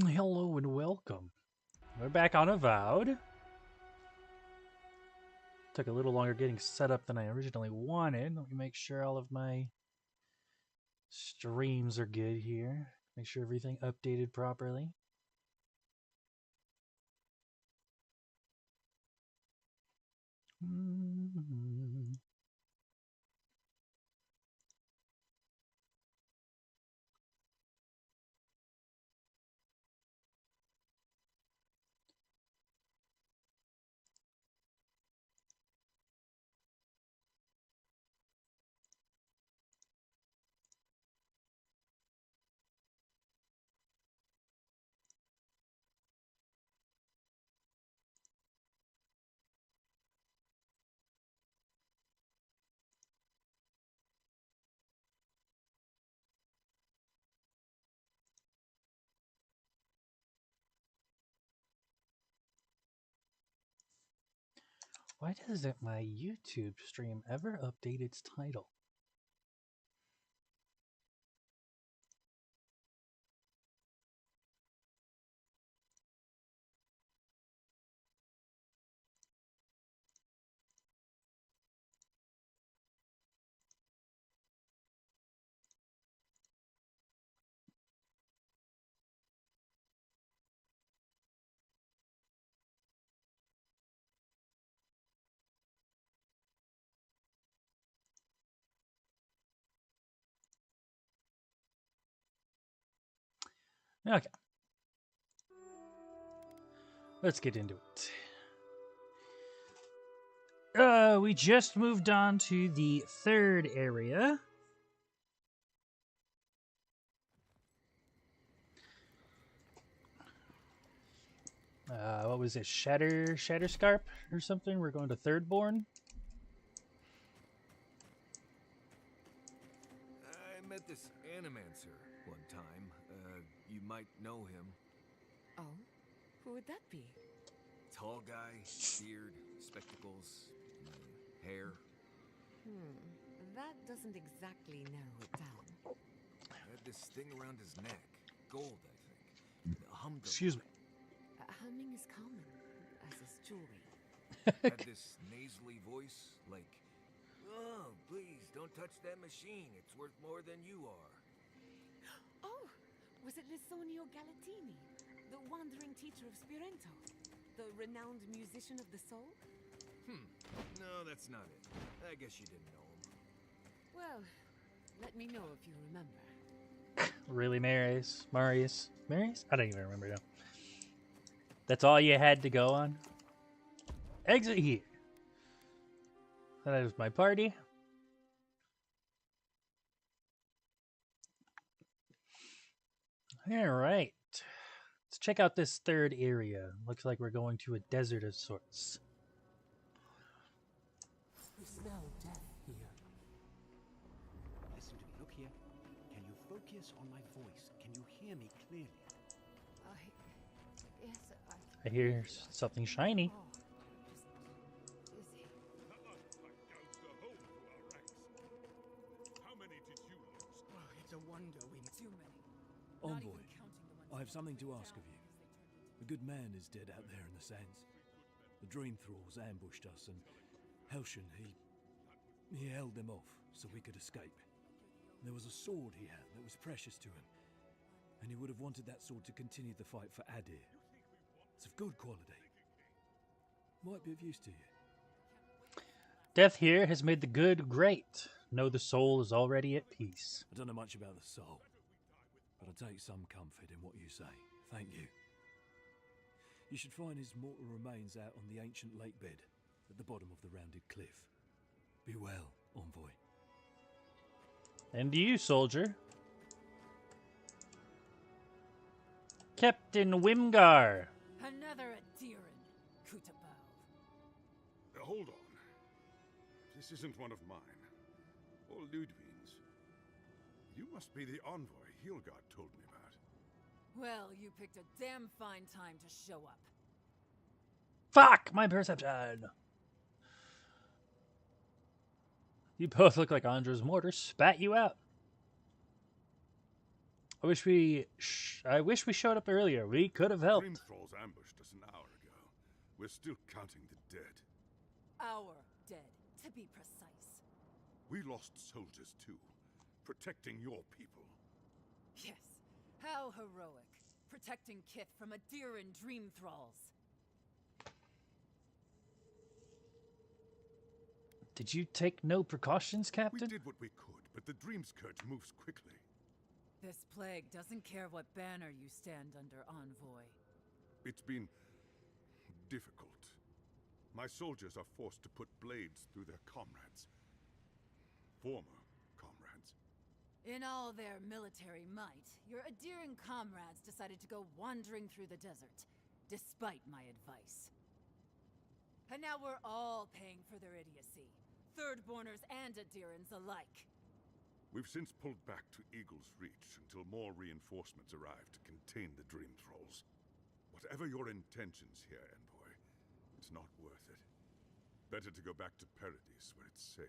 Hello and welcome. We're back on Avowed. Took a little longer getting set up than I originally wanted. Let me make sure all of my streams are good here. Make sure everything updated properly. Why doesn't my YouTube stream ever update its title? Okay. Let's get into it. We just moved on to the third area. What was it? Shatterscarp or something? We're going to Thirdborn. I met this Animancer one time. You might know him. Oh? Who would that be? Tall guy, beard, spectacles, hair. That doesn't exactly narrow it down. Had this thing around his neck. Gold, I think. Hummed. Excuse me. Humming is common, as is jewelry. Had this nasally voice, like, "Oh, please, don't touch that machine. It's worth more than you are." Oh! Was it Lissonio Galatini, the wandering teacher of Spirento? The renowned musician of the soul? No, that's not it. I guess you didn't know him. Well, let me know if you remember. Really, Marius? I don't even remember now. That's all you had to go on? Exit here. That is my party. All right. Let's check out this third area. Looks like we're going to a desert of sorts. You smell death here. Listen to me. Look here. Can you focus on my voice? Can you hear me clearly? Yes, I hear something shiny. Oh, just busy. How many did you lose? Oh, it's a wonder we Too many. Envoy, I have something to ask of you. A good man is dead out there in the sands. The Dream Thralls ambushed us, and Helshin, he held them off so we could escape. There was a sword he had that was precious to him, and he would have wanted that sword to continue the fight for Adir. It's of good quality. Might be of use to you. Death here has made the good great. Know the soul is already at peace. I don't know much about the soul, but I take some comfort in what you say. Thank you. You should find his mortal remains out on the ancient lake bed at the bottom of the rounded cliff. Be well, Envoy. And to you, soldier. Captain Wimgar. Another Adiran, Kutabal. Hold on. This isn't one of mine. Or Ludwig's. You must be the envoy Hilgard told me about. Well, you picked a damn fine time to show up. Fuck! My perception! You both look like Andres Mortar spat you out. I wish we showed up earlier. We could have helped. Dream thralls ambushed us an hour ago. We're still counting the dead. Our dead, to be precise. We lost soldiers too, protecting your people. Yes, how heroic. Protecting Kith from Adiran dream thralls. Did you take no precautions, Captain? We did what we could, but the Dream Scourge moves quickly. This plague doesn't care what banner you stand under, Envoy. It's been difficult. My soldiers are forced to put blades through their comrades. Former comrades. In all their military might, your Adiran comrades decided to go wandering through the desert, despite my advice. And now we're all paying for their idiocy. Thirdborners and Adirans alike. We've since pulled back to Eagle's Reach until more reinforcements arrive to contain the Dream Thralls. Whatever your intentions here, Envoy, it's not worth it. Better to go back to Paradis where it's safe.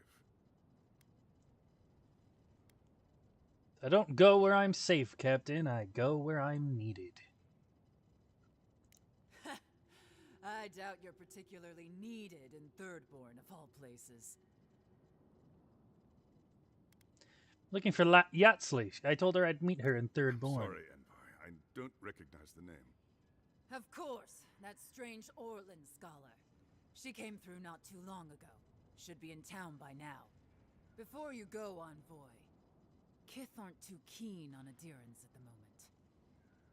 I don't go where I'm safe, Captain. I go where I'm needed. I doubt you're particularly needed in Thirdborn, of all places. Looking for Yatsli. I told her I'd meet her in Thirdborn. Sorry, Envoy. I don't recognize the name. Of course, that strange Orlan scholar. She came through not too long ago. Should be in town by now. Before you go, Envoy, Kith aren't too keen on Adirans at the moment.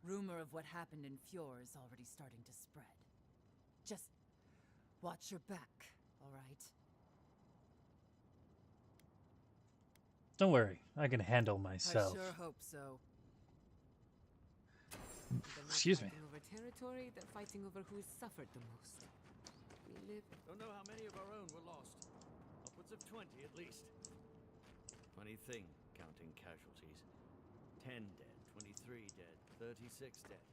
Rumor of what happened in Fjord is already starting to spread. Just watch your back, all right? Don't worry, I can handle myself. I sure hope so. Excuse me. Fighting over territory, they're fighting over who's suffered the most. We live. Don't know how many of our own were lost. Upwards of 20 at least. Funny thing, counting casualties. 10 dead, 23 dead, 36 dead.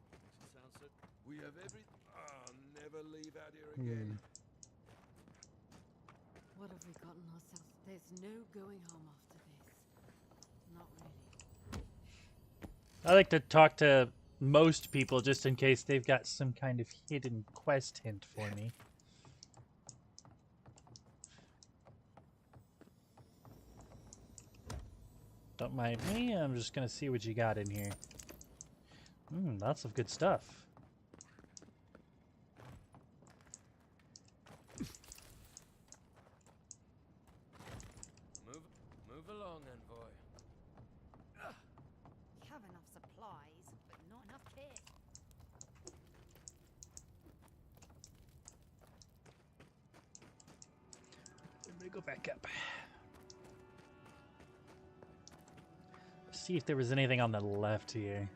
Makes it sound so... We have every... Ah, never leave out here again. What have we gotten ourselves? There's no going home after this. Not really. I like to talk to most people just in case they've got some kind of hidden quest hint for me. Don't mind me, I'm just gonna see what you got in here. Lots of good stuff. Move along, Envoy. We have enough supplies, but not enough kit. Everybody go back up. See if there was anything on the left here.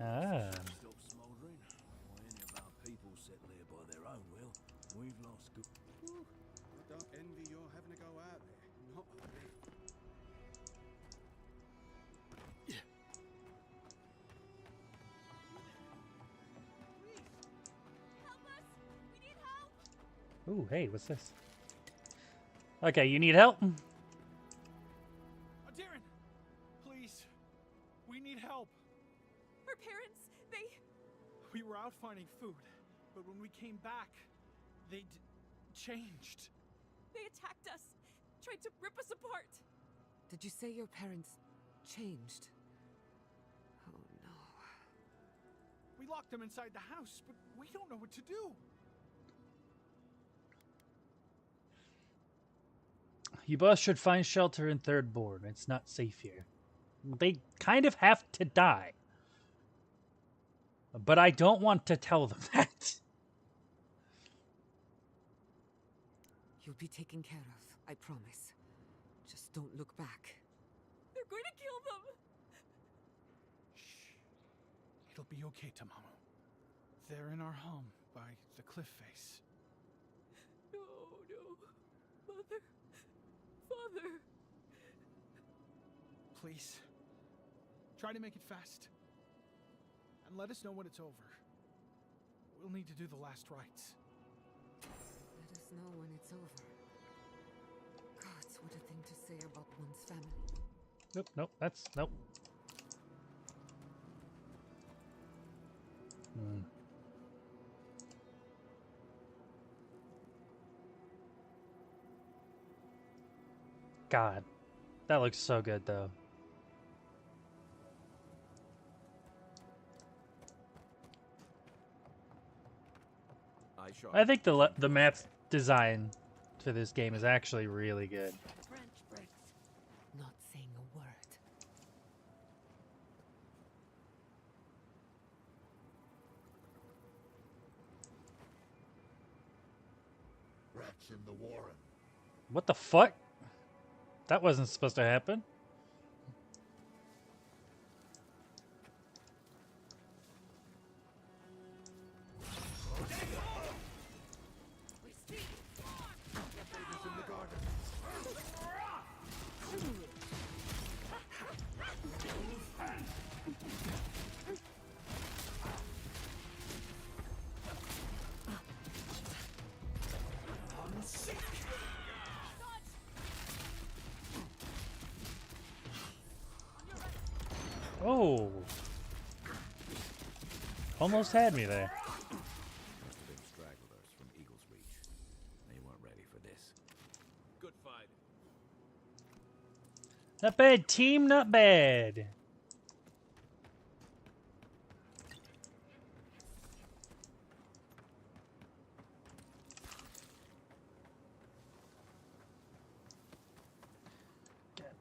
Ah. Stop smouldering. Why any of our people settle here by their own will? We've lost good. I don't envy your having to go out there. Not a bit. Ooh, hey, what's this? Okay, you need help? Adiran! Please! We need help! Her parents, they... We were out finding food, but when we came back, they'd changed. They attacked us. Tried to rip us apart. Did you say your parents changed? Oh no. We locked them inside the house, but we don't know what to do. You both should find shelter in Thirdborn. It's not safe here. They kind of have to die. But I don't want to tell them that. You'll be taken care of, I promise. Just don't look back. They're going to kill them! Shh. It'll be okay, Tamamu. They're in our home by the cliff face. No, no. Mother. Father. Please. Try to make it fast. And let us know when it's over. We'll need to do the last rites. us know when it's over. Gods, what a thing to say about one's family. Nope, nope, that's nope. God, that looks so good though. I think the map design for this game is actually really good. French bricks. Not saying a word. Rats in the warren. What the fuck? That wasn't supposed to happen. Oh, almost had me there. Must have been stragglers from Eagle's Reach. They weren't ready for this. Good fight. Not bad, team, not bad.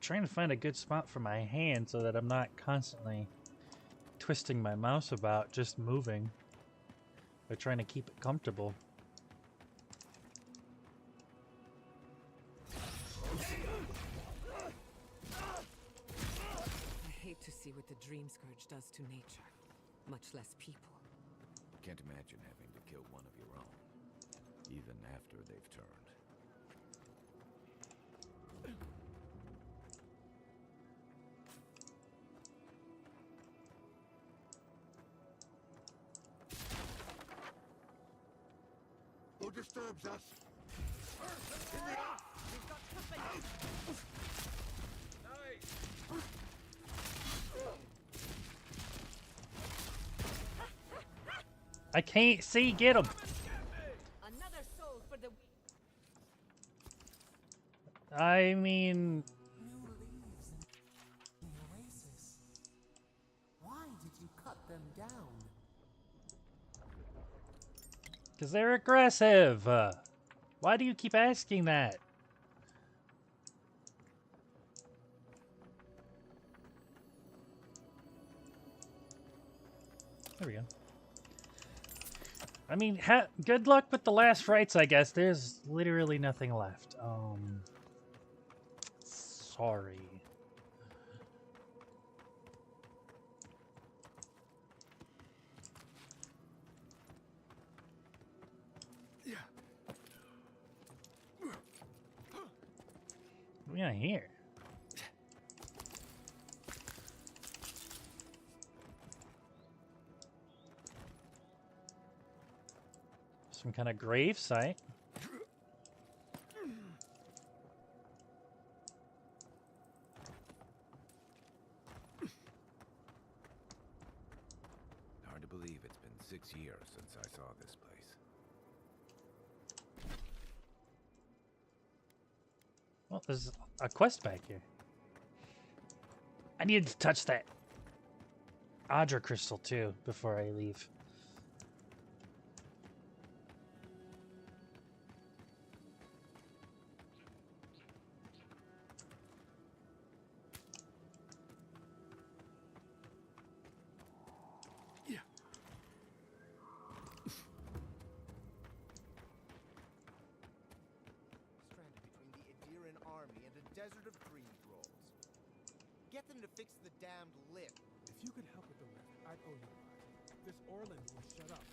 Trying to find a good spot for my hand so that I'm not constantly twisting my mouse about, just moving, but trying to keep it comfortable. I hate to see what the Dream Scourge does to nature, much less people. Can't imagine having to kill one of your own, even after they've turned. Who disturbs us? I can't see, get him. Another soul for the I mean, New leaves in the oasis. Why did you cut them down? because they're aggressive. Why do you keep asking that? There we go. I mean, good luck with the last rites, I guess. There's literally nothing left. Sorry. What do we got here? Some kind of grave site. Hard to believe it's been 6 years since I saw this place. Well, there's a quest back here. I needed to touch that Audra crystal too before I leave. Stranded between the Adiran army and a desert of dream thralls. Get them to fix the damned lift. If you could help with the lift, I'd owe you one. This Orland will shut up.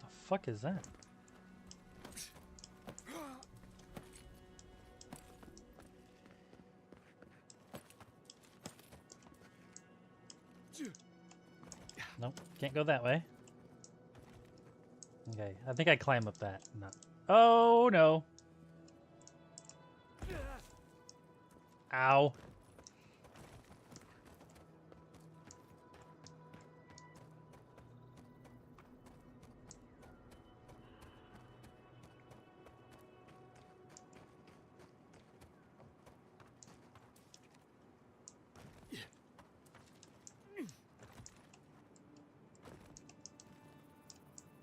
The fuck is that? Can't go that way. Okay, I think I climb up that. No. Oh no. Ow.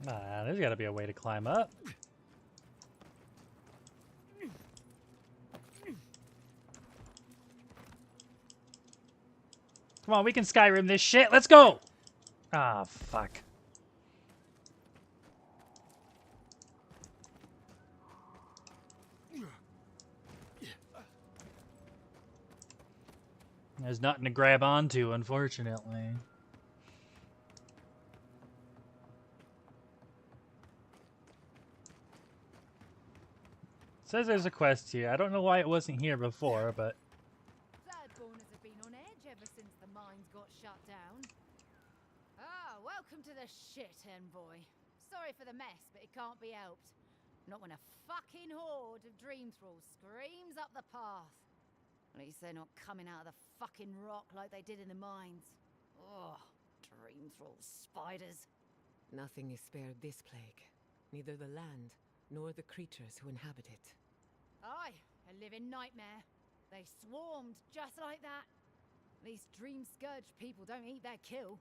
Ah, there's got to be a way to climb up. Come on, we can Skyrim this shit. Let's go! Ah, fuck. There's nothing to grab onto, unfortunately. Says there's a quest here. I don't know why it wasn't here before, but... Thirdborners have been on edge ever since the mines got shut down. Ah, welcome to the shit, Envoy. Sorry for the mess, but it can't be helped. Not when a fucking horde of dream thralls screams up the path. At least they're not coming out of the fucking rock like they did in the mines. Oh, dream thrall spiders. Nothing is spared this plague. Neither the land, nor the creatures who inhabit it. Aye, a living nightmare. They swarmed just like that. At least dream scourge people don't eat their kill.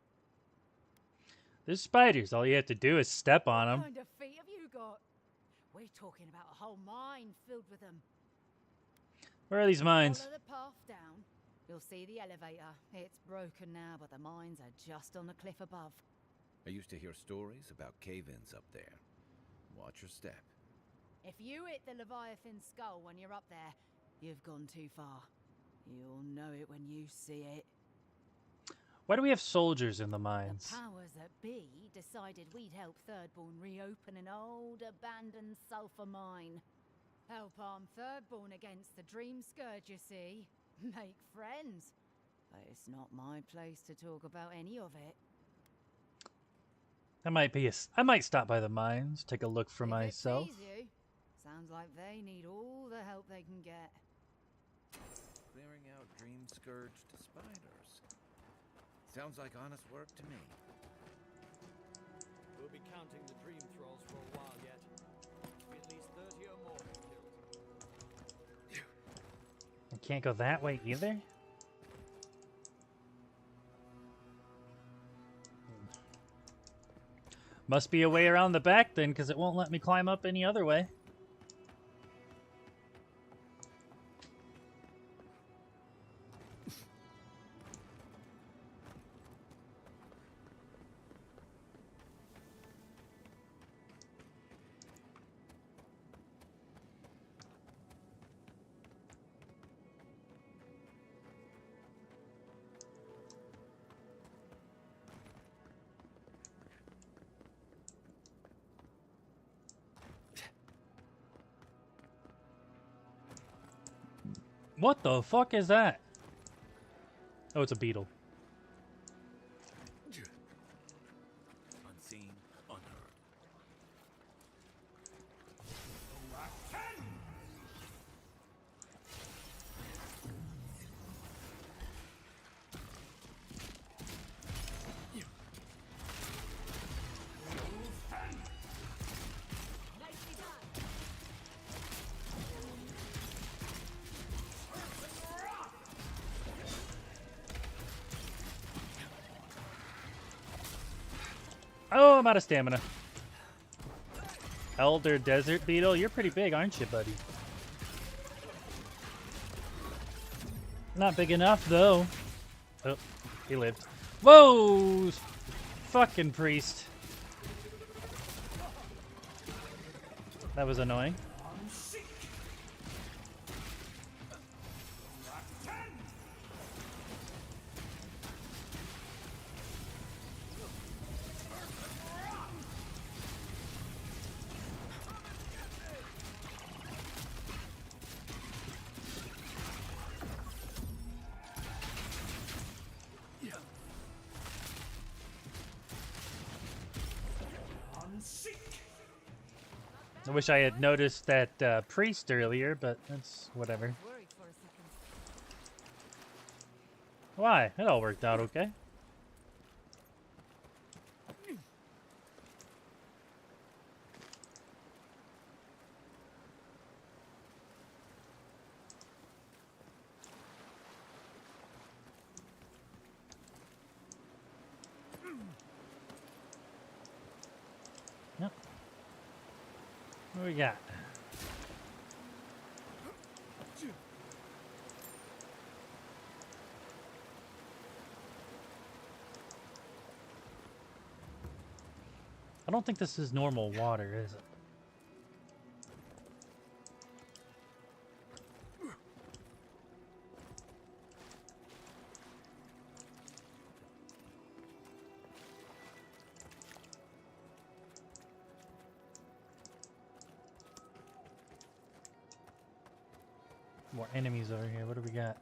There's spiders. All you have to do is step on them. What kind of feet have you got? We're talking about a whole mine filled with them. Where are these mines? Follow the path down. You'll see the elevator. It's broken now, but the mines are just on the cliff above. I used to hear stories about cave-ins up there. Watch your step. If you hit the Leviathan skull when you're up there, you've gone too far. You'll know it when you see it. Why do we have soldiers in the mines? The powers that be decided we'd help Thirdborn reopen an old, abandoned sulfur mine. Help arm Thirdborn against the Dream Scourge, you see. Make friends. But it's not my place to talk about any of it. That might be I might stop by the mines, take a look for myself. If it please you, sounds like they need all the help they can get. Clearing out dream scourged spiders. Sounds like honest work to me. We'll be counting the dream thralls for a while yet. At least 30 or more killed. I can't go that way either? Must be a way around the back then, because it won't let me climb up any other way. What the fuck is that? Oh, it's a beetle. Unseen, unheard. Oh, I'm out of stamina. Elder Desert Beetle, you're pretty big, aren't you, buddy? Not big enough, though. Oh, he lived. Whoa! Fucking priest. That was annoying. I wish I had noticed that priest earlier, but that's whatever. Why? It all worked out okay. Yep. What do we got? I don't think this is normal water, is it? More enemies over here. What do we got?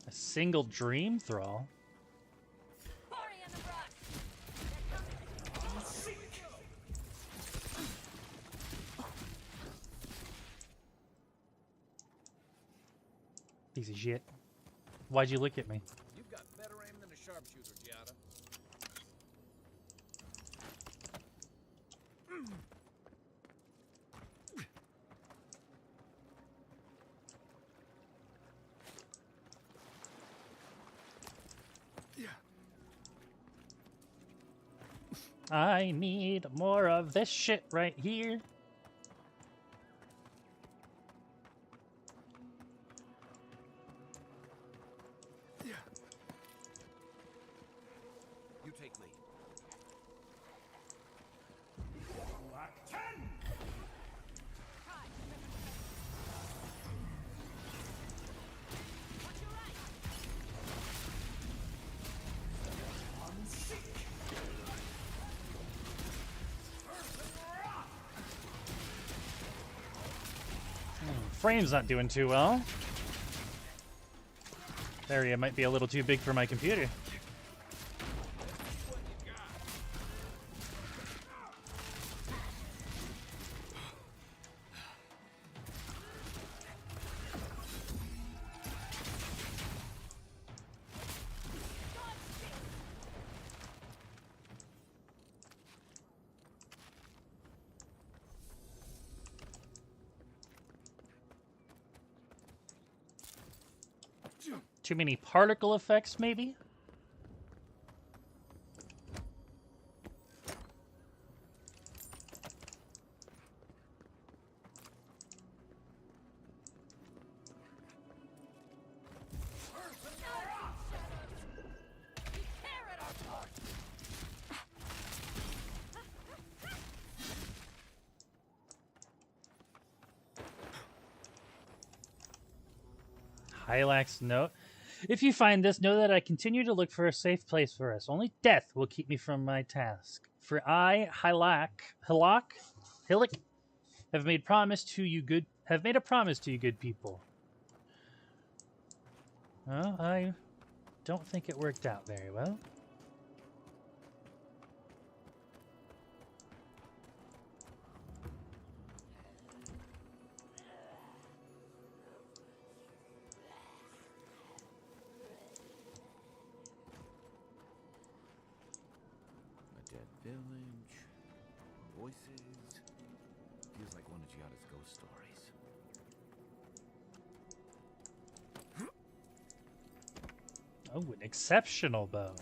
A single dream thrall? Piece of shit. Why'd you look at me? You've got better aim than a sharpshooter, Giada. I need more of this shit right here. You take lead. Frame's not doing too well. That area might be a little too big for my computer. Too many particle effects, maybe? Hylax note. If you find this, know that I continue to look for a safe place for us. Only death will keep me from my task. For I, Hillock, have made a promise to you, good people. Well, I don't think it worked out very well. Village, voices. Feels like one of Giada's ghost stories. Oh, an exceptional bow.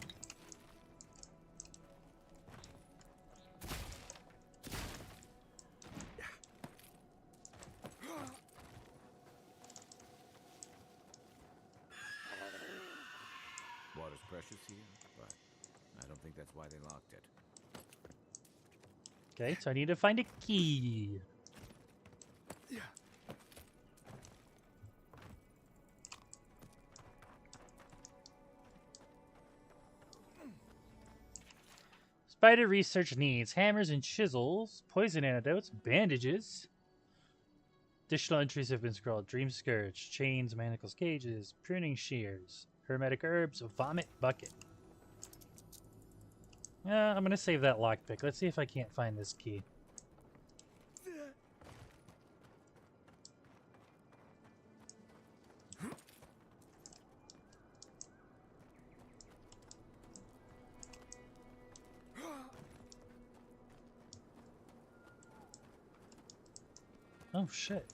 Water's precious here, but I don't think that's why they locked it. Okay, so I need to find a key. Spider research needs hammers and chisels, poison antidotes, bandages. Additional entries have been scrolled. Dream Scourge, chains, manacles, cages, pruning shears. Hermetic herbs, vomit bucket. Yeah, I'm gonna save that lockpick. Let's see if I can't find this key. Oh shit.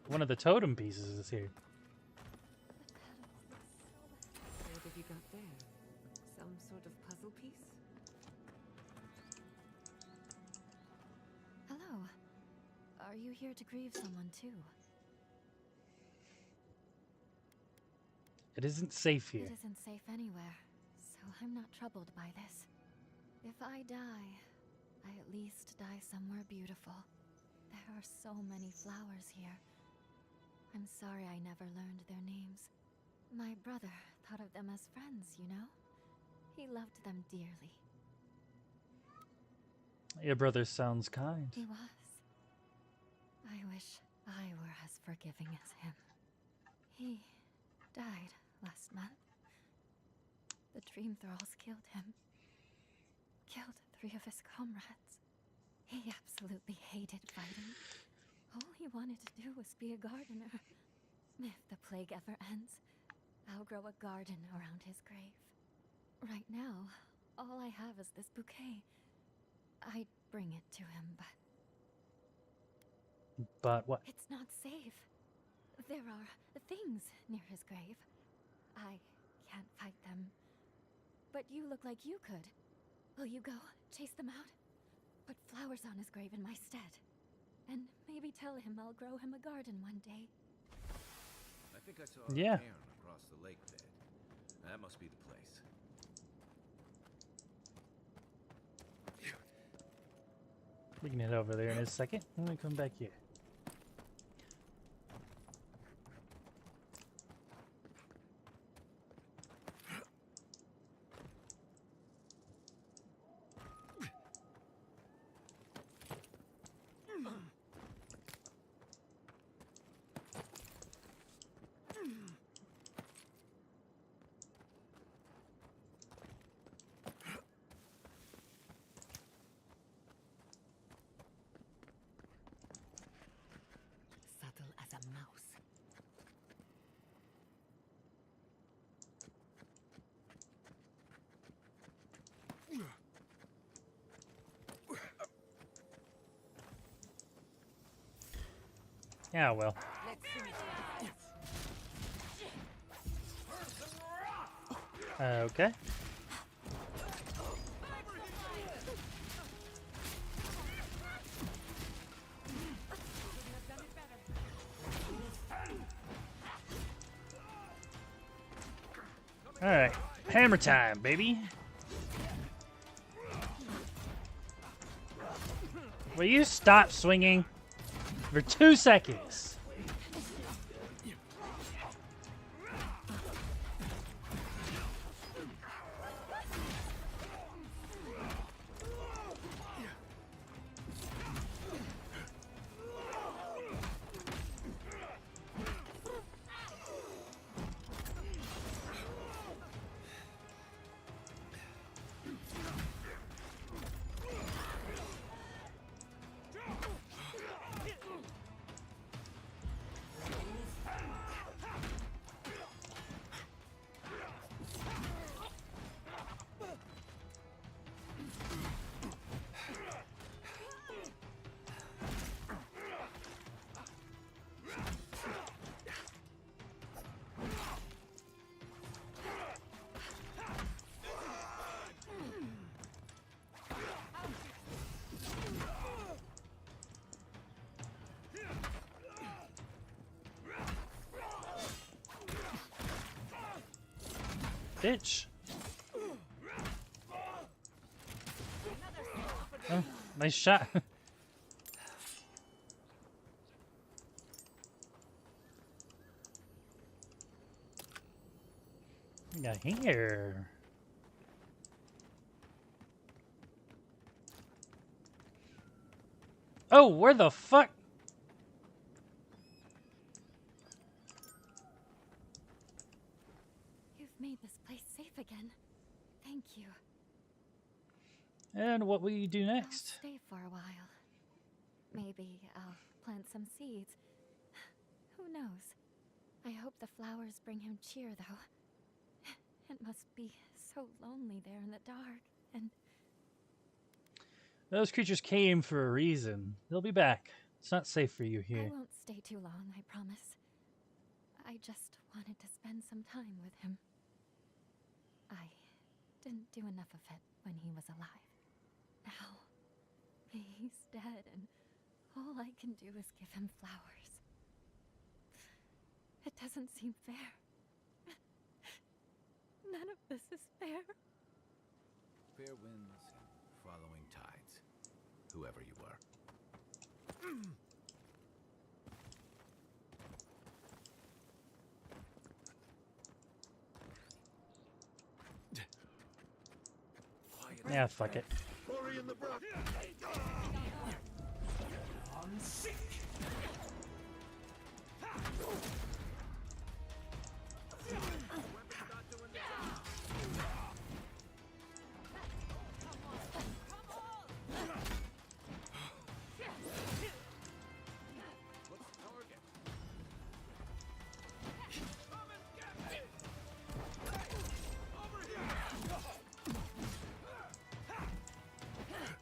One of the totem pieces is here. What have you got there? Some sort of puzzle piece? Hello. Are you here to grieve someone too? It isn't safe here. It isn't safe anywhere, so I'm not troubled by this. If I die, I at least die somewhere beautiful. There are so many flowers here. I'm sorry I never learned their names. My brother thought of them as friends, you know? He loved them dearly. Your brother sounds kind. He was. I wish I were as forgiving as him. He died last month. The Dream Thralls killed him. Killed 3 of his comrades. He absolutely hated fighting. All he wanted to do was be a gardener. If the plague ever ends, I'll grow a garden around his grave. Right now, all I have is this bouquet. I'd bring it to him, but... But what? It's not safe. There are things near his grave. I can't fight them. But you look like you could. Will you go chase them out? Put flowers on his grave in my stead. And maybe tell him I'll grow him a garden one day. I think I saw a Yeah. cairn across the lake bed. That must be the place. We can head over there in a second. I'm gonna come back here. Subtle as a mouse. Yeah, well. Okay. All right, hammer time, baby. Will you stop swinging for 2 seconds? Bitch. Oh, nice shot. We got here. Oh, where the fuck? You've alive again. Thank you. And what will you do next? I'll stay for a while. Maybe I'll plant some seeds. Who knows? I hope the flowers bring him cheer, though. It must be so lonely there in the dark, and... Those creatures came for a reason. They'll be back. It's not safe for you here. I won't stay too long, I promise. I just wanted to spend some time with him. I didn't do enough of it when he was alive. Now, he's dead, and all I can do is give him flowers. It doesn't seem fair. None of this is fair. Fair winds, following tides. Whoever you were. Yeah, fuck it. Hurry in the brush. I'm sick.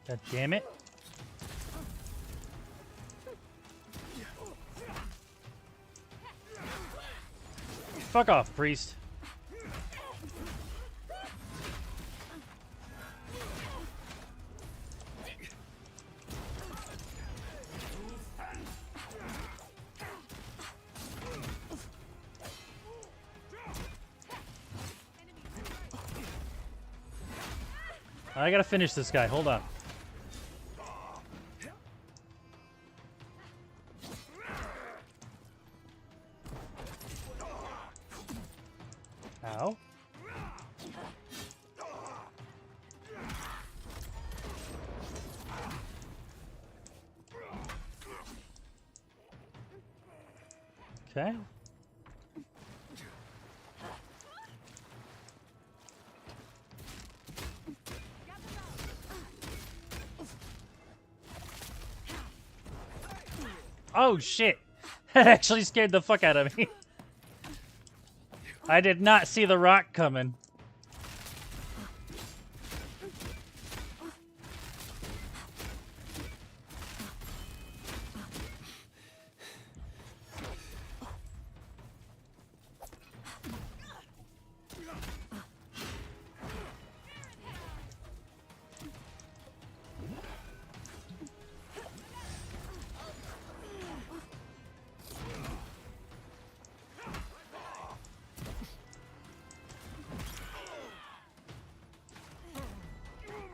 God damn it. Fuck off, priest. I gotta finish this guy. Hold on. Ow. Okay. Oh shit! That actually scared the fuck out of me. I did not see the rock coming.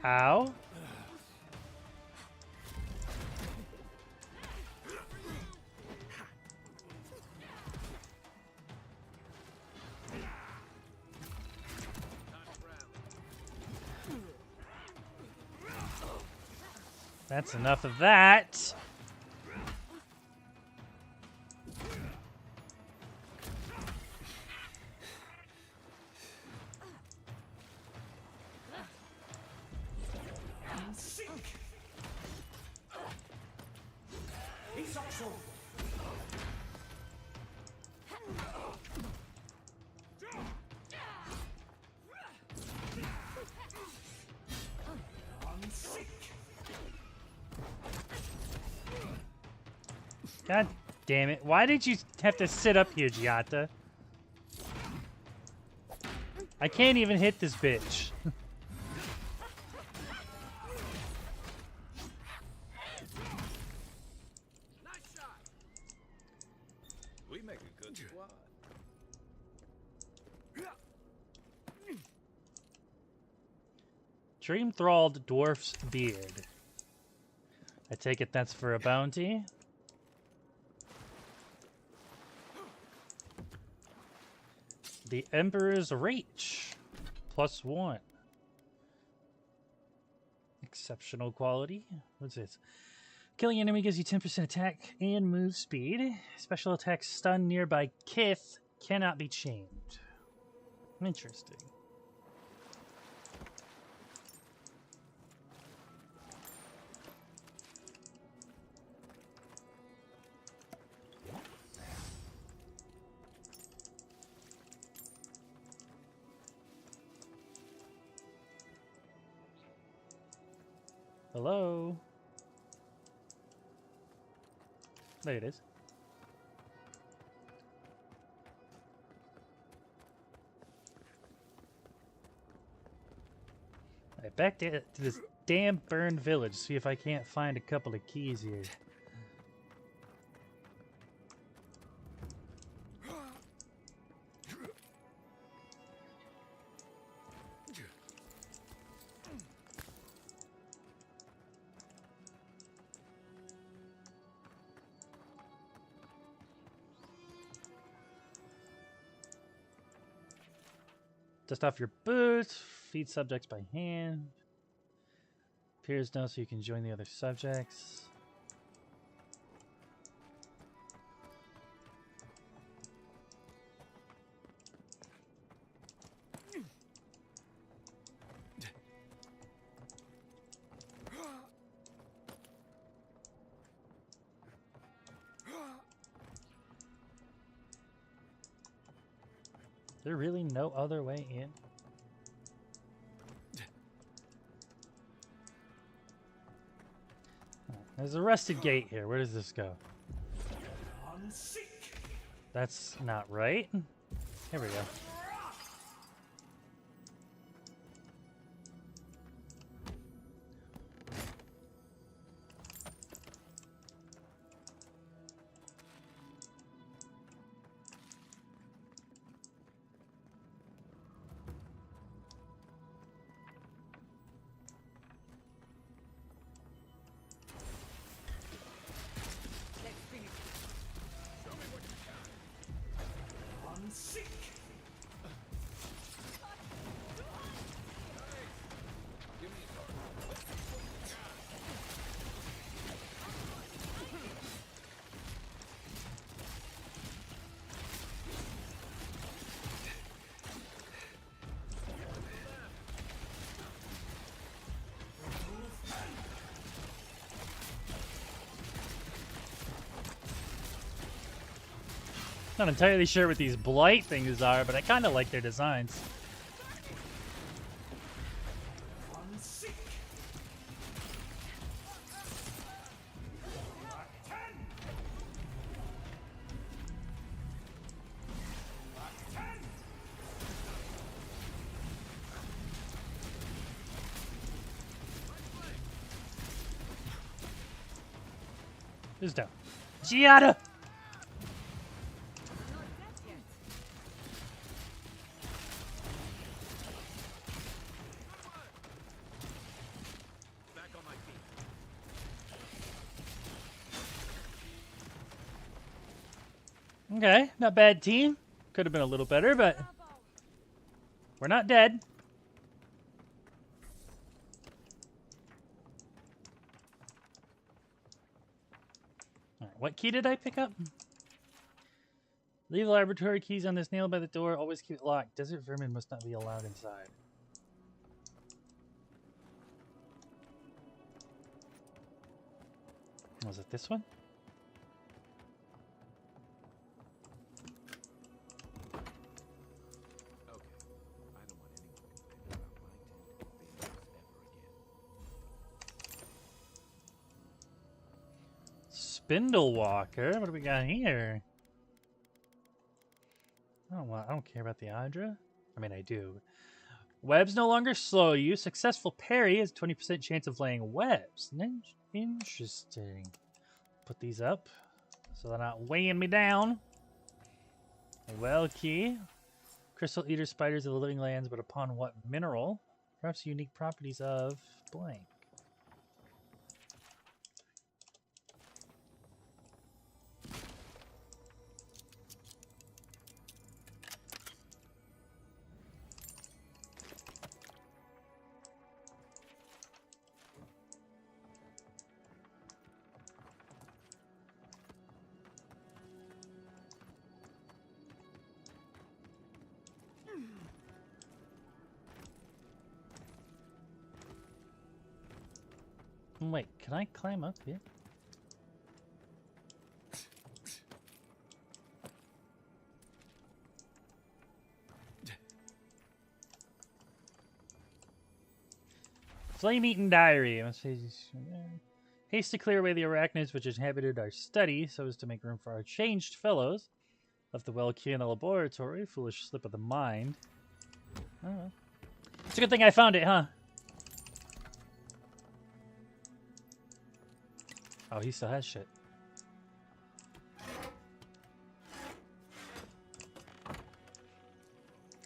Ow. That's enough of that. God damn it. Why did you have to sit up here, Giata? I can't even hit this bitch. We make a good squad. Dream-thralled dwarf's beard. I take it that's for a bounty. The Emperor's Reach. +1. Exceptional quality. What's this? Killing enemy gives you 10% attack and move speed. Special attacks stun nearby Kith cannot be chained. Interesting. Hello? There it is. Alright, back to this damn burned village. See if I can't find a couple of keys here. Dust off your boots. Feed subjects by hand. Appears now so you can join the other subjects. There really no other way in? There's a rusted gate here. Where does this go? That's not right. Here we go. Not entirely sure what these blight things are, but I kind of like their designs. Who's down? Giada! Okay, not bad team. Could have been a little better, but we're not dead. All right, what key did I pick up? Leave laboratory keys on this nail by the door. Always keep it locked. Desert vermin must not be allowed inside. Was it this one? Spindle Walker? What do we got here? I don't care about the Adra. I mean, I do. Webs no longer slow you. Successful parry has 20% chance of laying webs. Interesting. Put these up so they're not weighing me down. A well key. Crystal eater spiders of the living lands, but upon what mineral? Perhaps unique properties of blank. Wait, can I climb up here? Flame-eaten diary. Haste to clear away the arachnids which inhabited our study, so as to make room for our changed fellows. Left the well key in the laboratory. Foolish slip of the mind. Oh, it's a good thing I found it, huh? Oh, he still has shit.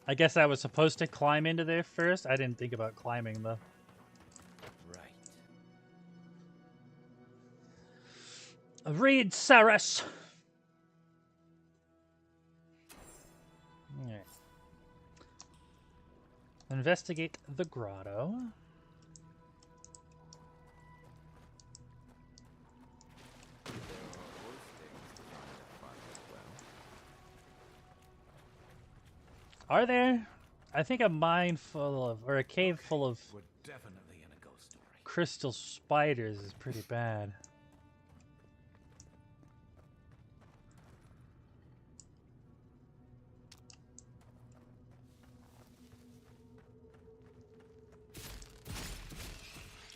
I guess I was supposed to climb into there first. I didn't think about climbing, though. Right. Read, Saras! Alright. Investigate the grotto. Are there? I think a mine full of, or a cave full of We're definitely in a ghost story. crystal spiders is pretty bad.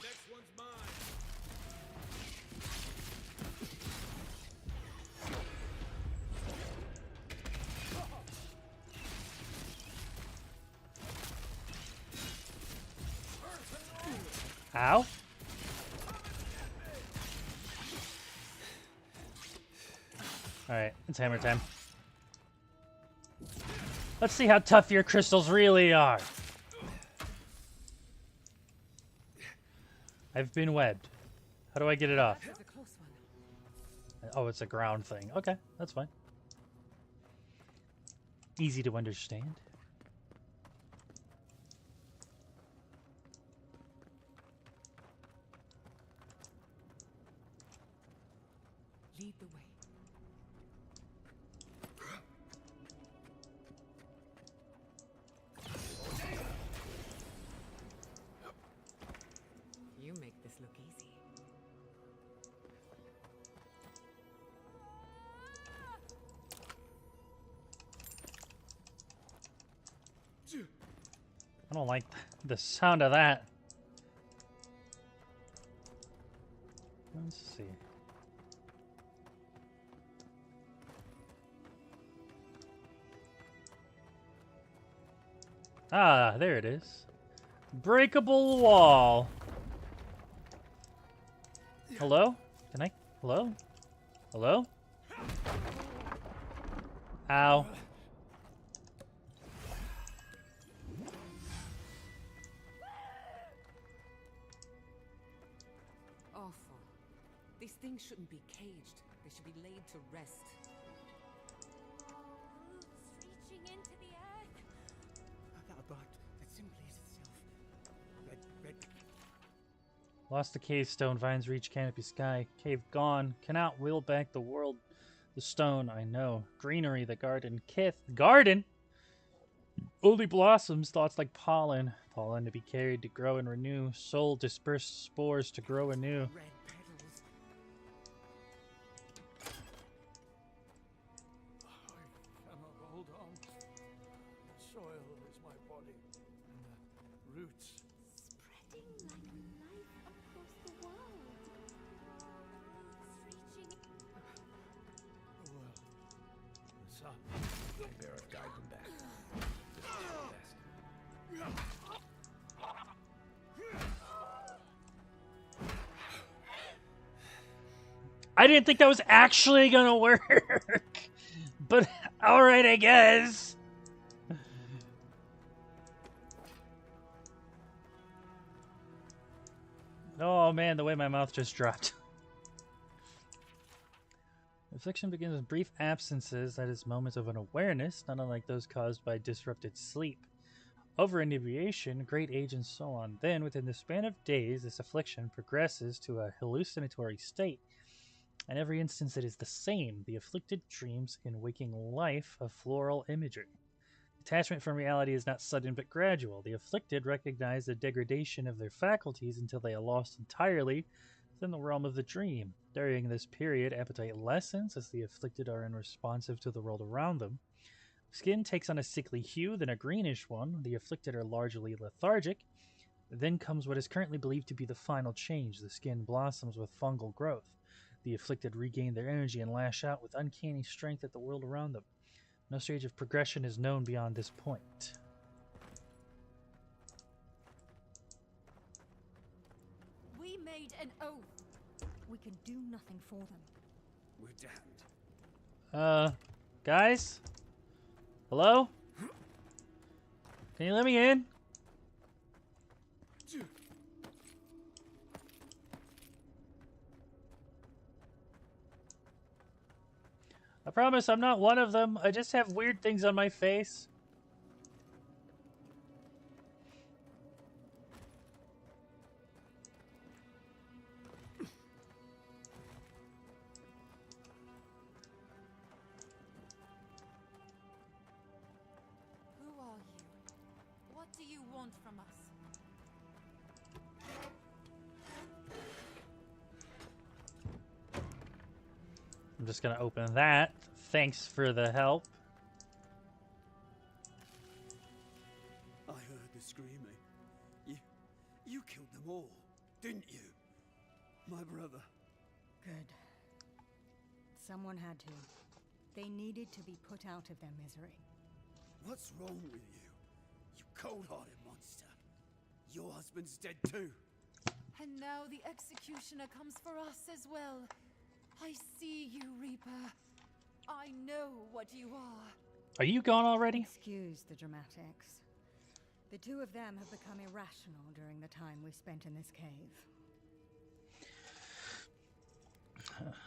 Next one's mine. Ow. Alright, it's hammer time. Let's see how tough your crystals really are. I've been webbed. How do I get it off? That was a close one. Oh, it's a ground thing. Okay, that's fine. Easy to understand. Lead the way. You make this look easy. I don't like the sound of that. Let's see. Ah, there it is. Breakable wall. Hello? Can I? Hello? Hello? Ow. Awful. These things shouldn't be caged. They should be laid to rest. Roots reaching into the earth. About that simply is itself. Red. Lost the cave stone. Vines reach canopy sky. Cave gone. Cannot will back the world. The stone, I know. Greenery, the garden. Kith. Garden? Only blossoms. Thoughts like pollen. Pollen to be carried to grow and renew. Soul dispersed spores to grow anew. Red petals. I cannot hold on. The soil is my body, and the roots. Spreading like life across the world. Roots reaching. The world. The sun. Barrett, guide them back. I didn't think that was actually gonna work. But alright, I guess. Oh man, the way my mouth just dropped. Affliction begins with brief absences, that is, moments of unawareness, not unlike those caused by disrupted sleep. Over inebriation, great age, and so on. Then, within the span of days, this affliction progresses to a hallucinatory state. In every instance, it is the same. The afflicted dreams in waking life of floral imagery. Detachment from reality is not sudden but gradual. The afflicted recognize the degradation of their faculties until they are lost entirely within the realm of the dream. During this period, appetite lessens as the afflicted are unresponsive to the world around them. Skin takes on a sickly hue, then a greenish one. The afflicted are largely lethargic. Then comes what is currently believed to be the final change. The skin blossoms with fungal growth. The afflicted regain their energy and lash out with uncanny strength at the world around them. No stage of progression is known beyond this point. We made an oath. We can do nothing for them. We're damned. Guys? Hello? Can you let me in? I promise I'm not one of them. I just have weird things on my face. Who are you? What do you want from us? I'm just gonna open that. Thanks for the help. I heard the screaming. You killed them all, didn't you? My brother. Good. Someone had to. They needed to be put out of their misery. What's wrong with you? You cold-hearted monster. Your husband's dead too. And now the executioner comes for us as well. I see you, Reaper. I know what you are. Are you gone already? Excuse the dramatics. The two of them have become irrational during the time we spent in this cave.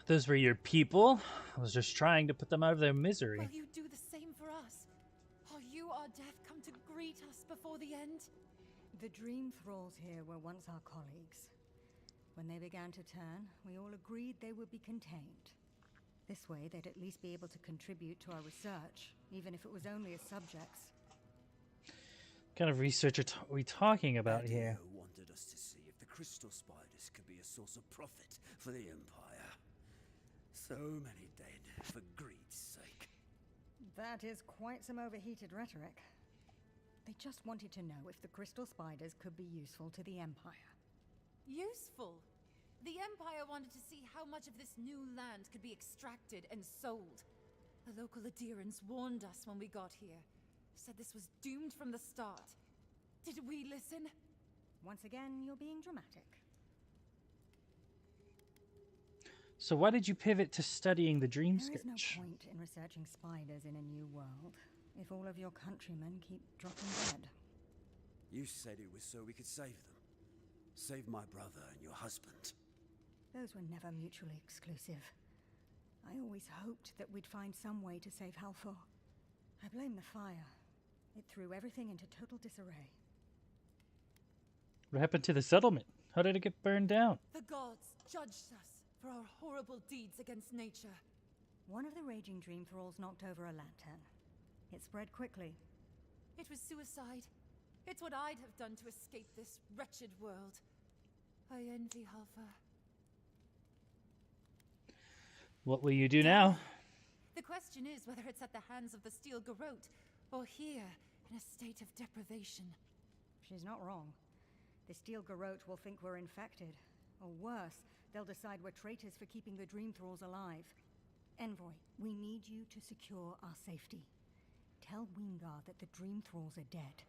Those were your people. I was just trying to put them out of their misery. Will you do the same for us? Are you our death come to greet us before the end? The Dream Thralls here were once our colleagues. When they began to turn, we all agreed they would be contained. This way, they'd at least be able to contribute to our research, even if it was only as subjects. What kind of research are we talking about here? Adio wanted us to see if the crystal spiders could be a source of profit for the Empire. So many dead for greed's sake. That is quite some overheated rhetoric. They just wanted to know if the crystal spiders could be useful to the Empire. Useful? The Empire wanted to see how much of this new land could be extracted and sold. The local adherents warned us when we got here. Said this was doomed from the start. Did we listen? Once again, you're being dramatic. So why did you pivot to studying the Dream There is no Scourge? point in researching spiders in a new world if all of your countrymen keep dropping dead. You said it was so we could save them. Save my brother and your husband. Those were never mutually exclusive. I always hoped that we'd find some way to save Halfor. I blame the fire. It threw everything into total disarray. What happened to the settlement? How did it get burned down? The gods judged us for our horrible deeds against nature. One of the Raging Dream Thralls knocked over a lantern. It spread quickly. It was suicide. It's what I'd have done to escape this wretched world. I envy Halfor. What will you do now? The question is whether it's at the hands of the Steel Garrote, or here, in a state of deprivation. She's not wrong. The Steel Garrote will think we're infected. Or worse, they'll decide we're traitors for keeping the Dream Thralls alive. Envoy, we need you to secure our safety. Tell Wingar that the Dream Thralls are dead.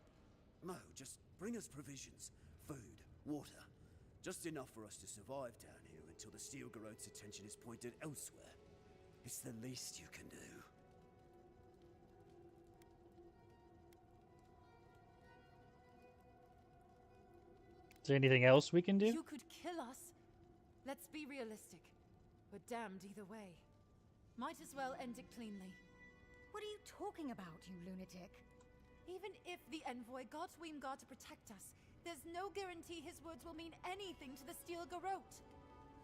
Mo, just bring us provisions, food, water. Just enough for us to survive down here until the Steel Garrote's attention is pointed elsewhere. It's the least you can do. Is there anything else we can do? You could kill us. Let's be realistic. We're damned either way. Might as well end it cleanly. What are you talking about, you lunatic? Even if the Envoy got Wingar to protect us, there's no guarantee his words will mean anything to the Steel Garrote.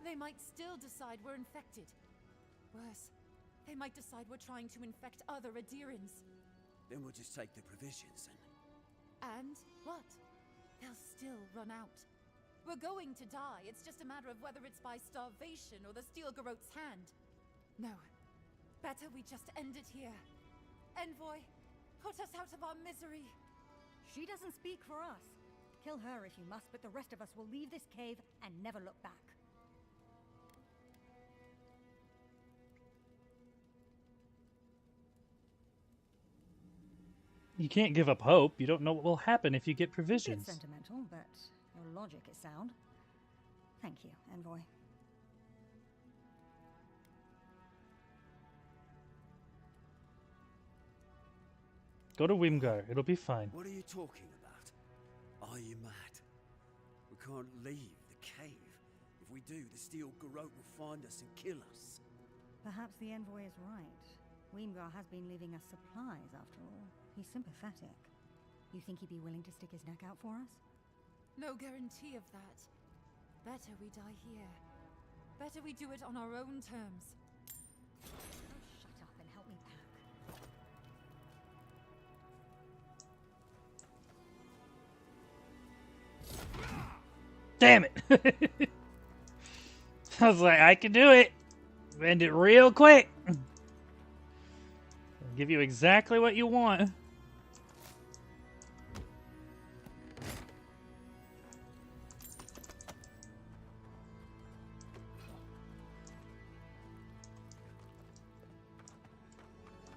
They might still decide we're infected. Worse, they might decide we're trying to infect other Adirians. Then we'll just take the provisions and... And what? They'll still run out. We're going to die. It's just a matter of whether it's by starvation or the Steel Garrote's hand. No. Better we just end it here. Envoy, put us out of our misery. She doesn't speak for us. Kill her if you must, but the rest of us will leave this cave and never look back. You can't give up hope. You don't know what will happen if you get A provisions. bit sentimental, but your logic is sound. Thank you, Envoy. Go to Wimgar. It'll be fine. What are you talking about? Are you mad? We can't leave the cave. If we do, the Steel Garrote will find us and kill us. Perhaps the Envoy is right. Wimgar has been leaving us supplies, after all. He's sympathetic. You think he'd be willing to stick his neck out for us? No guarantee of that. Better we die here. Better we do it on our own terms. Oh, shut up and help me pack. Damn it! I was like, I can do it. End it real quick. I'll give you exactly what you want.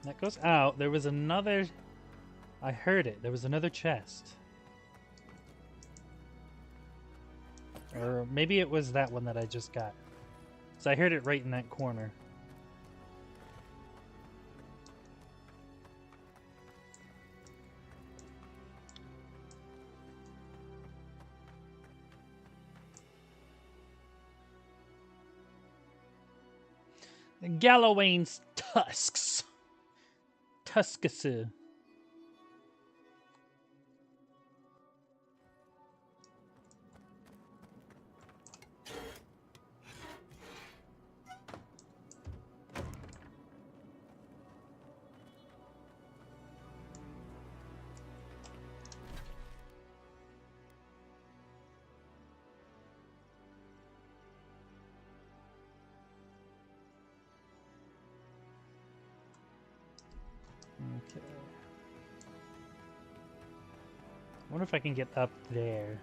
That goes out. There was another... I heard it. There was another chest. Or maybe it was that one that I just got. So I heard it right in that corner. Galloway's tusks. Tuskasu. Okay. I wonder if I can get up there.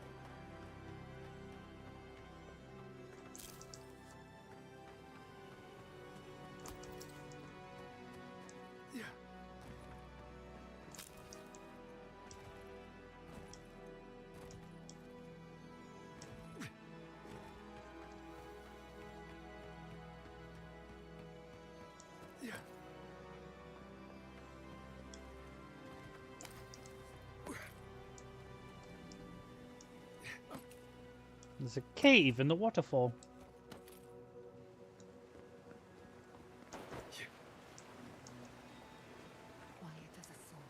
There's a cave in the waterfall. Quiet as a soul.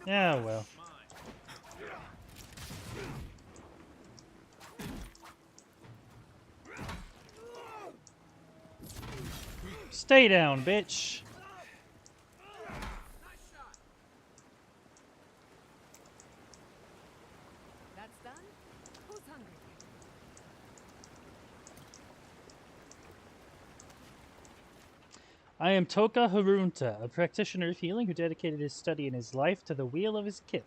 Yeah, well. Stay down, bitch. That's done? Who's hungry? I am Toka Harunta, a practitioner of healing who dedicated his study and his life to the weal of his kith.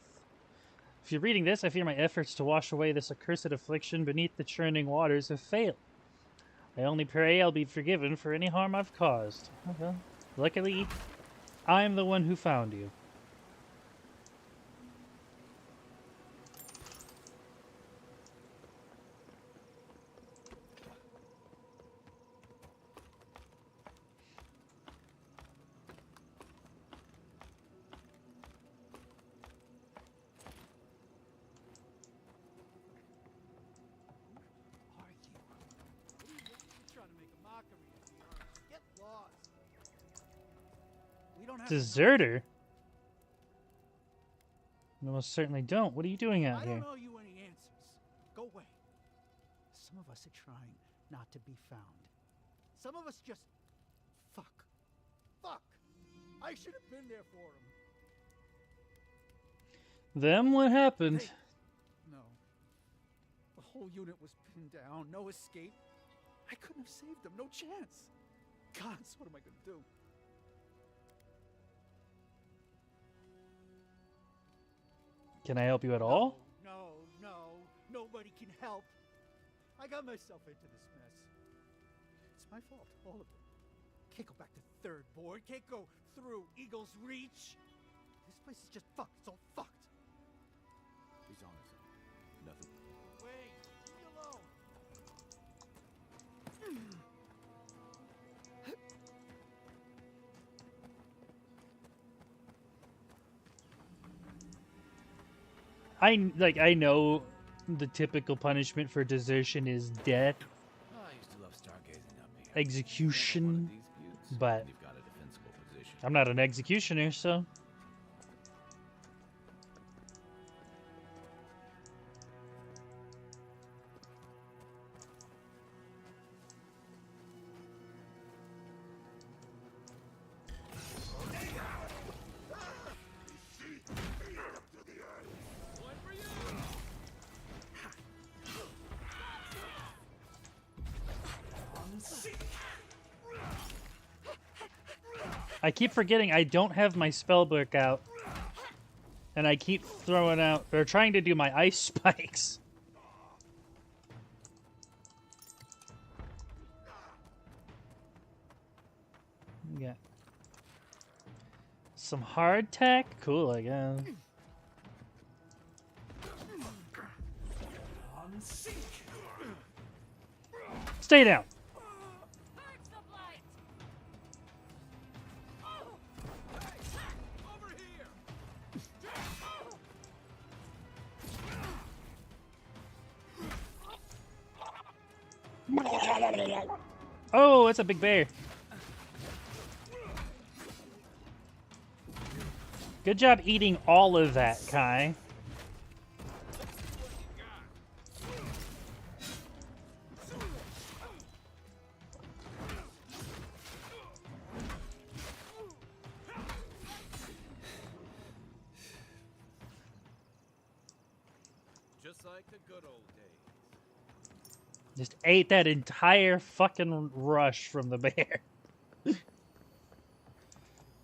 If you're reading this, I fear my efforts to wash away this accursed affliction beneath the churning waters have failed. I only pray I'll be forgiven for any harm I've caused. Well, luckily, I'm the one who found you. Get lost. We don't have Deserter? No, most certainly don't. What are you doing out I here? don't owe you any answers. Go away. Some of us are trying not to be found. Some of us just... Fuck. Fuck. I should have been there for him. Them? What happened? Hey. No. The whole unit was pinned down. No escape. I couldn't have saved them. No chance. Gods, what am I going to do? Can I help you at all? No, nobody can help. I got myself into this mess. It's my fault, all of it. Can't go back to Third Board, can't go through Eagle's Reach. This place is just fucked, it's all fucked. He's honest. Nothing. Wait, leave me alone. I know the typical punishment for desertion is death, Oh, I used to love stargazing up here. execution, These but You've got a defensible position. I'm not an executioner, so I keep forgetting I don't have my spell book out, and I keep throwing out or trying to do my ice spikes. Yeah. Some hardtack? Cool, I guess. Stay down. Oh, it's a big bear. Good job eating all of that, Kai. Just like the good old days. Just ate that entire fucking rush from the bear. What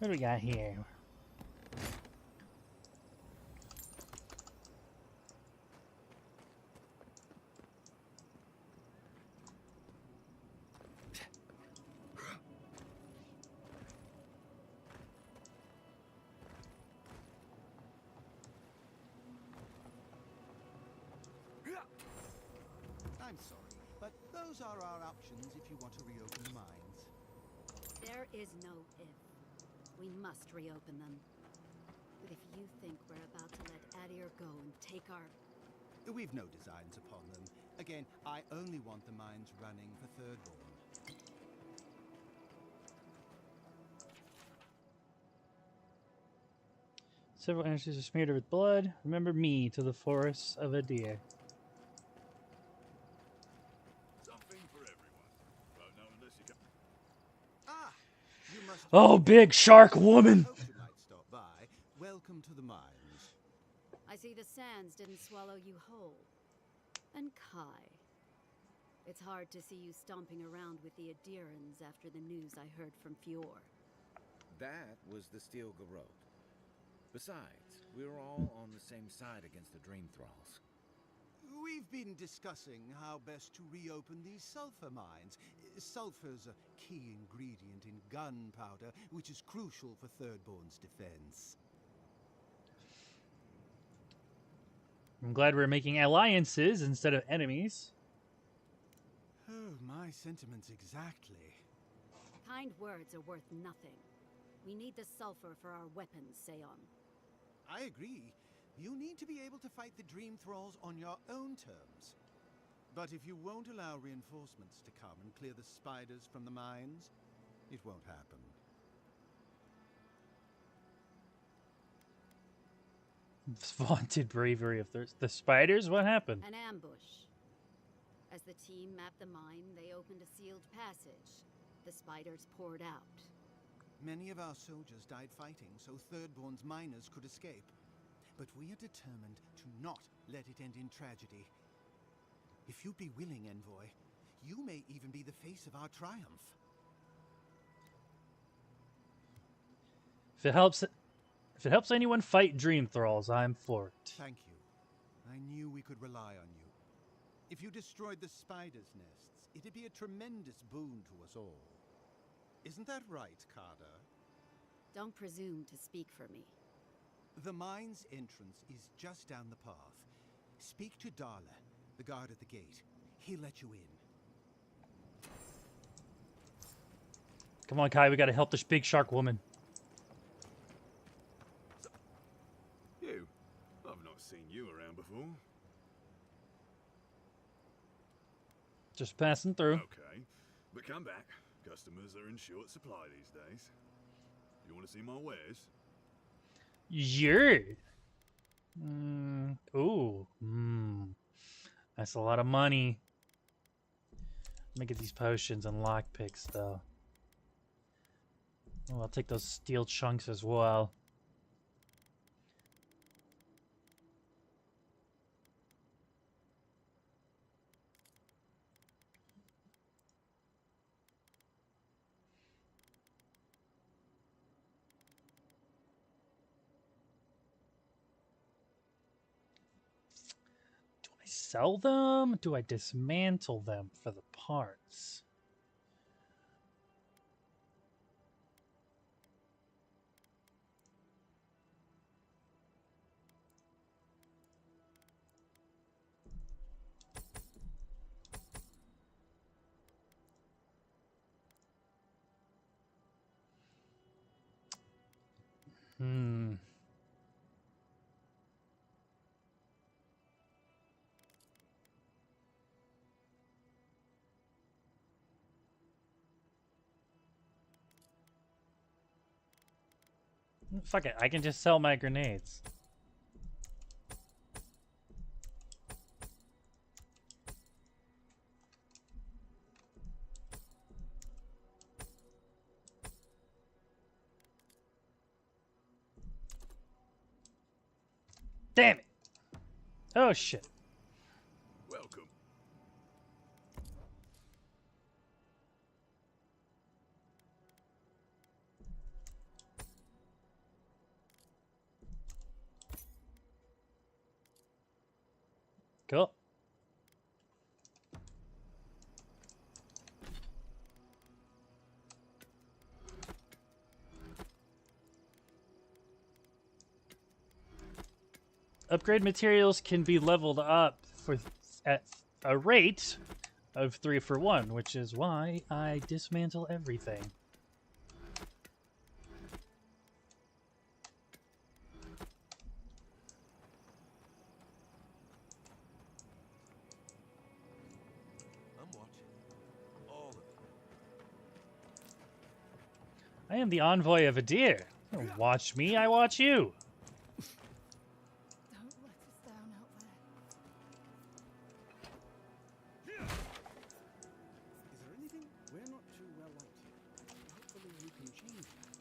do we got here? I'm sorry, but those are our options if you want to reopen the mines. There is no if. We must reopen them. But if you think we're about to let Adir go and take our... We've no designs upon them. Again, I only want the mines running for Thirdborn. Several entrances are smeared with blood. Remember me to the forests of Adir. Something for everyone. Well, now unless you can... You must... Oh, big shark woman! Hope you might stop by. Welcome to the mines. I see the sands didn't swallow you whole. And Kai. It's hard to see you stomping around with the Adirans after the news I heard from Fior. That was the Steel Garrote. Besides, we were all on the same side against the Dream Thralls. We've been discussing how best to reopen these sulfur mines. Sulfur's a key ingredient in gunpowder, which is crucial for Thirdborn's defense. I'm glad we're making alliances instead of enemies. Oh, my sentiments exactly. Kind words are worth nothing. We need the sulfur for our weapons, Seon. I agree. You need to be able to fight the Dream Thralls on your own terms. But if you won't allow reinforcements to come and clear the spiders from the mines, it won't happen. Vaunted bravery of the spiders? What happened? An ambush. As the team mapped the mine, they opened a sealed passage. The spiders poured out. Many of our soldiers died fighting so Thirdborn's miners could escape. But we are determined to not let it end in tragedy. If you'd be willing, Envoy, you may even be the face of our triumph. If If it helps anyone fight dream thralls, I'm for it. Thank you. I knew we could rely on you. If you destroyed the spider's nests, it'd be a tremendous boon to us all. Isn't that right, Carter? Don't presume to speak for me. The mine's entrance is just down the path. Speak to Darla, the guard at the gate. He'll let you in. Come on, Kai, we gotta help this big shark woman. You? I've not seen you around before. Just passing through. Okay, but come back. Customers are in short supply these days. You want to see my wares? Yeah. Ooh. That's a lot of money. Let me get these potions and lockpicks, though. Oh, I'll take those steel chunks as well. Do I sell them? Do I dismantle them for the parts? Fuck it, I can just sell my grenades. Damn it! Oh shit. Welcome. Cool. Upgrade materials can be leveled up at a rate of 3 for 1, which is why I dismantle everything. I'm watching all of it. I am the envoy of Adir. Don't watch me, I watch you. Don't let us down out there. Is there anything we're not too well liked here? Hopefully you can change that.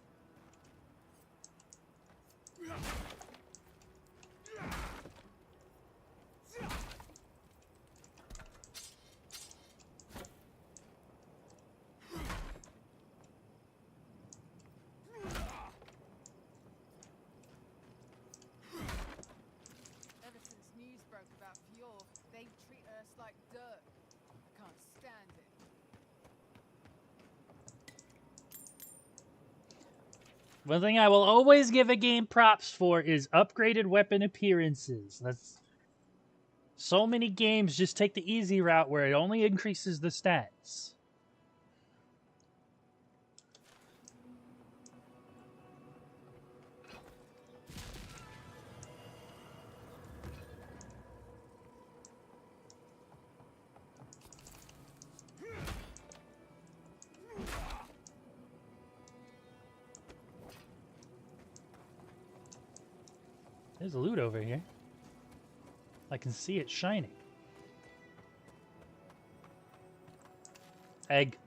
Ever since news broke about Fjord, they treat us like dirt. Can't stand it. One thing I will always give a game props for is upgraded weapon appearances. That's so many games just take the easy route where it only increases the stats. There's loot over here. I can see it shining. Egg.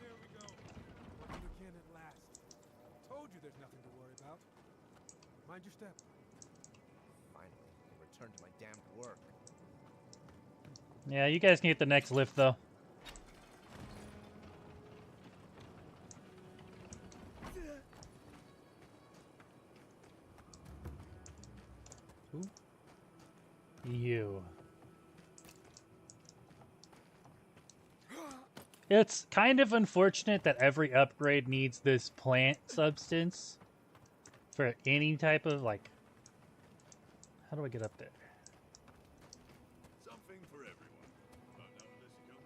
There we go. Welcome again at last. Told you there's nothing to worry about. Mind your step. Yeah, you guys can get the next lift, though. Ooh. You. It's kind of unfortunate that every upgrade needs this plant substance for any type of, like... How do I get up there? Something for everyone. Not unless you come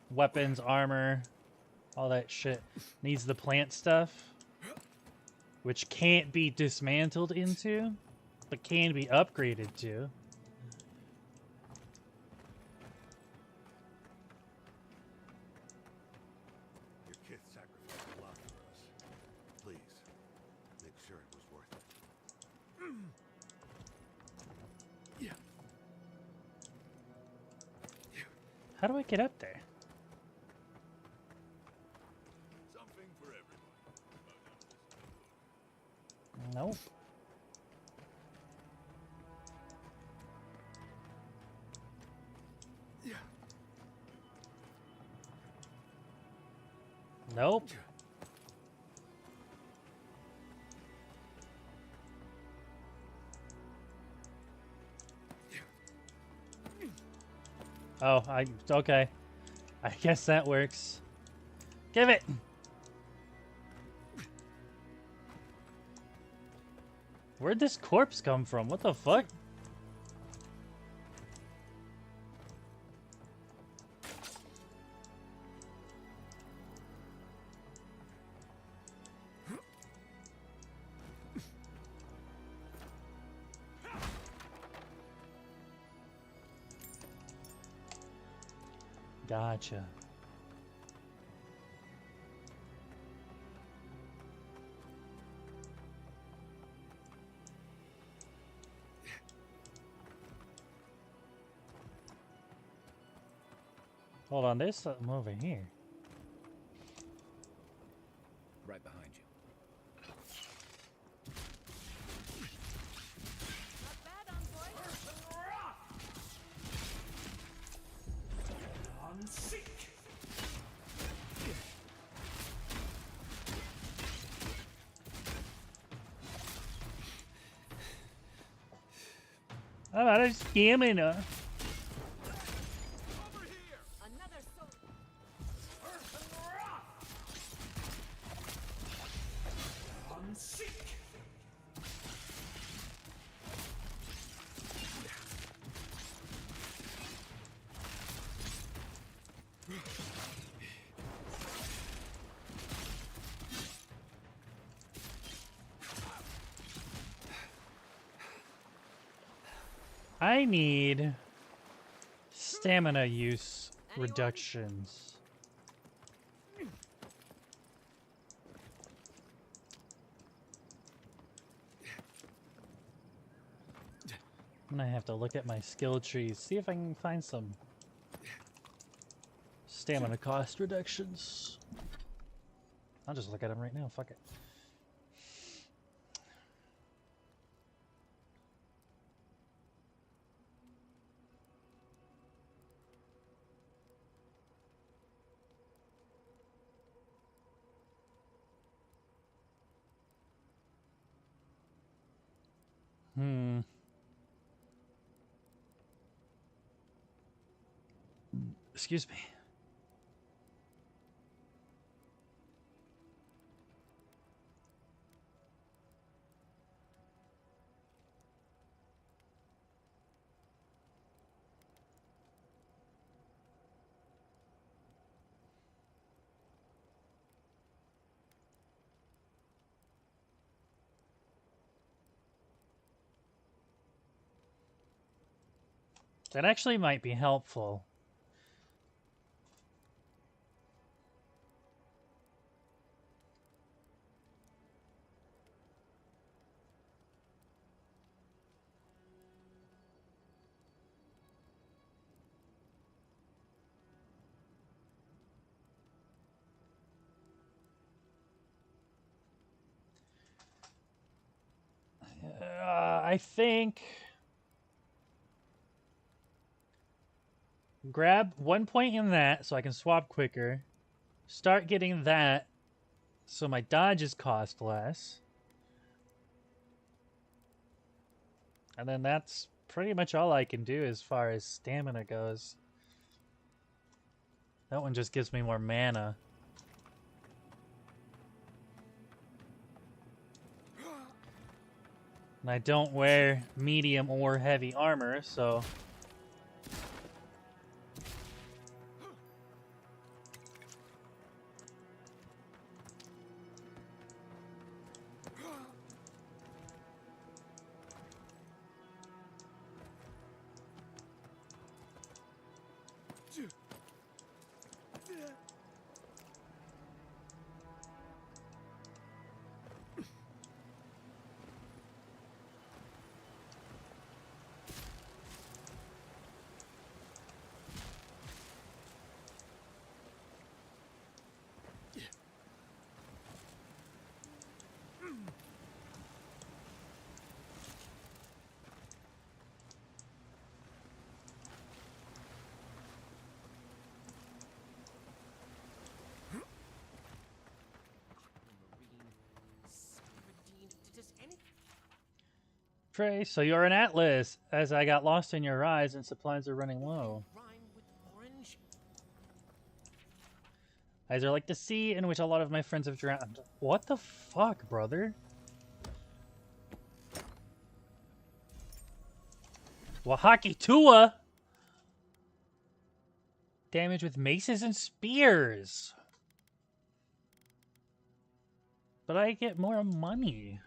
to Weapons, armor, all that shit needs the plant stuff, which can't be dismantled into, but can be upgraded to. Your kith sacrificed a lot for us. Please, make sure it was worth it. Yeah. How do I get up there? Something for everyone. Nope. Yeah. Nope. Oh, okay. I guess that works. Give it. Where'd this corpse come from? What the fuck? Gotcha. Hold on, there's something over here. Right behind you. I'm out of stamina. I need stamina use reductions. I'm gonna have to look at my skill trees, see if I can find some stamina cost reductions. I'll just look at them right now, fuck it. Excuse me. That actually might be helpful. I think grab 1 point in that so I can swap quicker. Start getting that so my dodges cost less. And then that's pretty much all I can do as far as stamina goes. That one just gives me more mana. And I don't wear medium or heavy armor, so... Pray, so you're an atlas, as I got lost in your eyes and supplies are running low. Eyes are like the sea in which a lot of my friends have drowned. What the fuck, brother? Wahaki Tua! Damage with maces and spears. But I get more money.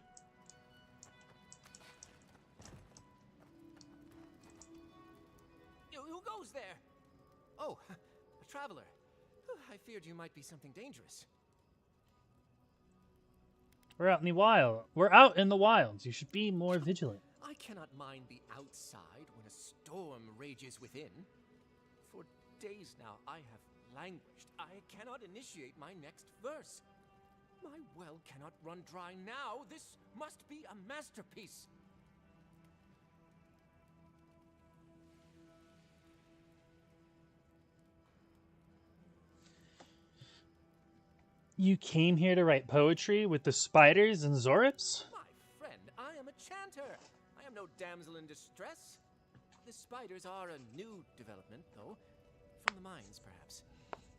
Who goes there? Oh, a traveler. I feared you might be something dangerous. We're out in the wild. We're out in the wilds. You should be more vigilant. I cannot mind the outside when a storm rages within. For days now I have languished. I cannot initiate my next verse. My well cannot run dry now. This must be a masterpiece. You came here to write poetry with the spiders and Zorips? My friend, I am a chanter. I am no damsel in distress. The spiders are a new development, though. From the mines, perhaps.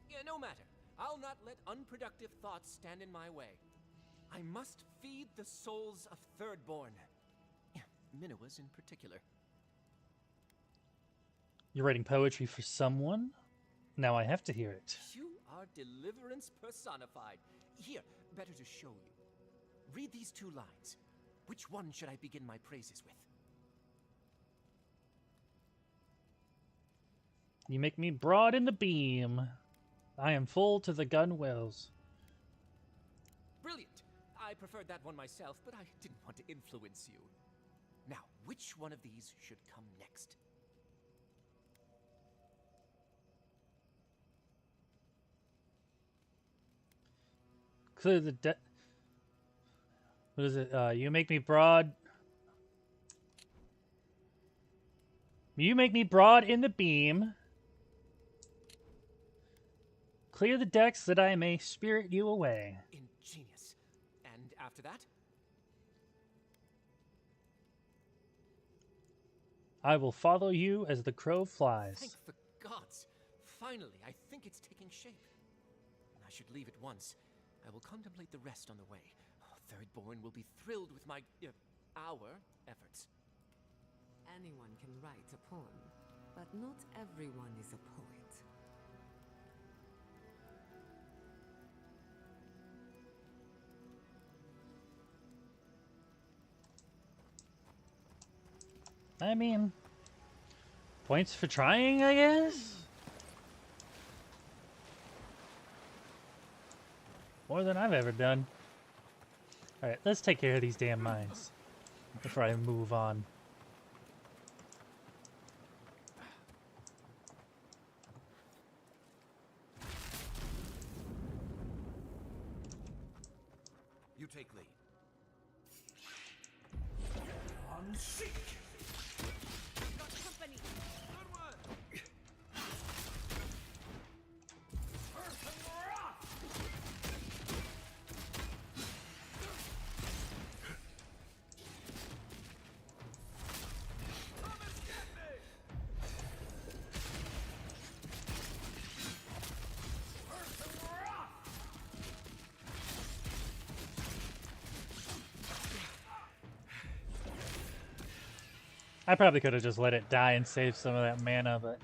Yeah, no matter. I'll not let unproductive thoughts stand in my way. I must feed the souls of Thirdborn. Minoas in particular. You're writing poetry for someone? Now I have to hear it. You are deliverance personified. Here, better to show you. Read these 2 lines. Which one should I begin my praises with? You make me broad in the beam. I am full to the gunwales. Brilliant! I preferred that one myself, but I didn't want to influence you. Now, which one of these should come next? Clear the what is it? You make me broad. You make me broad in the beam. Clear the decks that I may spirit you away. Ingenious. And after that? I will follow you as the crow flies. Thank the gods. Finally, I think it's taking shape. I should leave at once. I will contemplate the rest on the way. Thirdborn will be thrilled with my, our efforts. Anyone can write a poem, but not everyone is a poet. I mean, points for trying, I guess? More than I've ever done. Alright, let's take care of these damn mines before I move on. You take lead. On seek! Got company! Good one! I probably could have just let it die and saved some of that mana, but...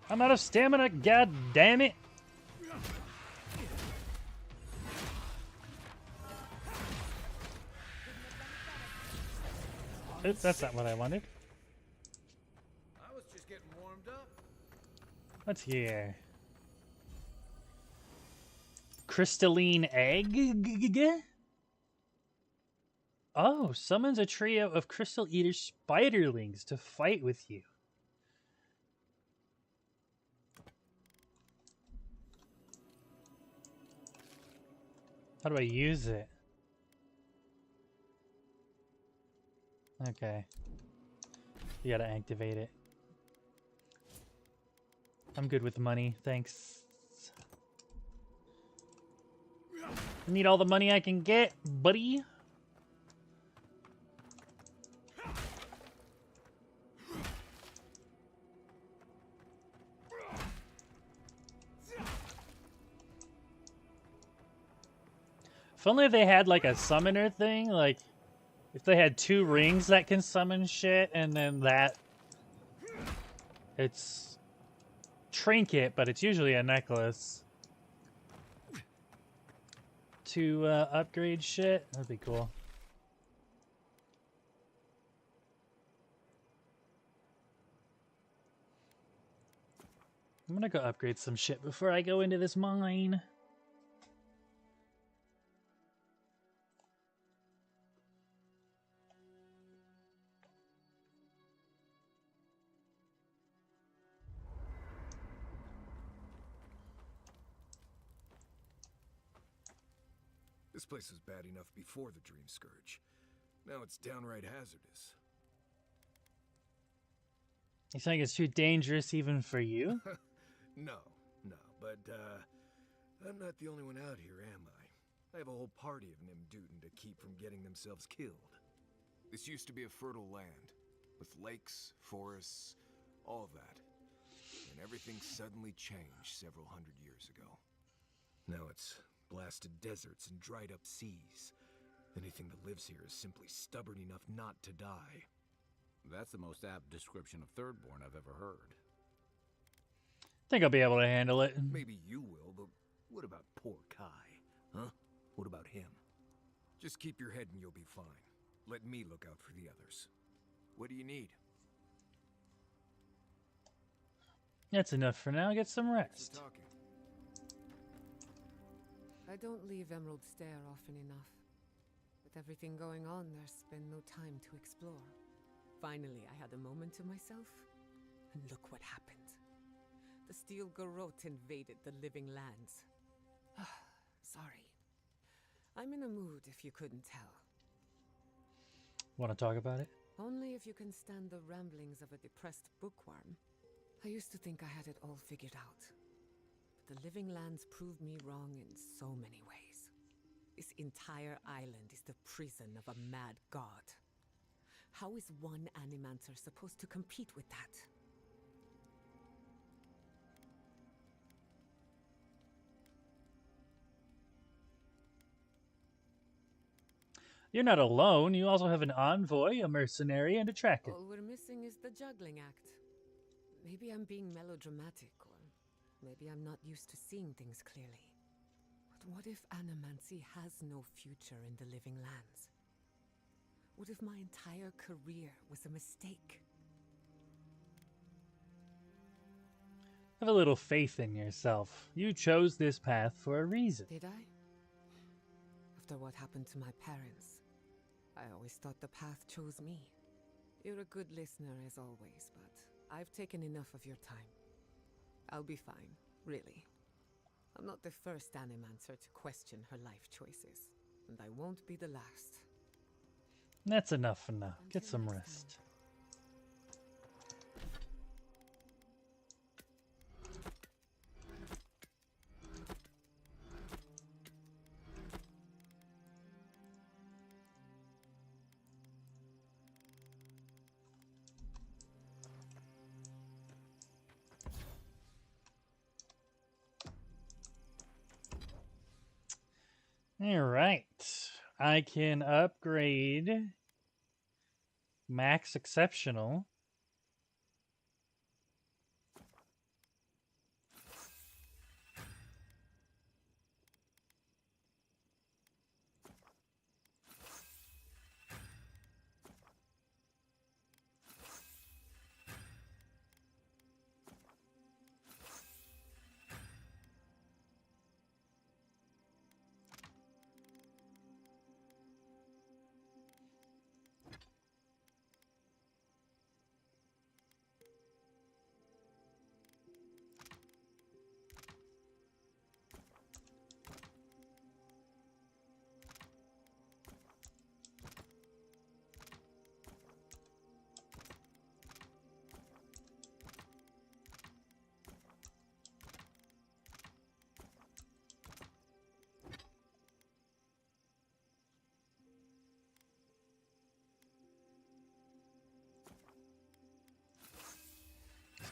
I'm out of stamina, god damn it! Oops, that's not what I wanted. I was just getting warmed up. What's here? Crystalline egg? Oh, summons a trio of Crystal Eater spiderlings to fight with you. How do I use it? Okay. You gotta activate it. I'm good with money, thanks. I need all the money I can get, buddy. If only they had like a summoner thing, like if they had 2 rings that can summon shit, and then that it's trinket, but it's usually a necklace to upgrade shit. That'd be cool. I'm gonna go upgrade some shit before I go into this mine. This place was bad enough before the Dream Scourge. Now it's downright hazardous. You think it's too dangerous even for you? No, but I'm not the only one out here, am I? I have a whole party of Nimdutin to keep from getting themselves killed. This used to be a fertile land, with lakes, forests, all of that. And everything suddenly changed several hundred years ago. Now it's blasted deserts and dried up seas. Anything that lives here is simply stubborn enough not to die. That's the most apt description of Thirdborn I've ever heard. Think I'll be able to handle it. Maybe you will, but what about poor Kai? Huh? What about him? Just keep your head and you'll be fine. Let me look out for the others. What do you need? That's enough for now. Get some rest. I don't leave Emerald Stair often enough. With everything going on, there's been no time to explore. Finally, I had a moment to myself, and look what happened. The Steel Garrote invaded the Living Lands. Sorry. I'm in a mood, if you couldn't tell. Want to talk about it? Only if you can stand the ramblings of a depressed bookworm. I used to think I had it all figured out. But the Living Lands proved me wrong in so many ways. This entire island is the prison of a mad god. How is one Animancer supposed to compete with that? You're not alone. You also have an envoy, a mercenary, and a tracker. All we're missing is the juggling act. Maybe I'm being melodramatic, or maybe I'm not used to seeing things clearly. But what if Animancy has no future in the Living Lands? What if my entire career was a mistake? Have a little faith in yourself. You chose this path for a reason. Did I? After what happened to my parents, I always thought the path chose me. You're a good listener as always, but I've taken enough of your time. I'll be fine, really. I'm not the first Animancer to question her life choices, and I won't be the last. That's enough for now. Get some rest. Alright. I can upgrade Max Exceptional.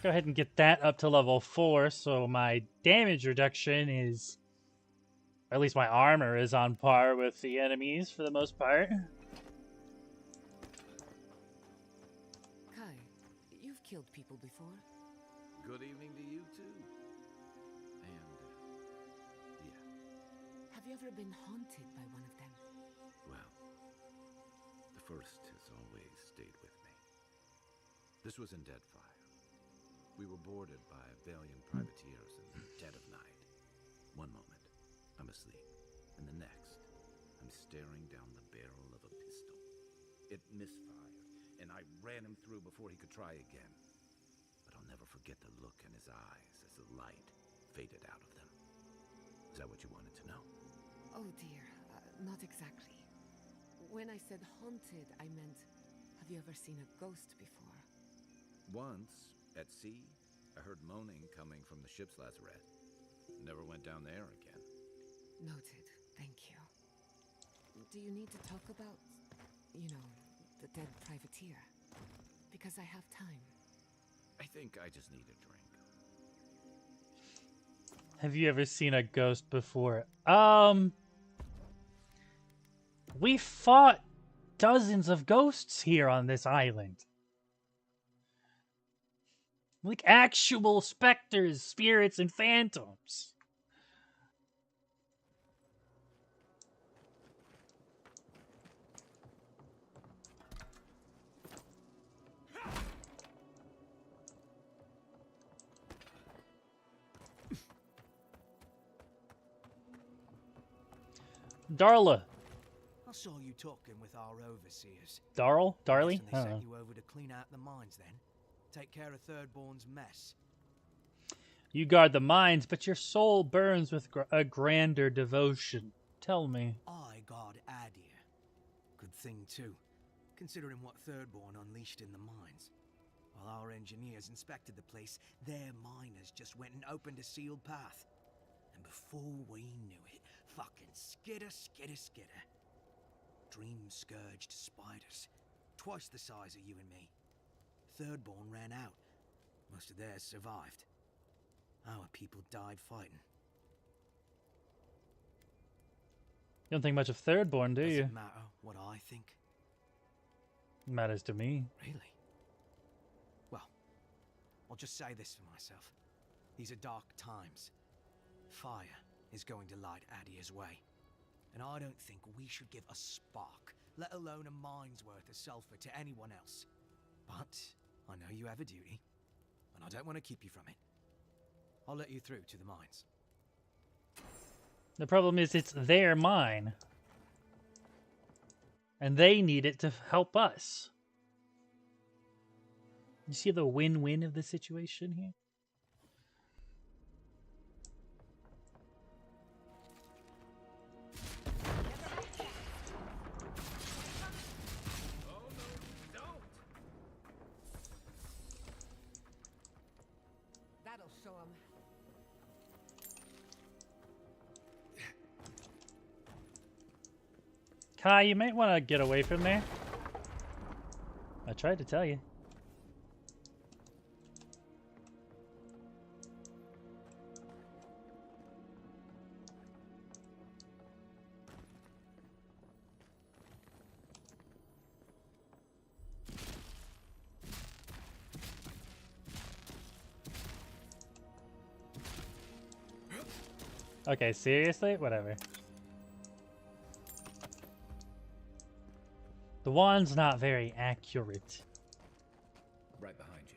Go ahead and get that up to level 4, so my damage reduction is, or at least my armor is on par with the enemies for the most part. Kai, you've killed people before. Good evening to you too. And, yeah. Have you ever been haunted by one of them? Well, the first has always stayed with me. This was in Deadfire. We were boarded by Valiant privateers in the dead of night. One moment, I'm asleep, and the next, I'm staring down the barrel of a pistol. It misfired, and I ran him through before he could try again. But I'll never forget the look in his eyes as the light faded out of them. Is that what you wanted to know? Oh dear, not exactly. When I said haunted, I meant, have you ever seen a ghost before? Once, at sea, I heard moaning coming from the ship's lazarette. Never went down there again. Noted. Thank you. Do you need to talk about, you know, the dead privateer? Because I have time. I think I just need a drink. Have you ever seen a ghost before? We fought dozens of ghosts here on this island. Like actual specters, spirits, and phantoms. Darla. I saw you talking with our overseers. Darl? Darly? They sent you over to clean out the mines then? Take care of Thirdborn's mess. You guard the mines, but your soul burns with a grander devotion. Tell me. I guard Adir. Good thing, too, considering what Thirdborn unleashed in the mines. While our engineers inspected the place, their miners just went and opened a sealed path. And before we knew it, fucking skitter. Dream-scourged spiders. Twice the size of you and me. Thirdborn ran out. Most of theirs survived. Our people died fighting. You don't think much of Thirdborn, do you? Doesn't matter what I think. Matters to me. Really? Well, I'll just say this for myself. These are dark times. Fire is going to light Adir's way. And I don't think we should give a spark, let alone a mine's worth of sulfur to anyone else. But I know you have a duty, and I don't want to keep you from it. I'll let you through to the mines. The problem is it's their mine. And they need it to help us. You see the win-win of the situation here? That'll show him. Kai, you might want to get away from there. I tried to tell you. Okay, seriously? Whatever. The wand's not very accurate. Right behind you.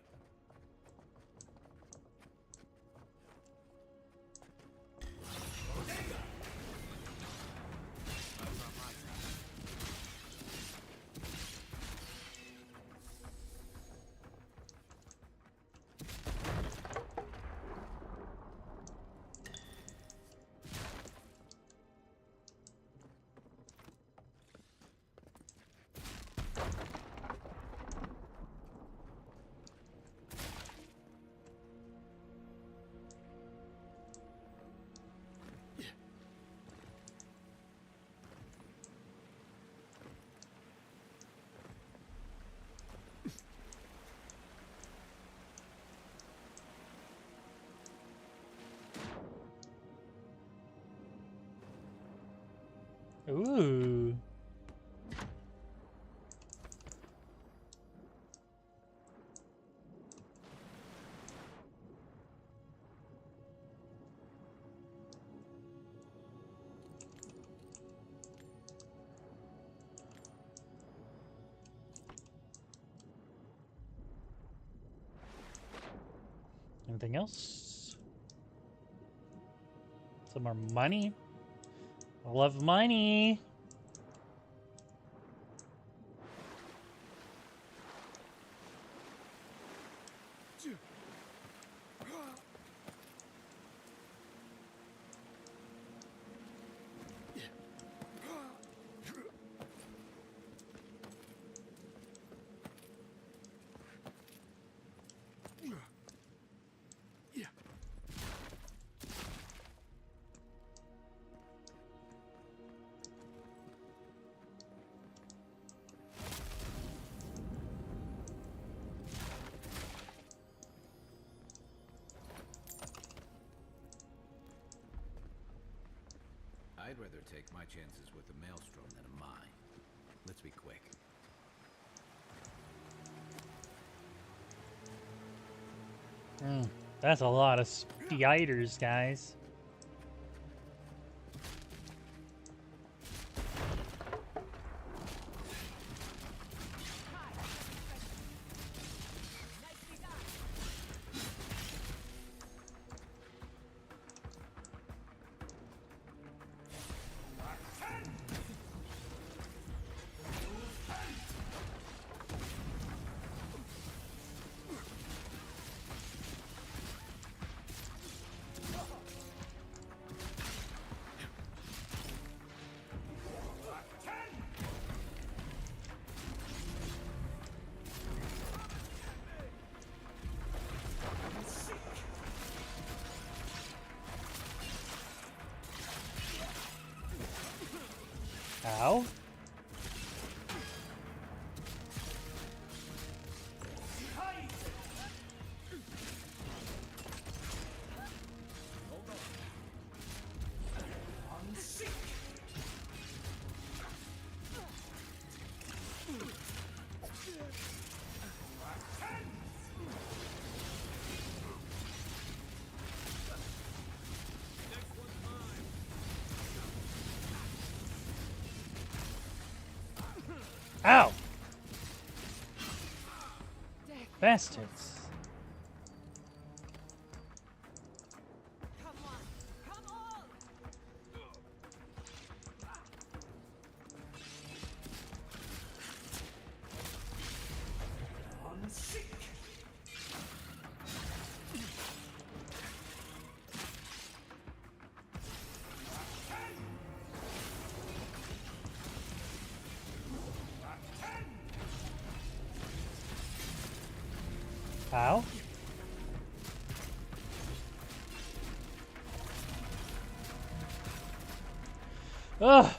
Ooh. Anything else? Some more money. I love money. I'd rather take my chances with the Maelstrom than a mine. Let's be quick. That's a lot of spiders, guys. Ow. Ow! Bastards. Ow. Ugh.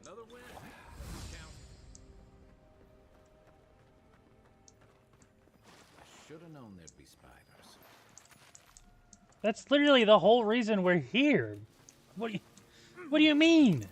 Another win. I should have known there'd be spiders. That's literally the whole reason we're here. What do you mean?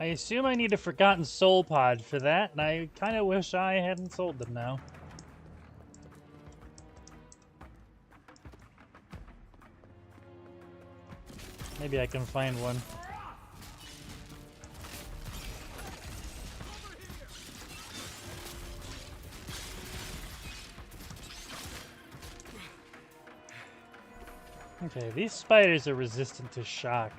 I assume I need a Forgotten Soul Pod for that, and I kind of wish I hadn't sold them now. Maybe I can find one. Okay, these spiders are resistant to shock.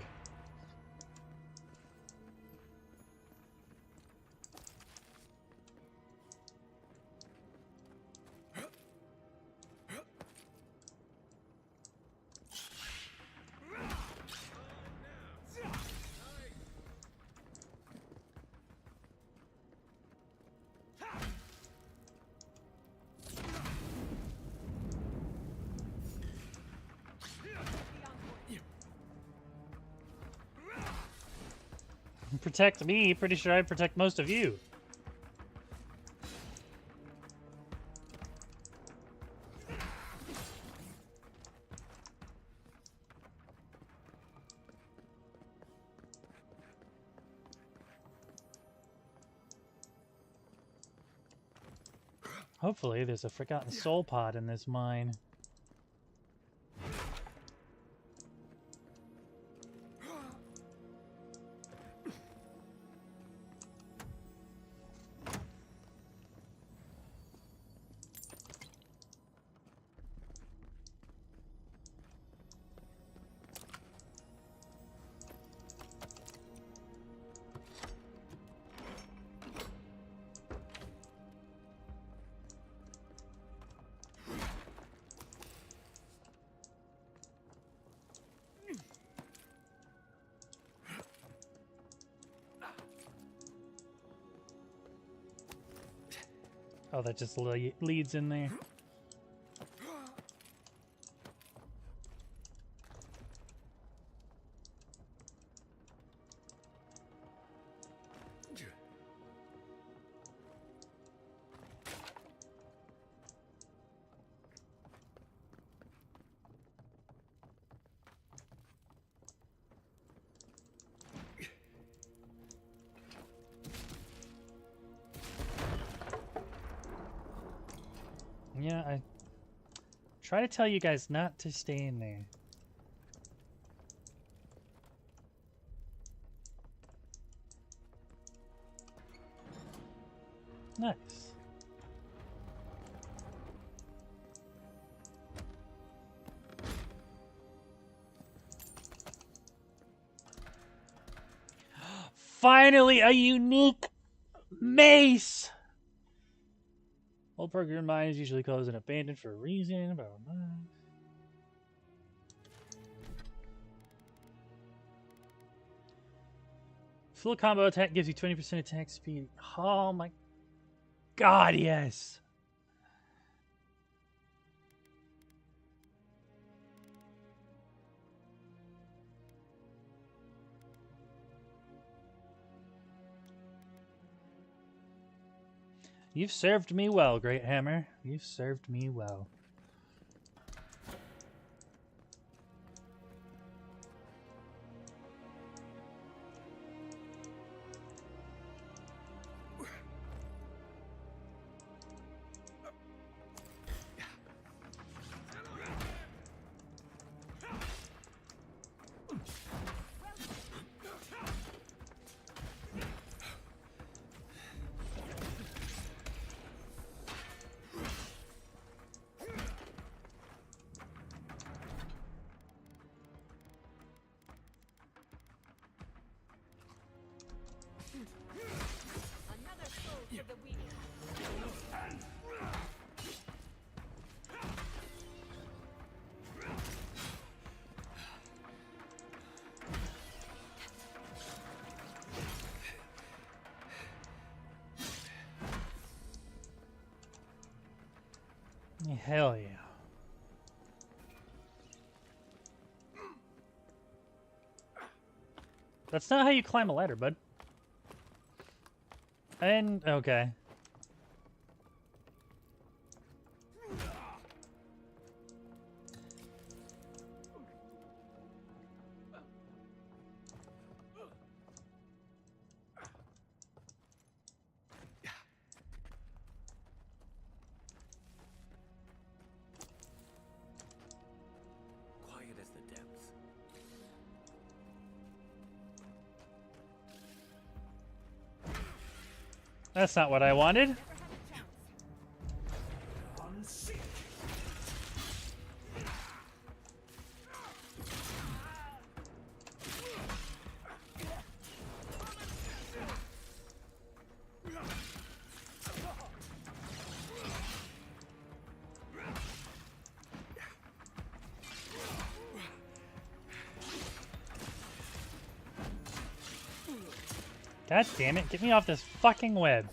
Protect me, pretty sure I'd protect most of you. Hopefully there's a Forgotten Soul Pod in this mine. Oh, that just leads in there. Yeah, I try to tell you guys not to stay in there. Nice. Finally, a unique mace! Old program mines usually closed and abandoned for a reason. Blah, blah, blah. Full combo attack gives you 20% attack speed. Oh my god, yes! You've served me well, Great Hammer. You've served me well. Hell yeah. That's not how you climb a ladder, bud. And, okay. That's not what I wanted. God damn it, get me off this fucking web.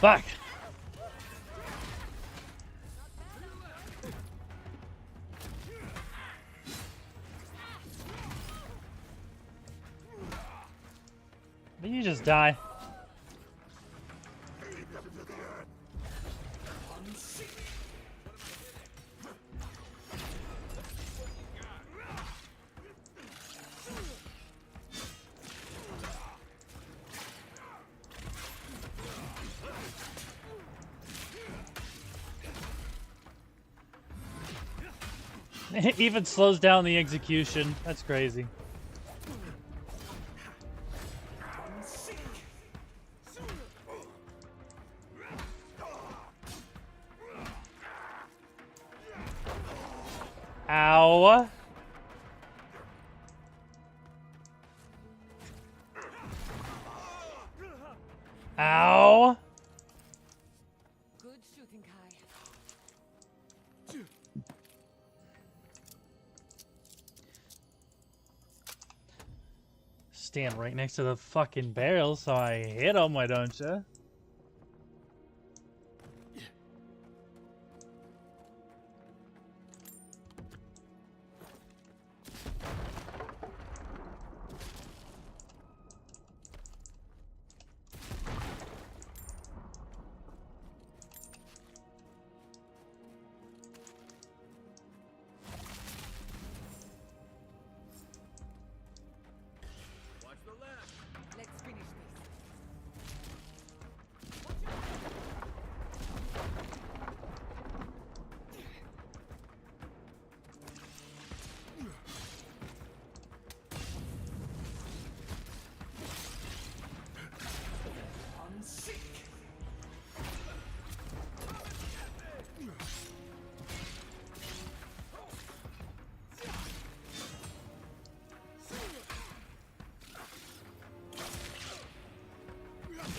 Fuck. Did you just die? It even slows down the execution. That's crazy. Ow. Ow. Good shooting, Kai. Stand right next to the fucking barrel so I hit him, why don't you? Let's finish this.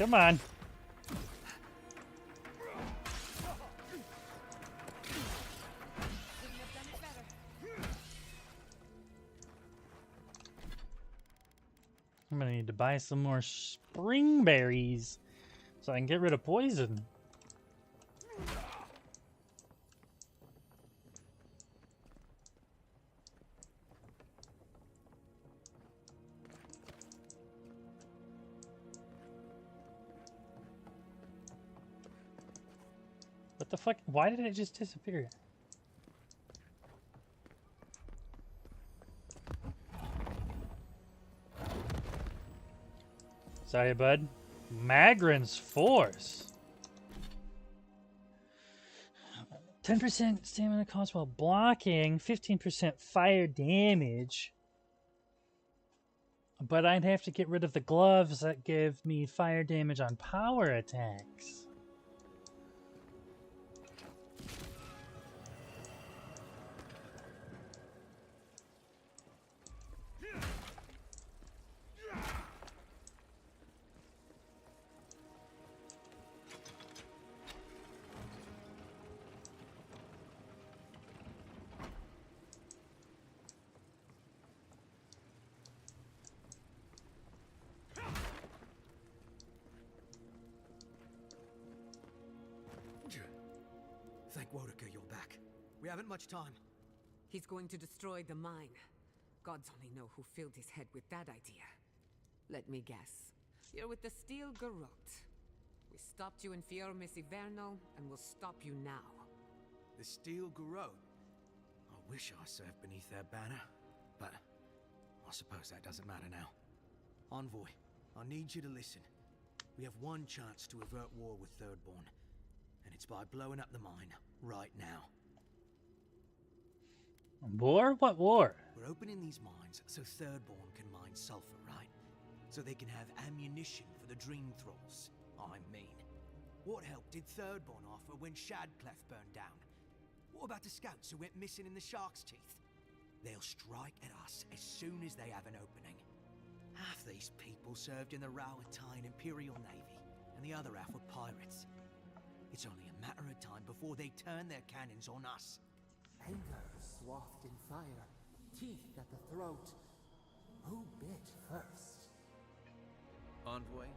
Come on. I'm gonna need to buy some more spring berries so I can get rid of poison. What the fuck? Why did it just disappear? Sorry, bud. Magrin's Force. 10% stamina cost while blocking, 15% fire damage. But I'd have to get rid of the gloves that give me fire damage on power attacks. Thank Wodeker you're back. We haven't much time. He's going to destroy the mine. Gods only know who filled his head with that idea. Let me guess. You're with the Steel Garrote. We stopped you in Fior Missivernal, and we'll stop you now. The Steel Garrote? I wish I served beneath their banner, but I suppose that doesn't matter now. Envoy, I need you to listen. We have one chance to avert war with Thirdborn, and it's by blowing up the mine right now. War? What war? We're opening these mines so Thirdborn can mine sulfur, right? So they can have ammunition for the Dream Thralls. I mean, what help did Thirdborn offer when Shadclef burned down? What about the scouts who went missing in the Shark's Teeth? They'll strike at us as soon as they have an opening. Half these people served in the Rauatine Imperial Navy, and the other half were pirates. It's only a matter of time before they turn their cannons on us. Anger swathed in fire, teeth at the throat. Who bit first? Envoy,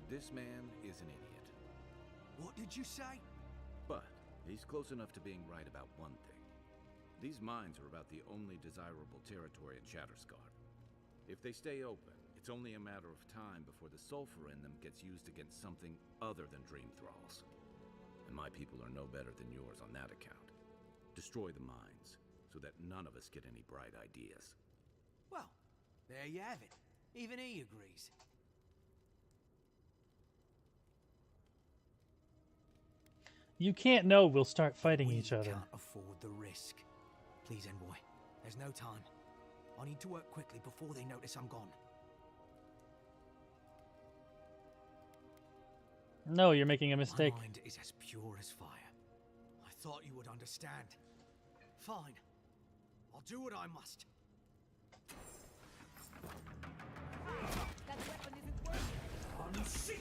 this man is an idiot. What did you say? But he's close enough to being right about one thing. These mines are about the only desirable territory in Shattersguard. If they stay open, it's only a matter of time before the sulfur in them gets used against something other than Dream Thralls. And my people are no better than yours on that account. Destroy the mines, so that none of us get any bright ideas. Well, there you have it. Even he agrees. You can't know we'll start fighting each other. Can't afford the risk. Please, Envoy. There's no time. I need to work quickly before they notice I'm gone. No, you're making a mistake. My mind is as pure as fire. I thought you would understand. Fine. I'll do what I must. That weapon isn't working. Unseek!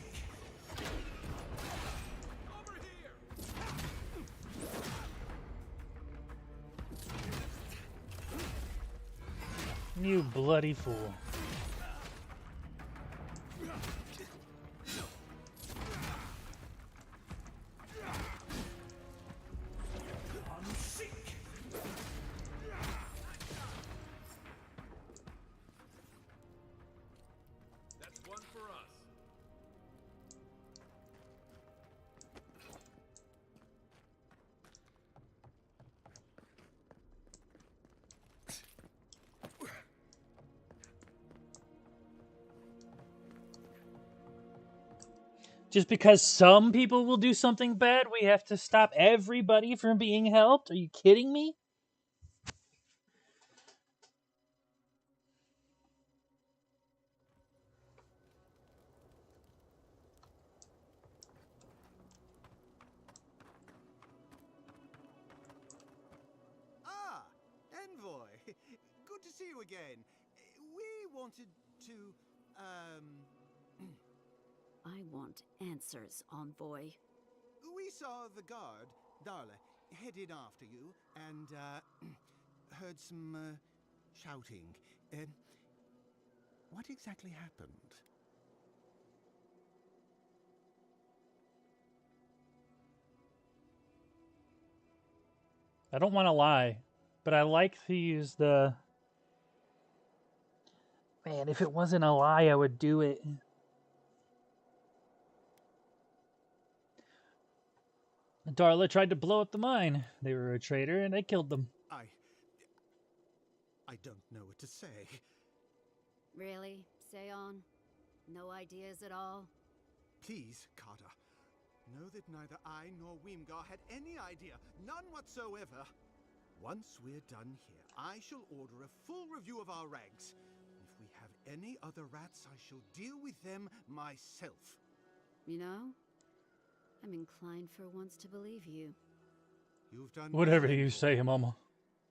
Over here! You bloody fool. That's one for us. Just because some people will do something bad, we have to stop everybody from being helped? Are you kidding me? Ah, Envoy. Good to see you again. We wanted to, I want answers, Envoy. We saw the guard, Darla, headed after you, and, heard some, shouting. What exactly happened? I don't want to lie, but I like to use the... Man, if it wasn't a lie, I would do it. Darla tried to blow up the mine. They were a traitor, and I killed them. I don't know what to say. Really? Say on? No ideas at all? Please, Carter. Know that neither I nor Wimgar had any idea. None whatsoever. Once we're done here, I shall order a full review of our ranks. If we have any other rats, I shall deal with them myself. You know, I'm inclined for once to believe you. You've done Whatever well, you say, Mama.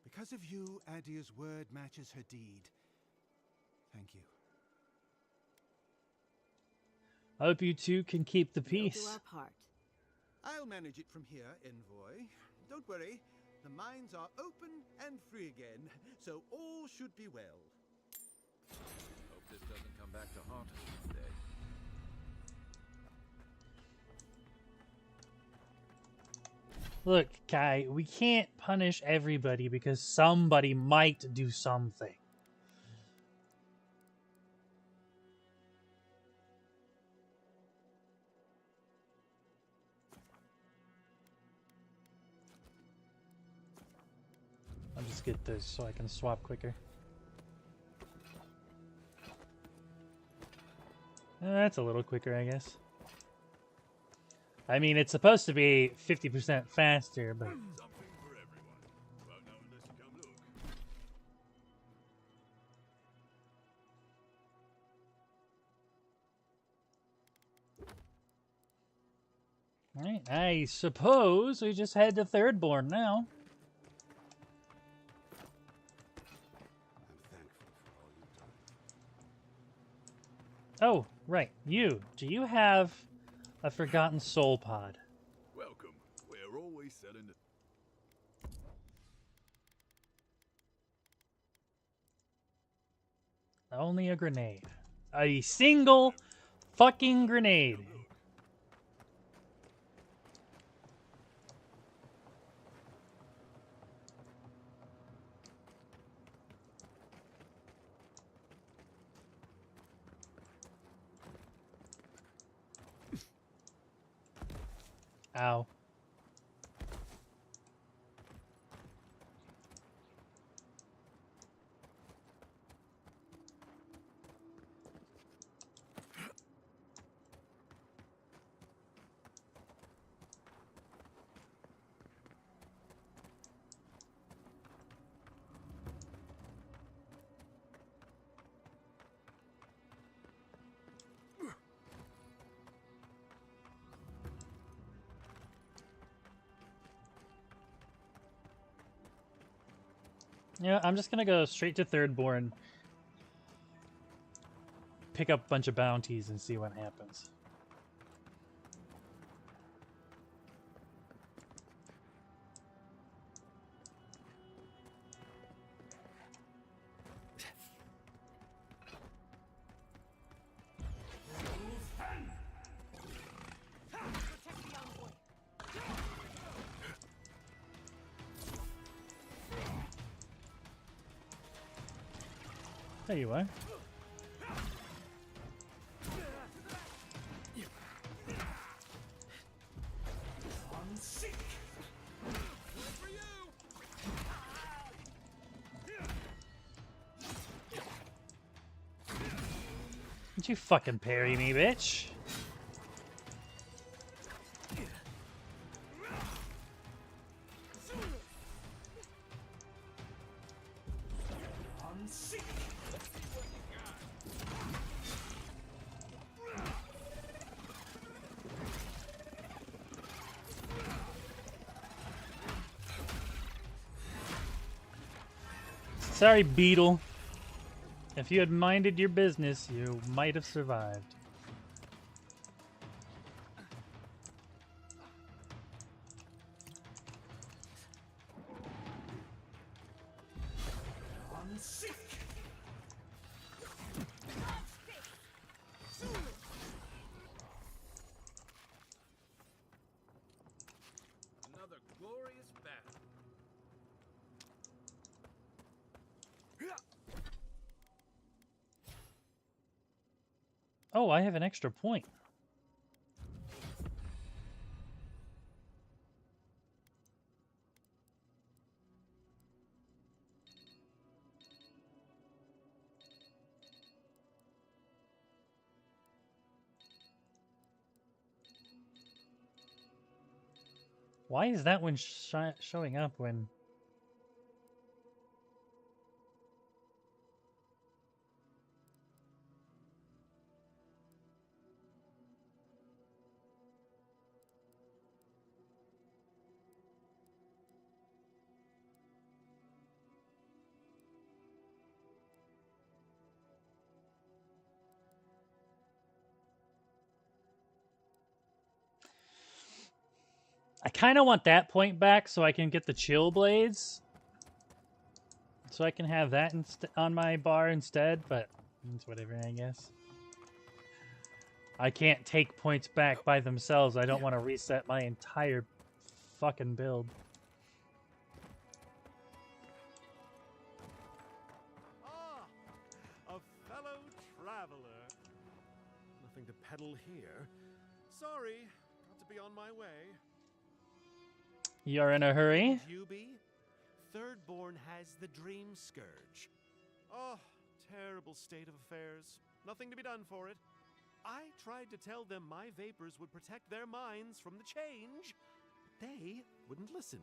Because of you, Adia's word matches her deed. Thank you. I hope you two can keep the We'll peace. do our part. I'll manage it from here, Envoy. Don't worry. The mines are open and free again, so all should be well. Hope this doesn't come back to haunt us one day. Look, Kai, we can't punish everybody because somebody might do something. Let's get this so I can swap quicker. That's a little quicker, I guess. I mean, it's supposed to be 50% faster, but... Alright, I suppose we just head to Thirdborn now. Oh, right. You. Do you have a Forgotten Soul Pod? Welcome. We're always selling the... Only a grenade. A single fucking grenade. Ow. Yeah, I'm just gonna go straight to Thirdborn, pick up a bunch of bounties, and see what happens. There you are. Don't you fucking parry me, bitch. Sorry, Beetle. If you had minded your business, you might have survived. Another glorious battle. Oh, I have an extra point. Why is that one showing up when... I kind of want that point back so I can get the chill blades. So I can have that on my bar instead, but it's whatever, I guess. I can't take points back by themselves. I don't want to reset my entire fucking build. Ah, a fellow traveler. Nothing to peddle here. Sorry, got to be on my way. You're in a hurry? You be? Thirdborn has the Dream Scourge. Oh, terrible state of affairs. Nothing to be done for it. I tried to tell them my vapors would protect their minds from the change. They wouldn't listen.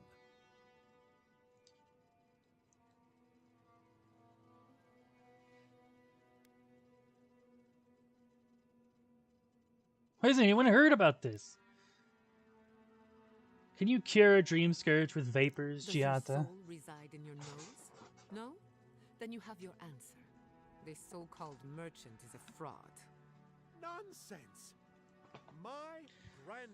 Why hasn't anyone heard about this? Can you cure a dream scourge with vapors, Does your Giata? soul reside in your nose? No? Then you have your answer. This so-called merchant is a fraud. Nonsense! My grandfather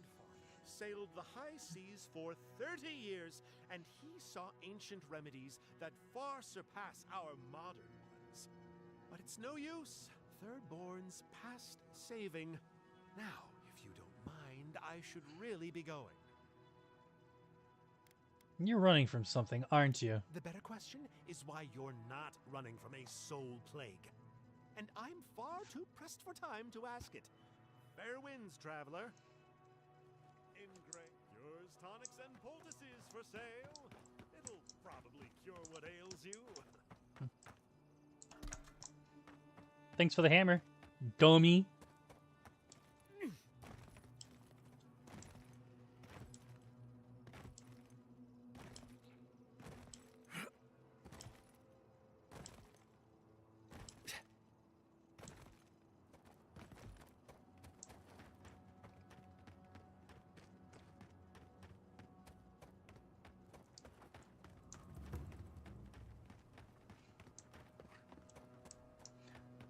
sailed the high seas for 30 years, and he saw ancient remedies that far surpass our modern ones. But it's no use. Thirdborn's past saving. Now, if you don't mind, I should really be going. You're running from something, aren't you? The better question is why you're not running from a soul plague. And I'm far too pressed for time to ask it. Fair winds, traveler. Ingrain cures, tonics, and poultices for sale. It'll probably cure what ails you. Thanks for the hammer, dummy.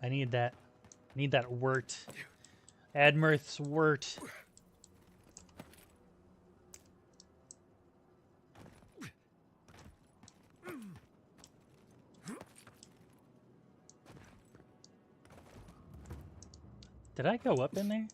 I need that. I need that wort. Admirth's wort. Did I go up in there?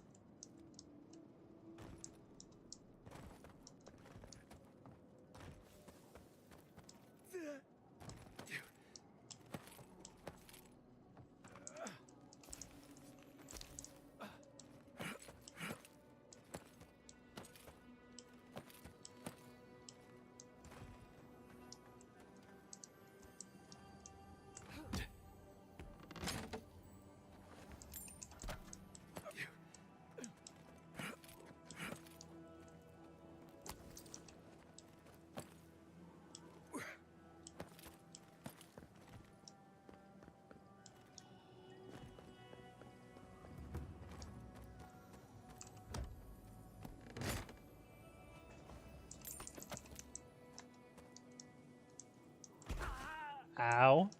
Ow.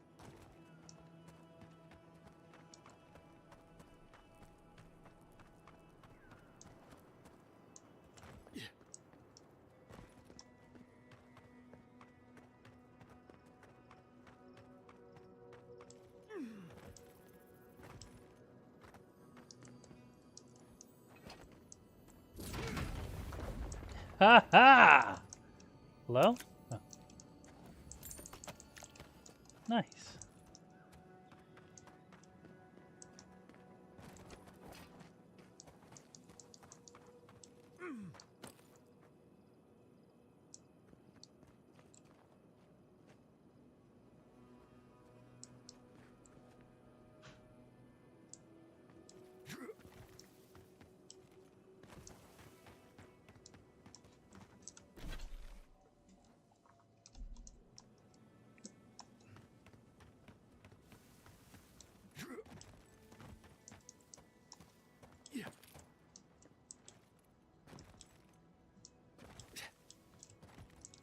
Ha ha! Hello? Oh. Nice.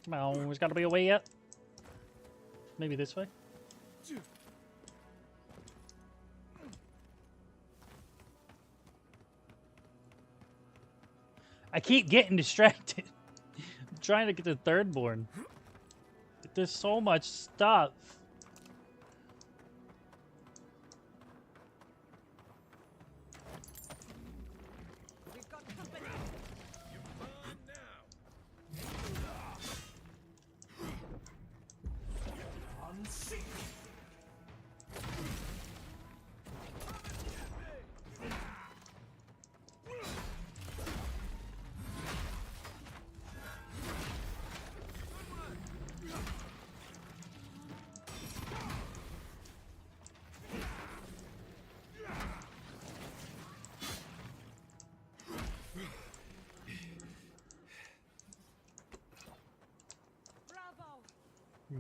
Come on, there's got to be a way up. Maybe this way? I keep getting distracted. I'm trying to get the Thirdborn. There's so much stuff.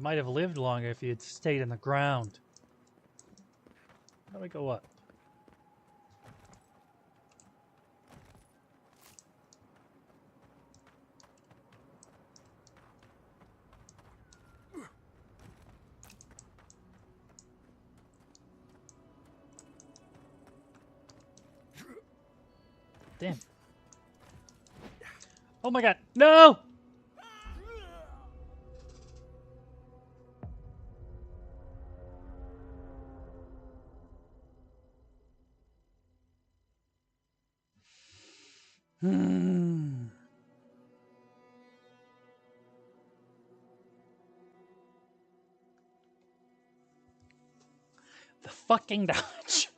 might have lived longer if he had stayed in the ground. How do we go up? Damn. Oh my god. No! The fucking dodge.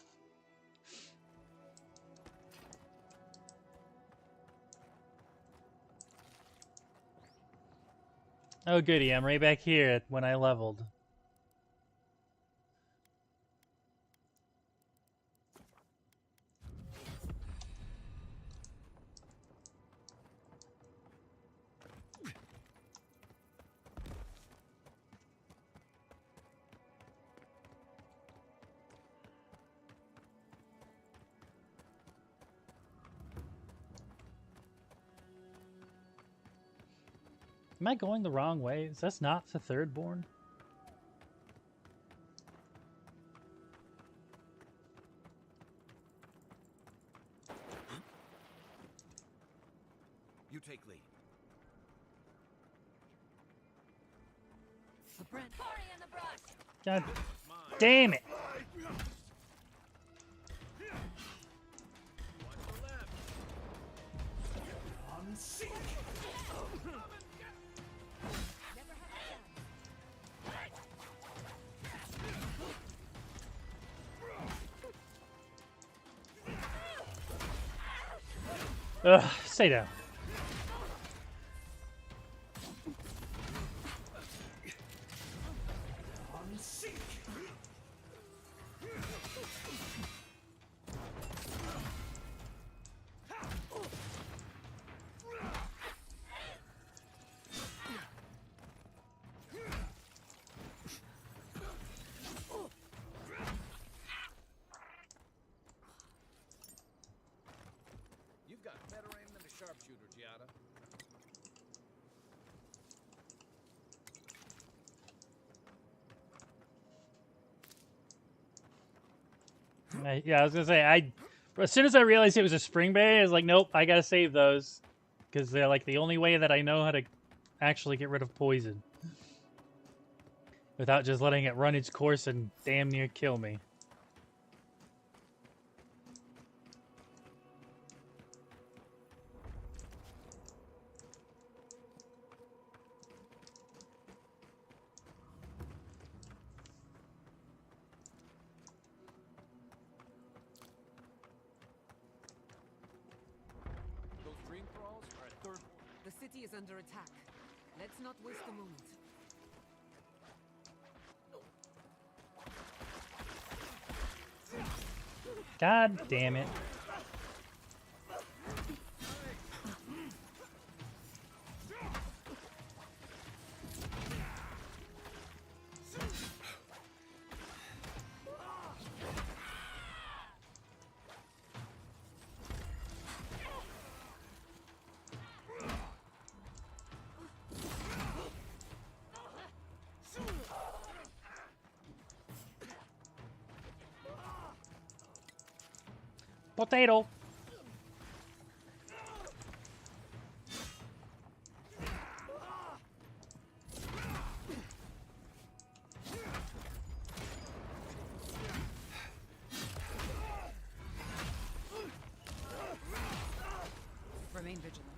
Oh goody, I'm right back here when I leveled. Am I going the wrong way? Is that not the Thirdborn? You take lead. God damn it! Ugh, stay down. You've got better aim than a sharpshooter, Giada. Yeah, I was gonna say, as soon as I realized it was a spring berry, I was like, nope, I gotta save those. Because they're like the only way that I know how to actually get rid of poison. Without just letting it run its course and damn near kill me. Those dream thralls are at third. The city is under attack. Let's not waste a moment. God damn it. Potato. Remain vigilant.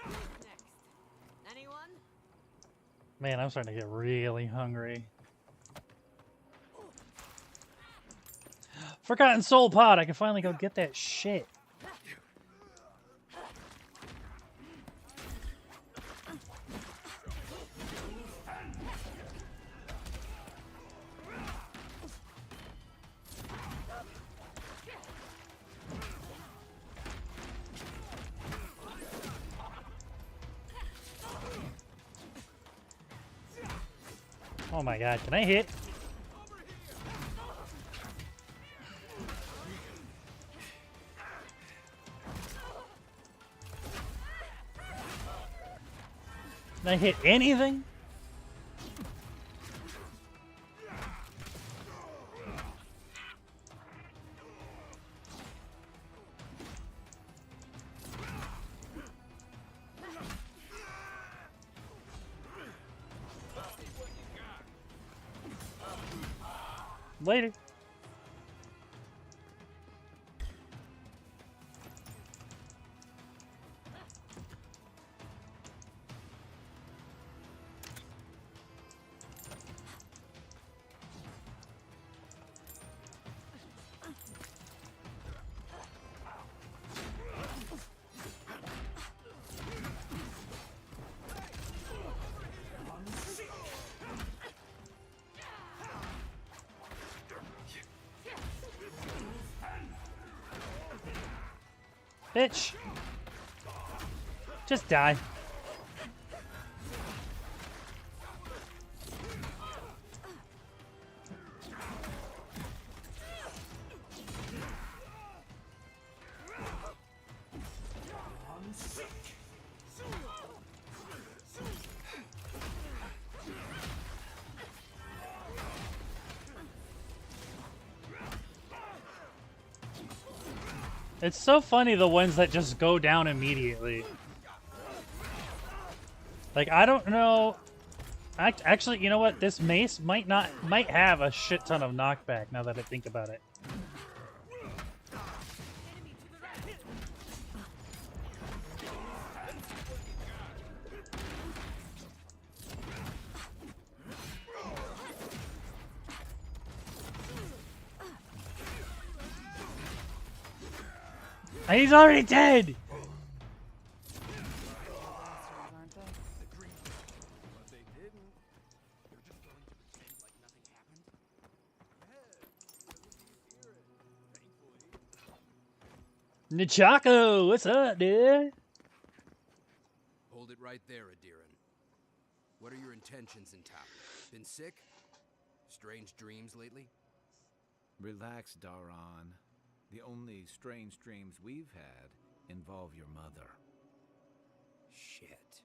Next. Anyone? Man, I'm starting to get really hungry. Forgotten Soul Pod, I can finally go get that shit. Oh my god, can I hit? Can I hit anything? Later. Bitch. Just die. It's so funny, the ones that just go down immediately. Like, I don't know. Actually, you know what? This mace might have a shit ton of knockback now that I think about it. He's already dead! Nunchaku, what's up, dude? Hold it right there, Adiran. What are your intentions in town? Been sick? Strange dreams lately? Relax, Daran. The only strange dreams we've had involve your mother. Shit.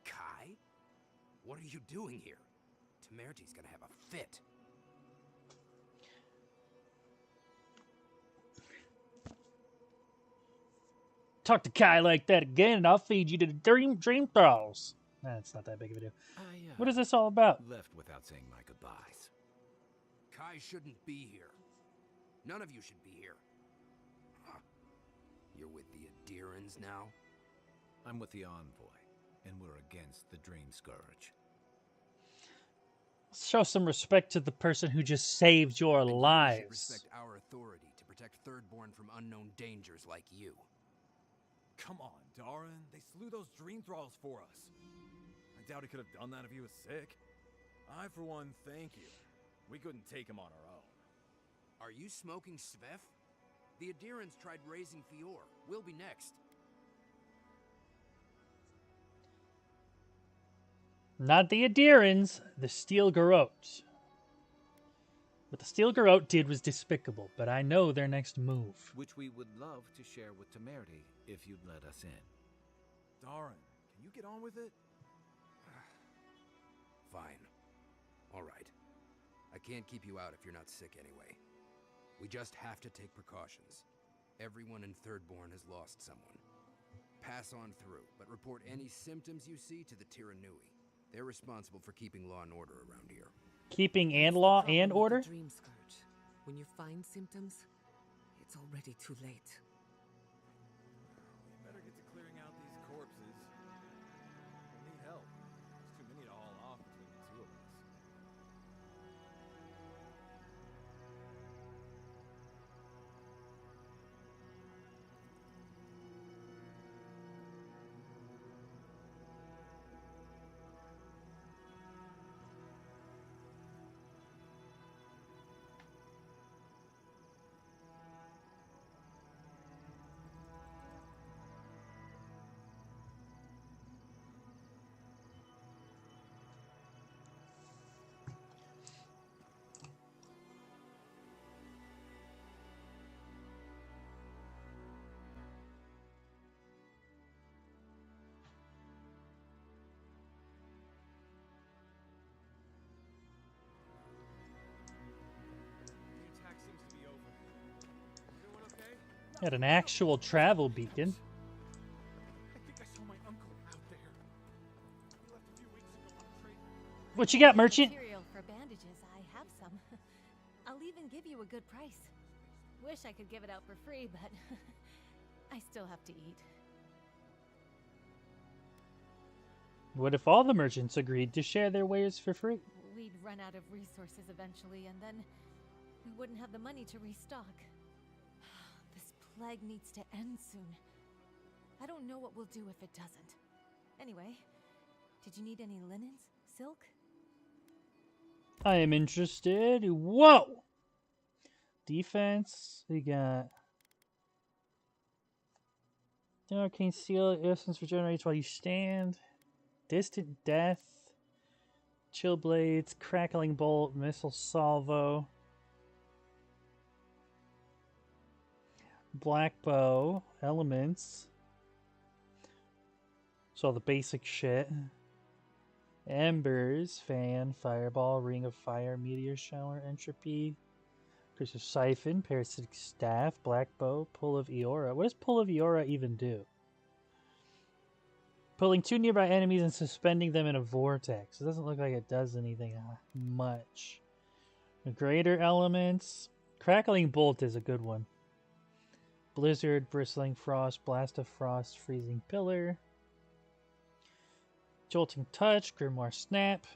Kai? What are you doing here? Temerty's gonna have a fit. Talk to Kai like that again, and I'll feed you to the dream thralls. That's not that big of a deal. What is this all about? Left without saying my goodbyes. Kai shouldn't be here. None of you should be here. Huh. You're with the Adirans now? I'm with the Envoy, and we're against the Dream Scourge. Show some respect to the person who just saved your And you should lives. respect our authority to protect Thirdborn from unknown dangers like you. Come on, Daran. They slew those dream thralls for us. I doubt he could have done that if he was sick. I, for one, thank you. We couldn't take him on our own. Are you smoking Svef? The Adirans tried raising Fior. We'll be next. Not the Adirans, the Steel Garrote. What the Steel Garrote did was despicable, but I know their next move. Which we would love to share with Temerty if you'd let us in. Daran, can you get on with it? Fine. All right. I can't keep you out if you're not sick anyway. We just have to take precautions. Everyone in Thirdborn has lost someone. Pass on through, but report any symptoms you see to the Tiranui. They're responsible for keeping law and order around here. Keeping and law and order? Dream Scourge. When you find symptoms, it's already too late. We better get to clearing out these corpses. We'll need help. There's too many to haul off between the two of us. Got an actual travel beacon. I think I saw my uncle out there. He left a few weeks ago on a trade. What you got, merchant? Material for bandages, I have some. I'll even give you a good price. Wish I could give it out for free, but I still have to eat. What if all the merchants agreed to share their wares for free? We'd run out of resources eventually, and then we wouldn't have the money to restock. This plague needs to end soon. I don't know what we'll do if it doesn't. Anyway, did you need any linens? Silk? I am interested. Whoa! Defense. We got Arcane Seal. Essence regenerates while you stand. Distant Death. Chill Blades. Crackling Bolt. Missile Salvo. Black Bow. Elements. So the basic shit. Embers. Fan. Fireball. Ring of Fire. Meteor Shower. Entropy. Curse Siphon, Parasitic Staff, Black Bow, Pull of Eora. What does Pull of Eora even do? Pulling 2 nearby enemies and suspending them in a vortex. It doesn't look like it does anything much. Greater Elements. Crackling Bolt is a good one. Blizzard, Bristling Frost, Blast of Frost, Freezing Pillar. Jolting Touch, Grimoire Snap.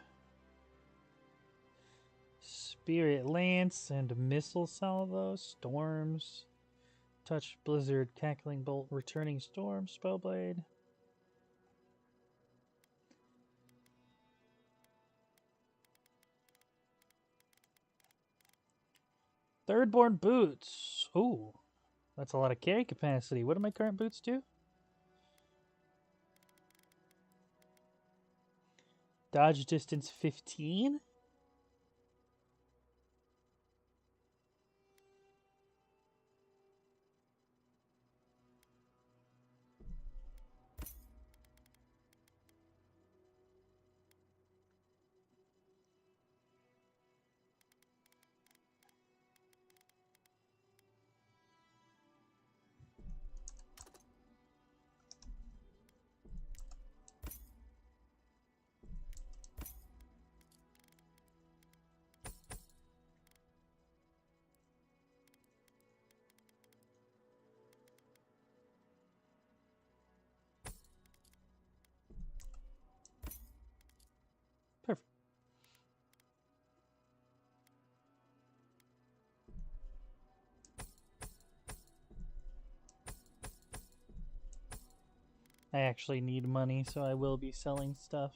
Spirit Lance and Missile Salvo, Storms, Touch, Blizzard, Cackling Bolt, Returning Storm, Spellblade. Thirdborn Boots. Ooh, that's a lot of carry capacity. What do my current boots do? Dodge distance 15. Perfect. I actually need money, so I will be selling stuff.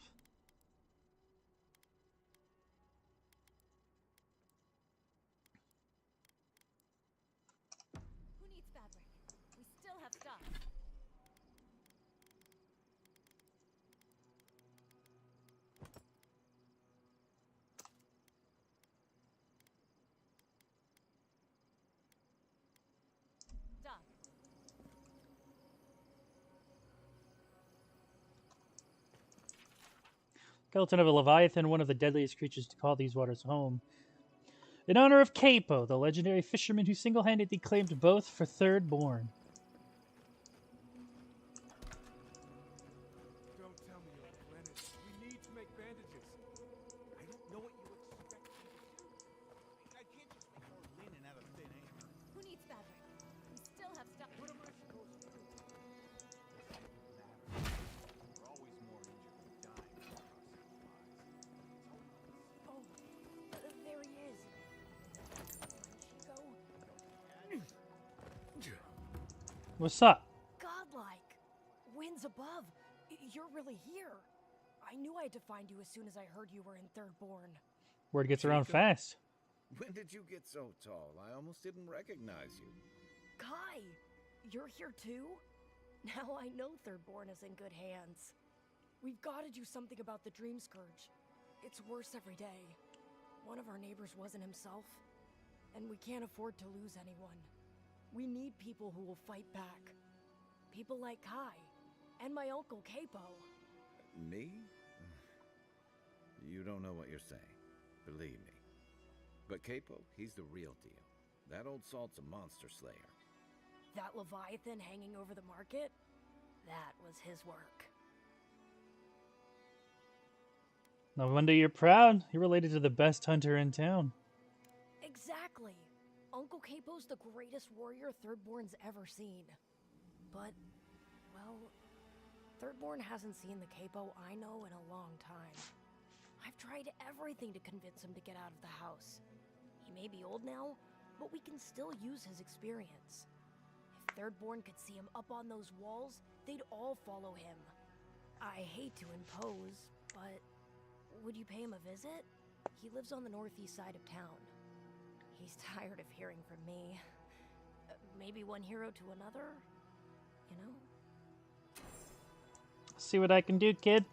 Who needs fabric? We still have stock. Done. Skeleton of a Leviathan, one of the deadliest creatures to call these waters home. In honor of Capo, the legendary fisherman who single-handedly claimed both for Thirdborn. Don't tell me you're Glennis. We need to make bandages. I don't know what you expect me to do. I can't just make more linen out of thin air. Who needs fabric? We still have stock. What am I supposed to do? We're always more injured than dying than our supplies. Oh, there he is. What's up? Godlike. Winds above. You're really here. I knew I had to find you as soon as I heard you were in Thirdborn. Word gets around Jacob? fast. When did you get so tall? I almost didn't recognize you. Kai, you're here too? Now I know Thirdborn is in good hands. We've got to do something about the Dream Scourge. It's worse every day. One of our neighbors wasn't himself, and we can't afford to lose anyone. We need people who will fight back. People like Kai, and my uncle Capo. Me? You don't know what you're saying. Believe me. But Capo, he's the real deal. That old salt's a monster slayer. That Leviathan hanging over the market? That was his work. No wonder you're proud. You're related to the best hunter in town. Exactly. Uncle Capo's the greatest warrior Thirdborn's ever seen. But, well, Thirdborn hasn't seen the Capo I know in a long time. I've tried everything to convince him to get out of the house. He may be old now, but we can still use his experience. If Thirdborn could see him up on those walls, they'd all follow him. I hate to impose, but would you pay him a visit? He lives on the northeast side of town. He's tired of hearing from me. Maybe one hero to another, you know? See what I can do, kid.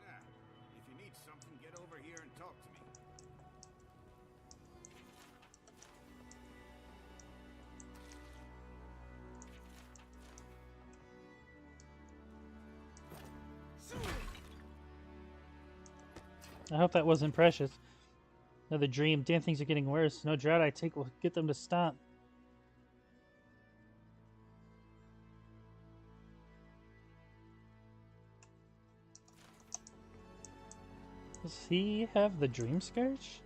Yeah. If you need something, get over here and talk to me. I hope that wasn't precious. Another dream. Damn, things are getting worse. No drought I take will get them to stop. Does he have the Dream Scourge?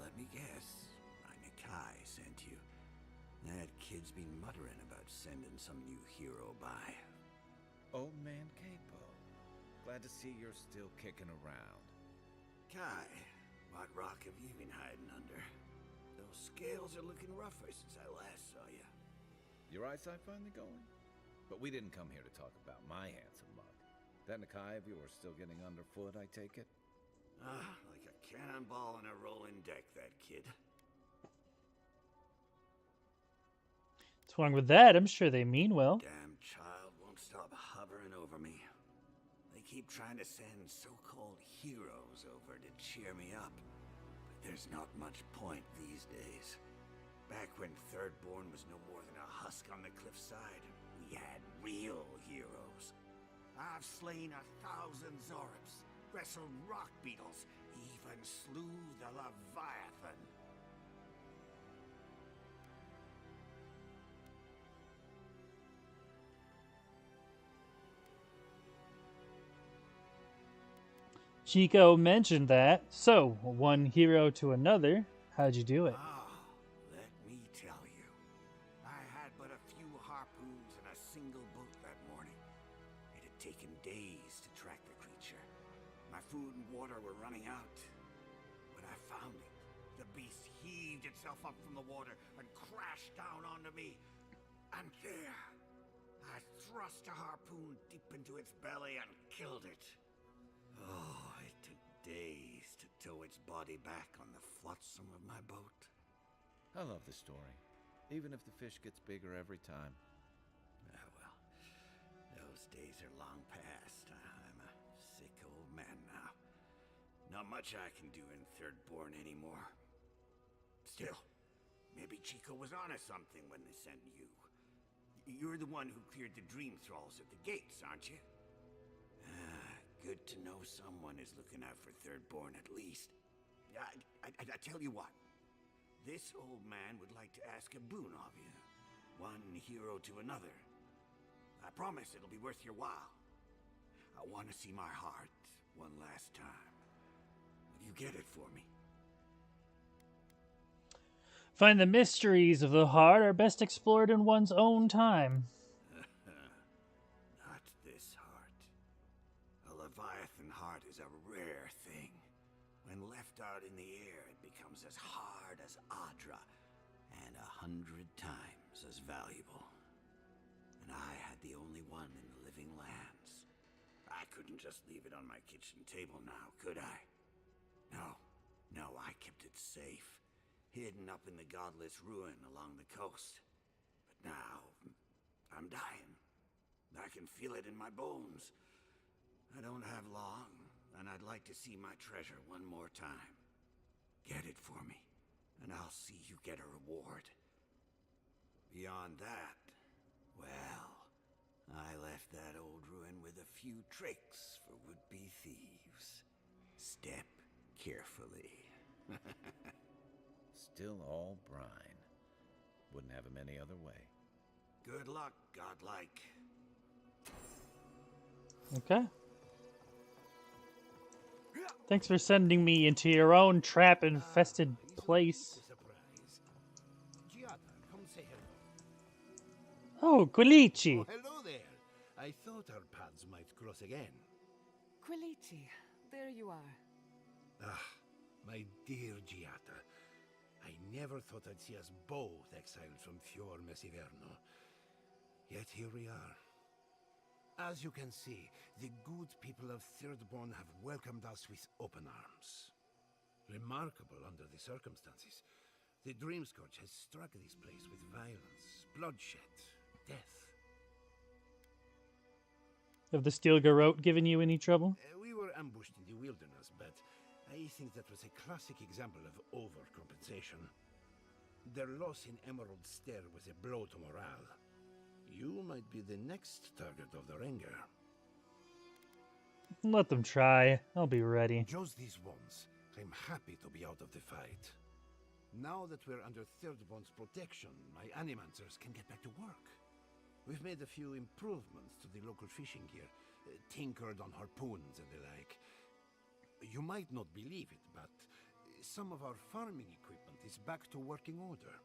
Let me guess. Nakai sent you. That kid's been muttering about sending some new hero by. Old man Capo. Glad to see you're still kicking around. Kai, what rock have you been hiding under? Those scales are looking rougher since I last saw you. Your eyesight finally going? But we didn't come here to talk about my handsome mug. That Nakai of yours still getting underfoot, I take it? Like a cannonball in a rolling deck, that kid. What's wrong with that? I'm sure they mean well. Damn child won't stop hovering over me. They keep trying to send so-called heroes over to cheer me up. But there's not much point these days. Back when Thirdborn was no more than a husk on the cliffside, we had real heroes. I've slain 1,000 Zorps, wrestled rock beetles, even slew the Leviathan. Chico mentioned that. So, one hero to another. How'd you do it? Let me tell you. I had but a few harpoons and a single boat that morning. It had taken days to track the creature. My food and water were running out. But I found it. The beast heaved itself up from the water and crashed down onto me. And there, I thrust a harpoon deep into its belly and killed it. Oh, it took days to tow its body back on the flotsam of my boat. I love the story. Even if the fish gets bigger every time. Well, those days are long past. I'm a sick old man now. Not much I can do in Thirdborn anymore. Still, maybe Chico was onto something when they sent you. You're the one who cleared the dream thralls at the gates, aren't you? Good to know someone is looking out for Thirdborn at least. I tell you what. This old man would like to ask a boon of you. One hero to another. I promise it'll be worth your while. I want to see my heart one last time. Will you get it for me? Find the mysteries of the heart are best explored in one's own time. Not this heart. A Leviathan heart is a rare thing. When left out in the air, it becomes as hard as Adra, and 100 times as valuable. And I had the only one in the living lands. I couldn't just leave it on my kitchen table now, could I? No, I kept it safe, hidden up in the godless ruin along the coast. But now, I'm dying. I can feel it in my bones. I don't have long, and I'd like to see my treasure one more time. Get it for me, and I'll see you get a reward. Beyond that, well, I left that old ruin with a few tricks for would-be thieves. Step carefully. Still all brine. Wouldn't have him any other way. Good luck, godlike. Okay. Thanks for sending me into your own trap-infested place. Giada, come say hello. Oh, Quilici. Oh, hello there. I thought our paths might cross again. Quilici, there you are. Ah, my dear Giada. I never thought I'd see us both exiled from Fior Messiverno. Yet here we are. As you can see, the good people of Thirdborn have welcomed us with open arms. Remarkable under the circumstances. The Dreamscourge has struck this place with violence, bloodshed, death. Have the Steel Garrote given you any trouble? We were ambushed in the wilderness, but I think that was a classic example of overcompensation. Their loss in Emerald Stair was a blow to morale. You might be the next target of their anger. Let them try. I'll be ready. Just these ones. I'm happy to be out of the fight. Now that we're under Thirdborn's protection, my animancers can get back to work. We've made a few improvements to the local fishing gear, tinkered on harpoons and the like. You might not believe it, but some of our farming equipment is back to working order.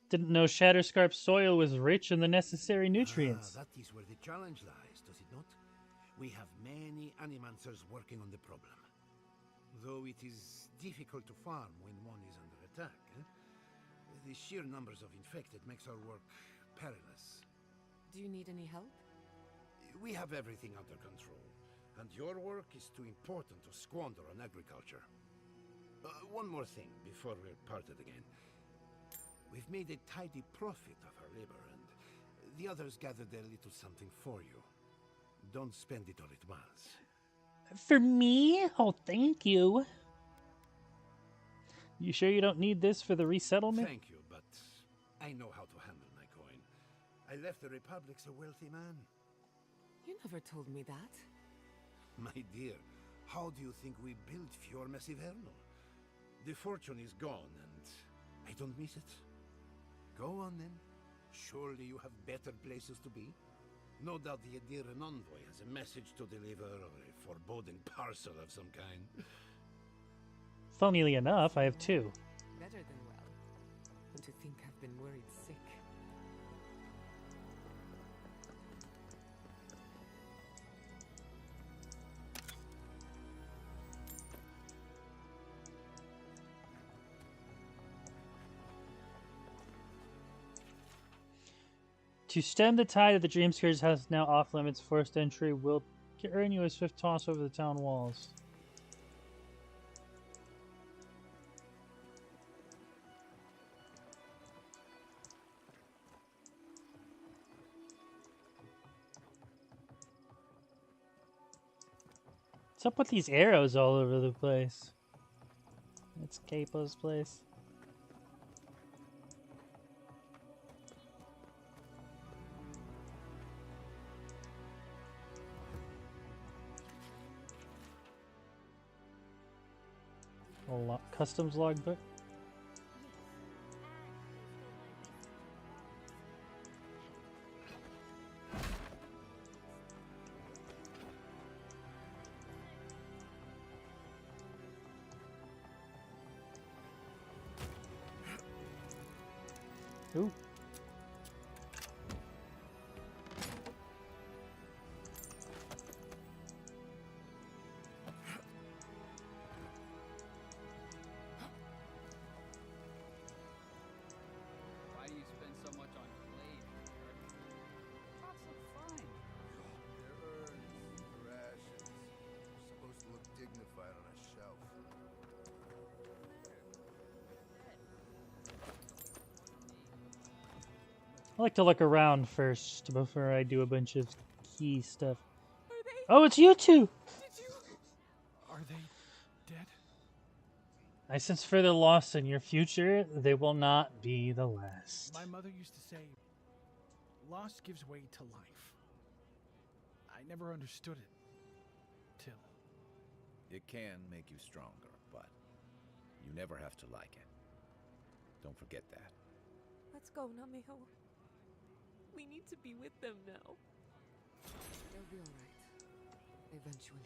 Didn't know Shatterscarp's soil was rich in the necessary nutrients. That is where the challenge lies, does it not? We have many animancers working on the problem. Though it is difficult to farm when one is under attack. The sheer numbers of infected makes our work perilous. Do you need any help? We have everything under control, and your work is too important to squander on agriculture. One more thing before we're parted again. We've made a tidy profit of our labor, and the others gathered a little something for you. Don't spend it all at once. For me? Oh, thank you. You sure you don't need this for the resettlement? Thank you, but I know how to handle my coin. I left the Republic's a wealthy man. You never told me that. My dear, how do you think we built Fior Messiverno? The fortune is gone, and I don't miss it. Go on, then. Surely you have better places to be. No doubt the Adiran envoy has a message to deliver, or a foreboding parcel of some kind. Funnily enough, I have two. Better than well. And to think I've been worried sick. To stem the tide of the Dreamscourge has now off limits. Forced entry will earn you a swift toss over the town walls. What's up with these arrows all over the place? It's Capo's place. Customs logbook. Ooh. Why do you spend so much on blade, Eric? Talk so fine. They're urns, rations. They're supposed to look dignified on a shelf. I like to look around first before I do a bunch of key stuff. Oh, it's you two! Are they dead? I sense further loss in your future. They will not be the last. My mother used to say, loss gives way to life. I never understood it. Till It can make you stronger, but you never have to like it. Don't forget that. Let's go, Namiho. We need to be with them now. They'll be alright. Eventually.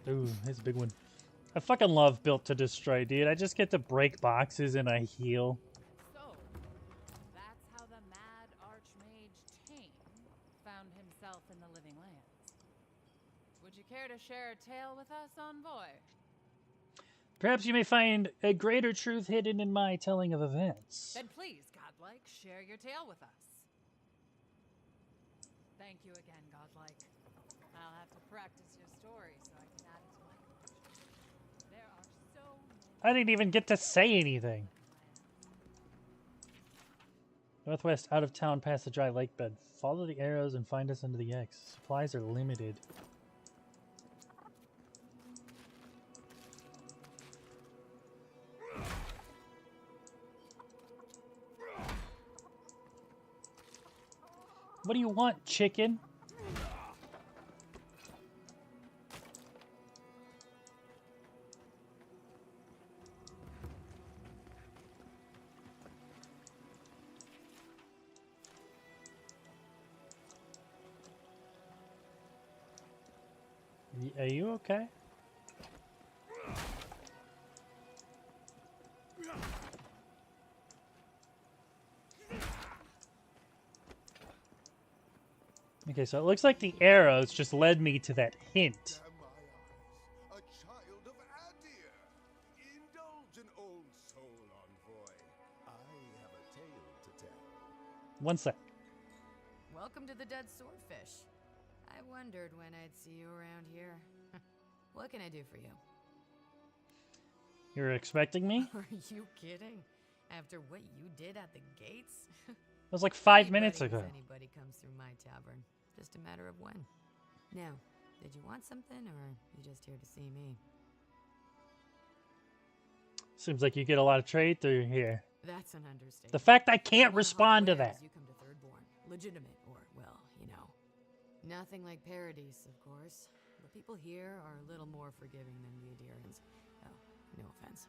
Ooh, here's a big one. I fucking love Built to Destroy, dude. I just get to break boxes and I heal. So, that's how the mad archmage Tane found himself in the Living Lands. Would you care to share a tale with us, Envoy? Perhaps you may find a greater truth hidden in my telling of events. Then please, Godlike, share your tale with us. Thank you again, Godlike. I'll have to practice your story so I can add it to my collection. There are so many. I didn't even get to say anything. Northwest, out of town, past the dry lake bed. Follow the arrows and find us under the X. Supplies are limited. What do you want, chicken? Are you okay? Okay, so it looks like the arrows just led me to that hint. A child of Adir. Indulge an old soul, Envoy. I have a tale to tell. One sec. Welcome to the Dead Swordfish. I wondered when I'd see you around here. What can I do for you? You're expecting me? Are you kidding? After what you did at the gates? That was like 5 minutes ago. If anybody comes through my tavern, just a matter of when. Now, did you want something, or are you just here to see me? Seems like you get a lot of trade through here. That's an understatement. The fact I can't One respond to hot that. wares, you come to Thirdborn. Legitimate, or, well, you know. Nothing like Paradise, of course. The people here are a little more forgiving than the Adirans. Oh, no offense.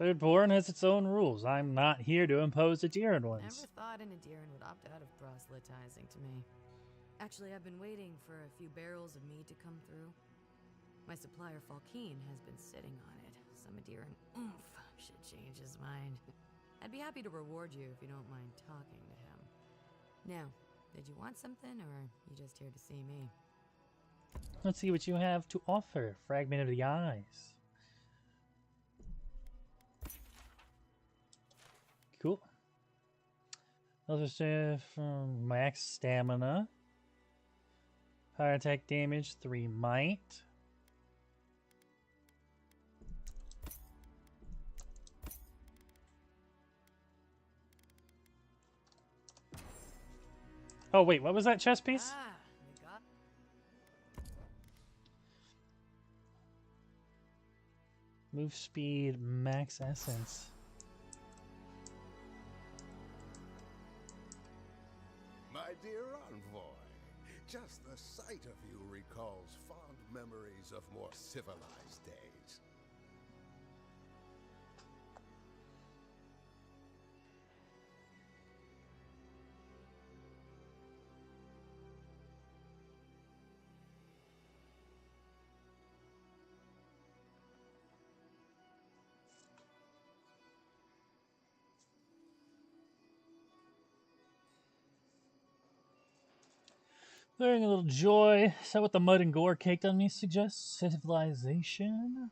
Thirdborn has its own rules. I'm not here to impose Adiran ones. Never thought an Adiran would opt out of proselytizing to me. Actually, I've been waiting for a few barrels of mead to come through. My supplier, Falkeen, has been sitting on it. Some Adiran oomph should change his mind. I'd be happy to reward you if you don't mind talking to him. Now, did you want something, or are you just here to see me? Let's see what you have to offer. Fragment of the eyes. Cool. Other stuff from max stamina. Power attack damage, 3 might. Oh wait, what was that chest piece? Move speed, max essence. My dear Envoy, just the sight of you recalls fond memories of more civilized days. Learning a little joy. Is that what the mud and gore caked on me suggests? Civilization?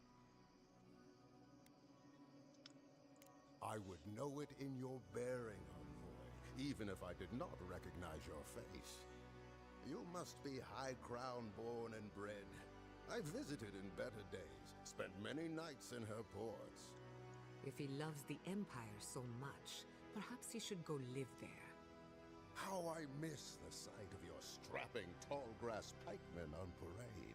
I would know it in your bearing, Envoy, even if I did not recognize your face. You must be high crown born and bred. I visited in better days, spent many nights in her ports. If he loves the Empire so much, perhaps he should go live there. How I miss the sight of your strapping tall grass pikemen on parade.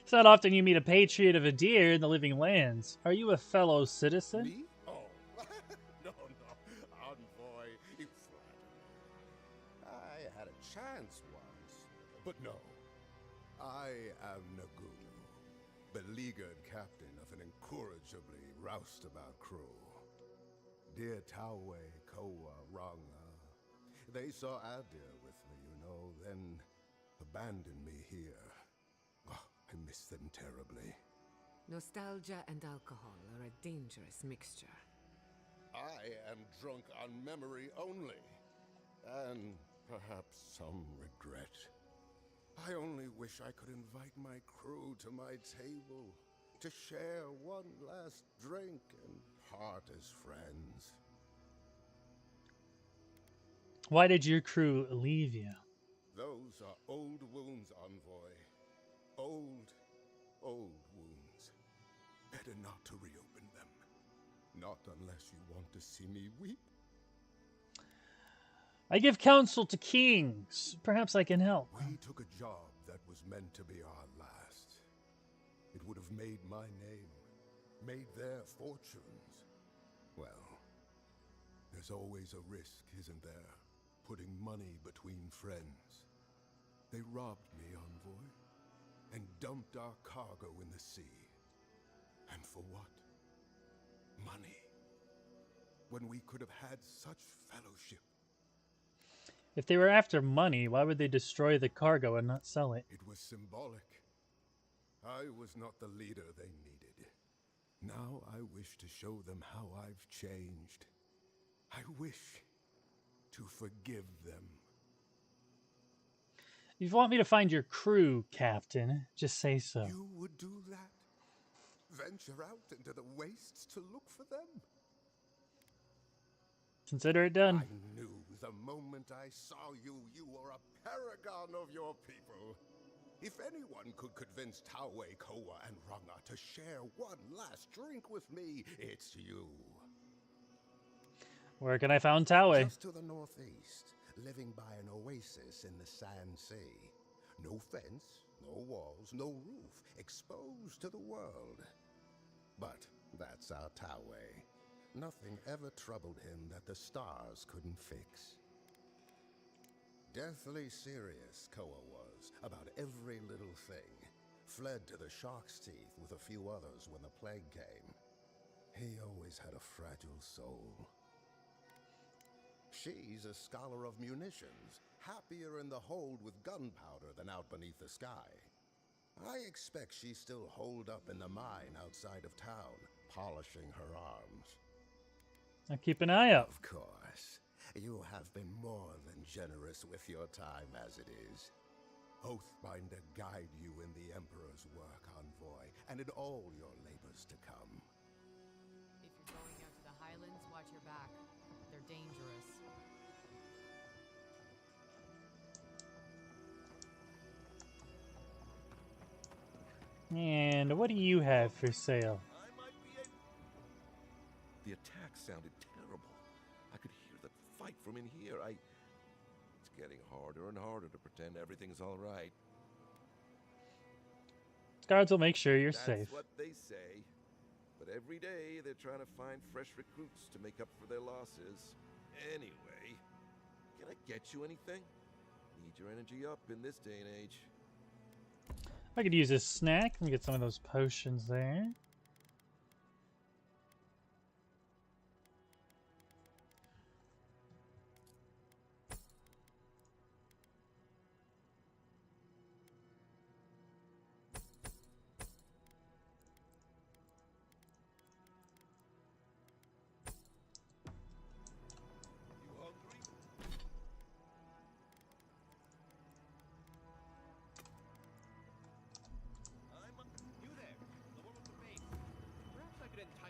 It's not often you meet a patriot of Adir in the living lands. Are you a fellow citizen? Me? Oh, no, Envoy, you flatter me. I had a chance once, but no. I am Nagulu, beleaguered captain of an incorrigibly roustabout crew. Dear Tawe, Koa, Ranga, they saw Adir with me, you know, then abandoned me here. Oh, I miss them terribly. Nostalgia and alcohol are a dangerous mixture. I am drunk on memory only, and perhaps some regret. I only wish I could invite my crew to my table, to share one last drink and part as friends. Why did your crew leave you? Those are old wounds, Envoy. Old wounds. Better not to reopen them. Not unless you want to see me weep. I give counsel to kings. Perhaps I can help. We took a job that was meant to be our last. It would have made my name, made their fortunes. Well, there's always a risk, isn't there? Putting money between friends. They robbed me, Envoy, and dumped our cargo in the sea. And for what? Money. When we could have had such fellowship. If they were after money, why would they destroy the cargo and not sell it? It was symbolic. I was not the leader they needed. Now I wish to show them how I've changed. I wish to forgive them. If you want me to find your crew, Captain, just say so. You would do that? Venture out into the wastes to look for them? Consider it done. I knew the moment I saw you, you were a paragon of your people. If anyone could convince Tawe, Koa, and Ranga to share one last drink with me, it's you. Where can I find Tawe? Just to the northeast, living by an oasis in the Sand Sea. No fence, no walls, no roof, exposed to the world. But that's our Tawe. Nothing ever troubled him that the stars couldn't fix. Deathly serious, Koa was, about every little thing. Fled to the shark's teeth with a few others when the plague came. He always had a fragile soul. She's a scholar of munitions, happier in the hold with gunpowder than out beneath the sky. I expect she's still holed up in the mine outside of town, polishing her arms. I'll keep an eye out. Of course. You have been more than generous with your time as it is. Oathbinder guide you in the Emperor's work, Envoy, and in all your labors to come. If you're going out to the Highlands, watch your back. They're dangerous. And what do you have for sale? The attack sounded terrible. I could hear the fight from in here. It's getting harder and harder to pretend everything's all right. Guards will make sure you're That's safe. what they say. But every day they're trying to find fresh recruits to make up for their losses. Anyway, can I get you anything? Need your energy up in this day and age. I could use a snack and get some of those potions there.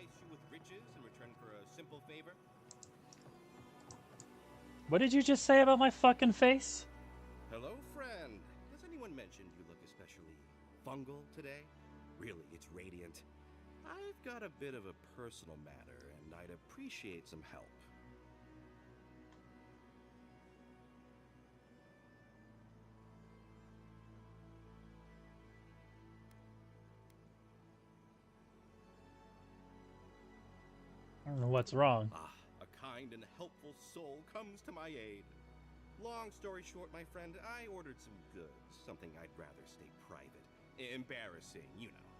entice you with riches in return for a simple favor? What did you just say about my fucking face? Hello, friend. Has anyone mentioned you look especially fungal today? Really, it's radiant. I've got a bit of a personal matter, and I'd appreciate some help. I don't know what's wrong. Ah, a kind and helpful soul comes to my aid. Long story short, my friend, I ordered some goods, something I'd rather stay private. Embarrassing, you know.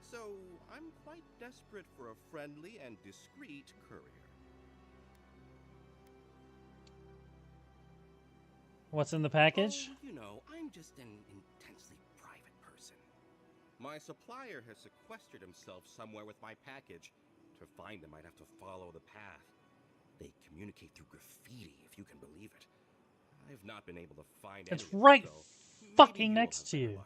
So, I'm quite desperate for a friendly and discreet courier. What's in the package? Oh, you know, I'm just an intensely private person. My supplier has sequestered himself somewhere with my package. To find them, I'd have to follow the path. They communicate through graffiti, if you can believe it. I've not been able to find It's any right of them, so fucking next to you.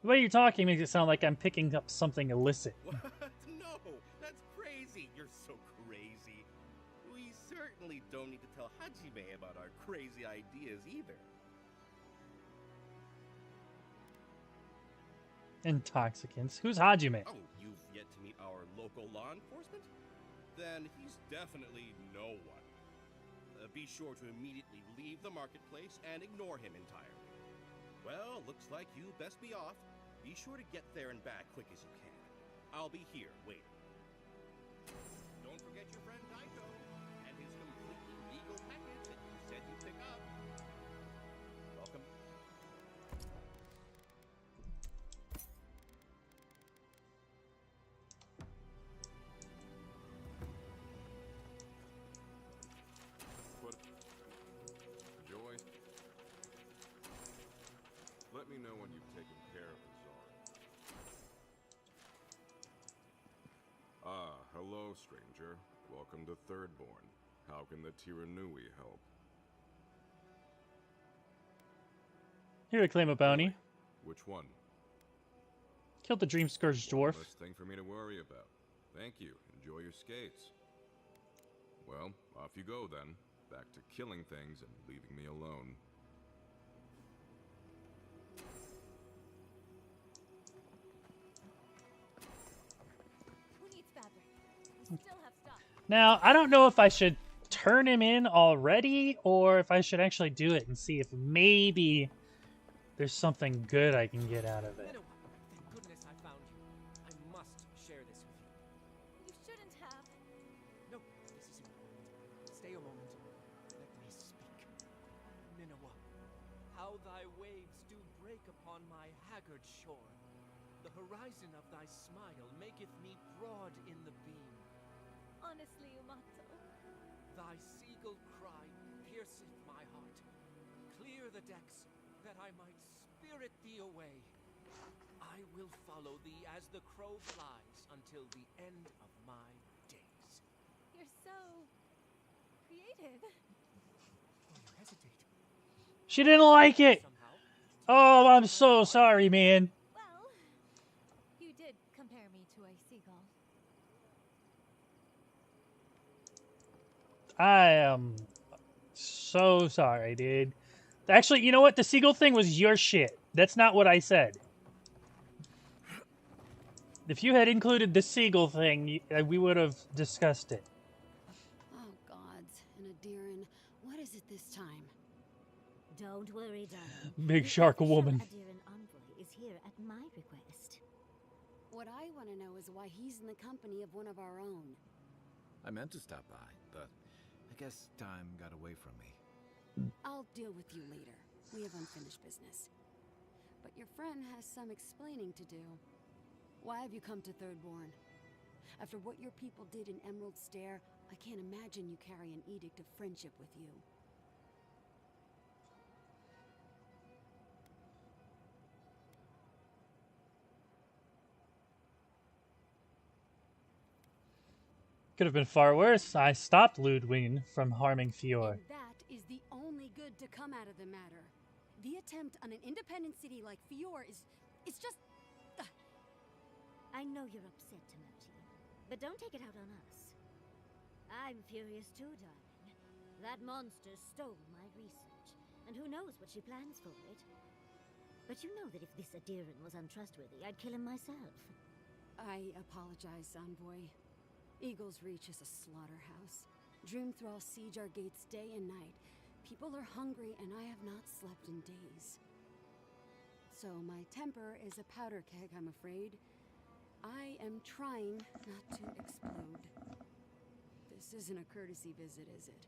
The way you're talking makes it sound like I'm picking up something illicit. What? No, that's crazy. You're so crazy. We certainly don't need to tell Hajime about our crazy ideas either. Intoxicants. Who's Hajime? Oh, you've yet to meet our local law enforcement? Then he's definitely no one. Be sure to immediately leave the marketplace and ignore him entirely. Well, looks like you best be off. Be sure to get there and back quick as you can. I'll be here waiting. Don't forget your friend Daito and his completely legal package that you said you'd pick up. Welcome. Joy, let me know when you've taken care of the Czar. Ah, hello, stranger. Welcome to Thirdborn. How can the Tiranui help? Here to claim a bounty. Which one? Killed the Dream Scourge dwarf. Less thing for me to worry about. Thank you. Enjoy your skates. Well, off you go then. Back to killing things and leaving me alone. Who needs fabric? We still have stock. Now, I don't know if I should turn him in already or if I should actually do it and see if maybe there's something good I can get out of it. Thank goodness I found you. I must share this with you. You shouldn't have. No, this is important. Stay a moment. Let me speak. Minowa, how thy waves do break upon my haggard shore. The horizon of thy smile maketh me broad in the beam. Honestly, Umato. Thy seagull cry pierceth my heart. Clear the decks, that I might spirit thee away. I will follow thee as the crow flies until the end of my days. You're so creative. You hesitate. She didn't like it. Oh, I'm so sorry, man. Well, you did compare me to a seagull. I am so sorry, dude. Actually, you know what? The seagull thing was your shit. That's not what I said. If you had included the seagull thing, we would have discussed it. Oh, gods. And Adiran, what is it this time? Don't worry, darling. Big shark woman. Adiran Envoy is here at my request. What I want to know is why he's in the company of one of our own. I meant to stop by, but I guess time got away from me. I'll deal with you later. We have unfinished business. But your friend has some explaining to do. Why have you come to Thirdborn? After what your people did in Emerald Stair, I can't imagine you carry an edict of friendship with you. Could have been far worse. I stopped Ludwig from harming Fior. And that is the only good to come out of the matter. The attempt on an independent city like Fior is... it's just I know you're upset, Timothy, but don't take it out on us. I'm furious too, darling. That monster stole my research, and who knows what she plans for it. But you know that if this Adiran was untrustworthy, I'd kill him myself. I apologize, Envoy. Eagle's Reach is a slaughterhouse. Dreamthrall siege our gates day and night. People are hungry, and I have not slept in days. So my temper is a powder keg, I'm afraid. I am trying not to explode. This isn't a courtesy visit, is it?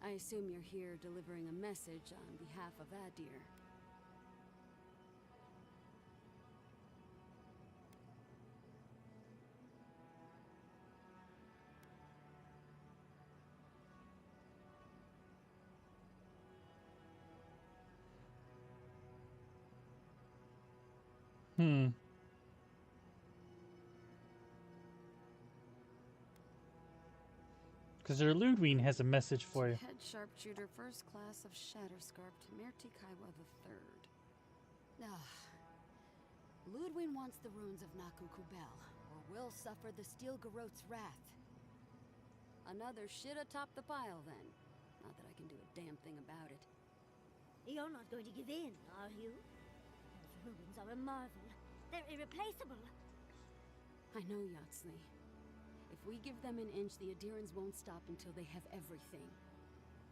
I assume you're here delivering a message on behalf of Adir. Because your Ludwig has a message for you. Head Sharpshooter, First Class of Shatterscarp, Mirti Kaiwa III. Ludwig wants the ruins of Naku Kubel, or will suffer the Steel Garot's wrath. Another shit atop the pile, then. Not that I can do a damn thing about it. You're not going to give in, are you? Those ruins are a marvel. They're irreplaceable. I know, Yatsley. If we give them an inch, the Adirans won't stop until they have everything.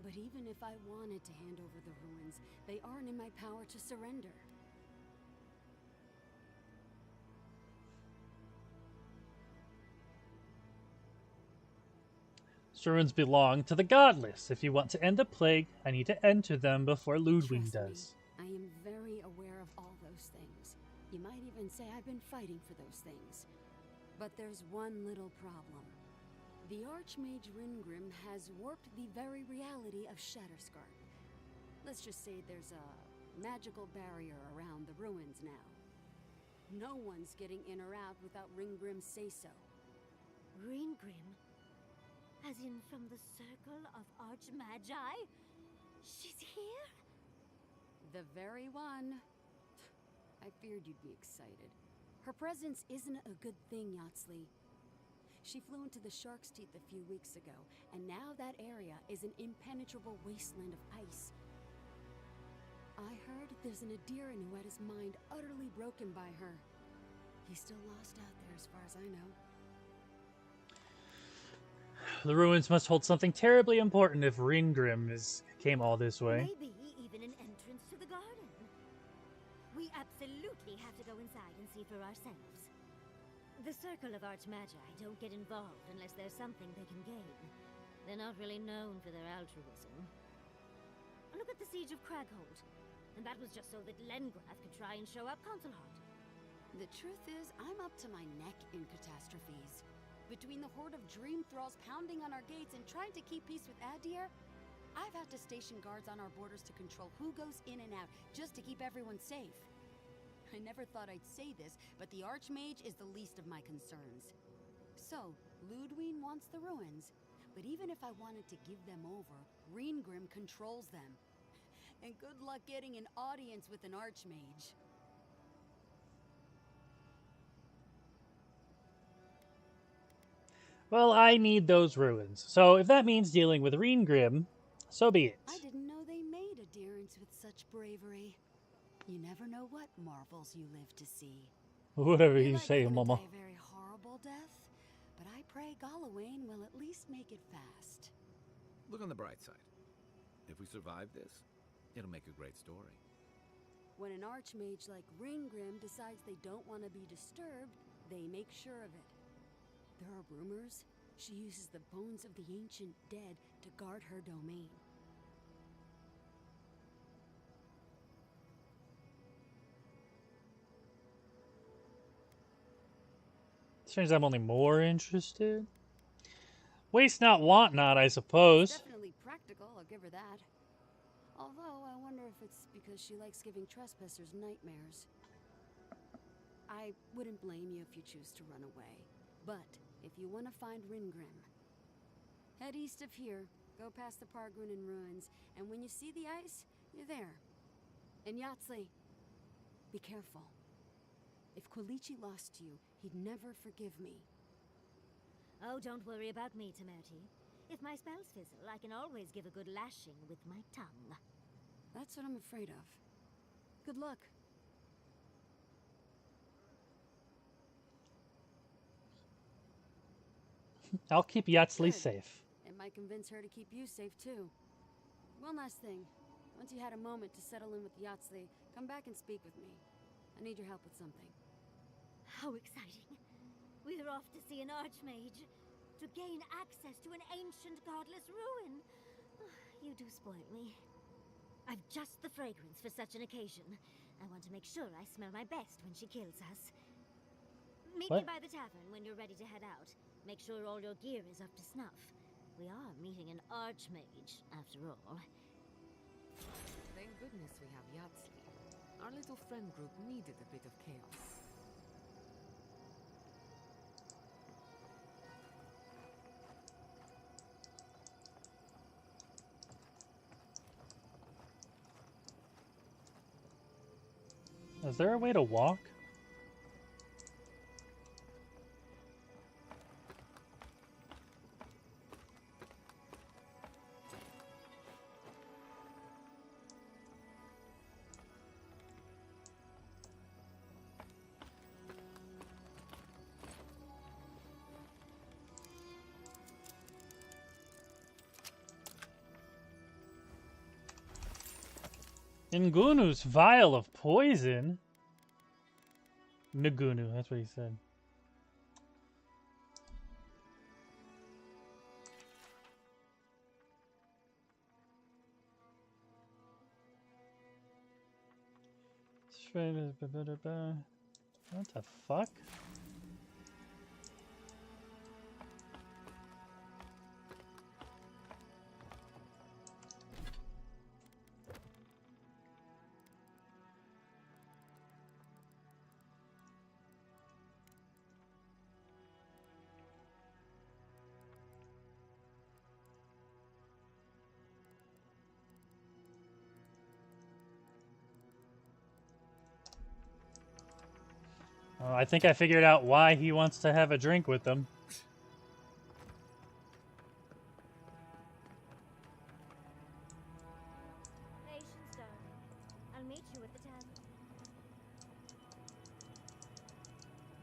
But even if I wanted to hand over the ruins, they aren't in my power to surrender. Ruins belong to the godless. If you want to end the plague, I need to enter them before Ludwig does. I am very aware of all those things. You might even say I've been fighting for those things. But there's one little problem. The Archmage Ringrim has warped the very reality of Shatterscarp. Let's just say there's a magical barrier around the ruins now. No one's getting in or out without Ringgrim's say-so. Ringgrim? As in from the Circle of Archmagi? She's here? The very one. I feared you'd be excited. Her presence isn't a good thing, Yatsley. She flew into the Shark's Teeth a few weeks ago, and now that area is an impenetrable wasteland of ice. I heard there's an Adiran who had his mind utterly broken by her. He's still lost out there as far as I know. The ruins must hold something terribly important if Ringgrim came all this way. Maybe even an entrance to the garden. We absolutely have to go inside and see for ourselves. The Circle of Archmagi don't get involved unless there's something they can gain. They're not really known for their altruism. Look at the Siege of Cragholt. And that was just so that Lengrath could try and show up Consulhart. The truth is, I'm up to my neck in catastrophes. Between the horde of dream thralls pounding on our gates and trying to keep peace with Adir, I've had to station guards on our borders to control who goes in and out, just to keep everyone safe. I never thought I'd say this, but the Archmage is the least of my concerns. So, Ludwig wants the ruins, but even if I wanted to give them over, Ringgrim controls them. And good luck getting an audience with an Archmage. Well, I need those ruins. So if that means dealing with Ringgrim, so be it. I didn't know they made Adirans with such bravery. You never know what marvels you live to see. Whatever you say, Mama. A very horrible death, but I pray Galawain will at least make it fast. Look on the bright side. If we survive this, it'll make a great story. When an Archmage like Ringgrim decides they don't want to be disturbed, they make sure of it. There are rumors she uses the bones of the ancient dead to guard her domain. Seems I'm only more interested. Waste not, want not, I suppose. It's definitely practical, I'll give her that. Although, I wonder if it's because she likes giving trespassers nightmares. I wouldn't blame you if you choose to run away. But, if you want to find Ringgrim, head east of here, go past the Pargrunen ruins, and when you see the ice, you're there. And Yatsley, be careful. If Quilici lost you, he'd never forgive me. Oh, don't worry about me, Temerity. If my spells fizzle, I can always give a good lashing with my tongue. That's what I'm afraid of. Good luck. I'll keep Yatsli Good. safe. It might convince her to keep you safe, too. One last thing. Once you had a moment to settle in with Yatsli, come back and speak with me. I need your help with something. How exciting. We're off to see an archmage. To gain access to an ancient godless ruin. You do spoil me. I've just the fragrance for such an occasion. I want to make sure I smell my best when she kills us. Meet me by the tavern when you're ready to head out. Make sure all your gear is up to snuff. We are meeting an archmage, after all. Thank goodness we have Yatsli. Our little friend group needed a bit of chaos. Is there a way to walk? Ngunu's vial of poison. Ngunu, that's what he said. What the fuck? I think I figured out why he wants to have a drink with them. Patience, darling. I'll meet you at the tavern.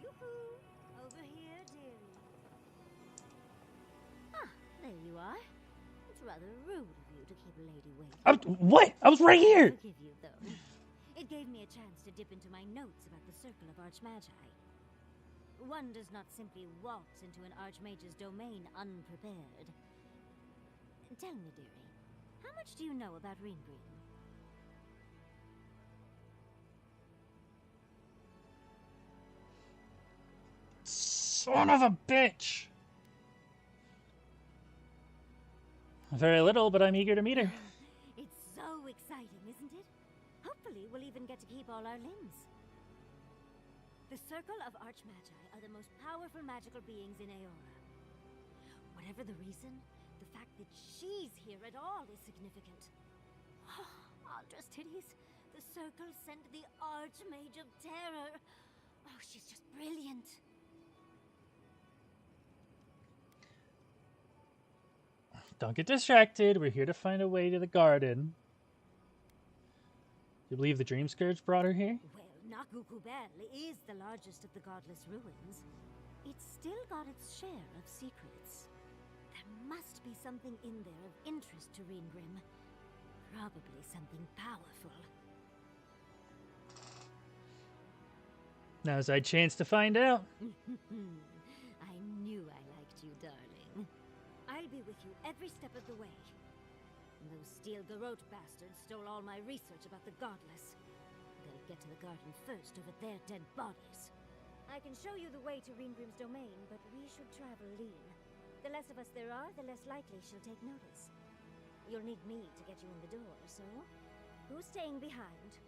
Yoo-hoo! Over here, dearie. Ah, there you are. It's rather rude of you to keep a lady waiting. What? I was right here! I forgive you, though. It gave me a chance to dip into my notes about the Circle of Archmagi. One does not simply waltz into an Archmage's domain unprepared. Tell me, dearie, how much do you know about Ringrim? Son of a bitch! Very little, but I'm eager to meet her. It's so exciting, isn't it? Hopefully, we'll even get to keep all our limbs. The Circle of Archmagi are the most powerful magical beings in Aeora. Whatever the reason, the fact that she's here at all is significant. Aldra's titties, the Circle sent the Archmage of Terror. Oh, she's just brilliant. Don't get distracted. We're here to find a way to the garden. You believe the Dream Scourge brought her here? Well, Nakukubel is the largest of the godless ruins. It's still got its share of secrets. There must be something in there of interest to Ringrim. Probably something powerful. Now's our chance to find out. I knew I liked you, darling. I'll be with you every step of the way. Those Steel Garrote bastards stole all my research about the Godless. They'll get to the garden first over their dead bodies. I can show you the way to Ringrim's domain, but we should travel lean. The less of us there are, the less likely she'll take notice. You'll need me to get you in the door, so who's staying behind?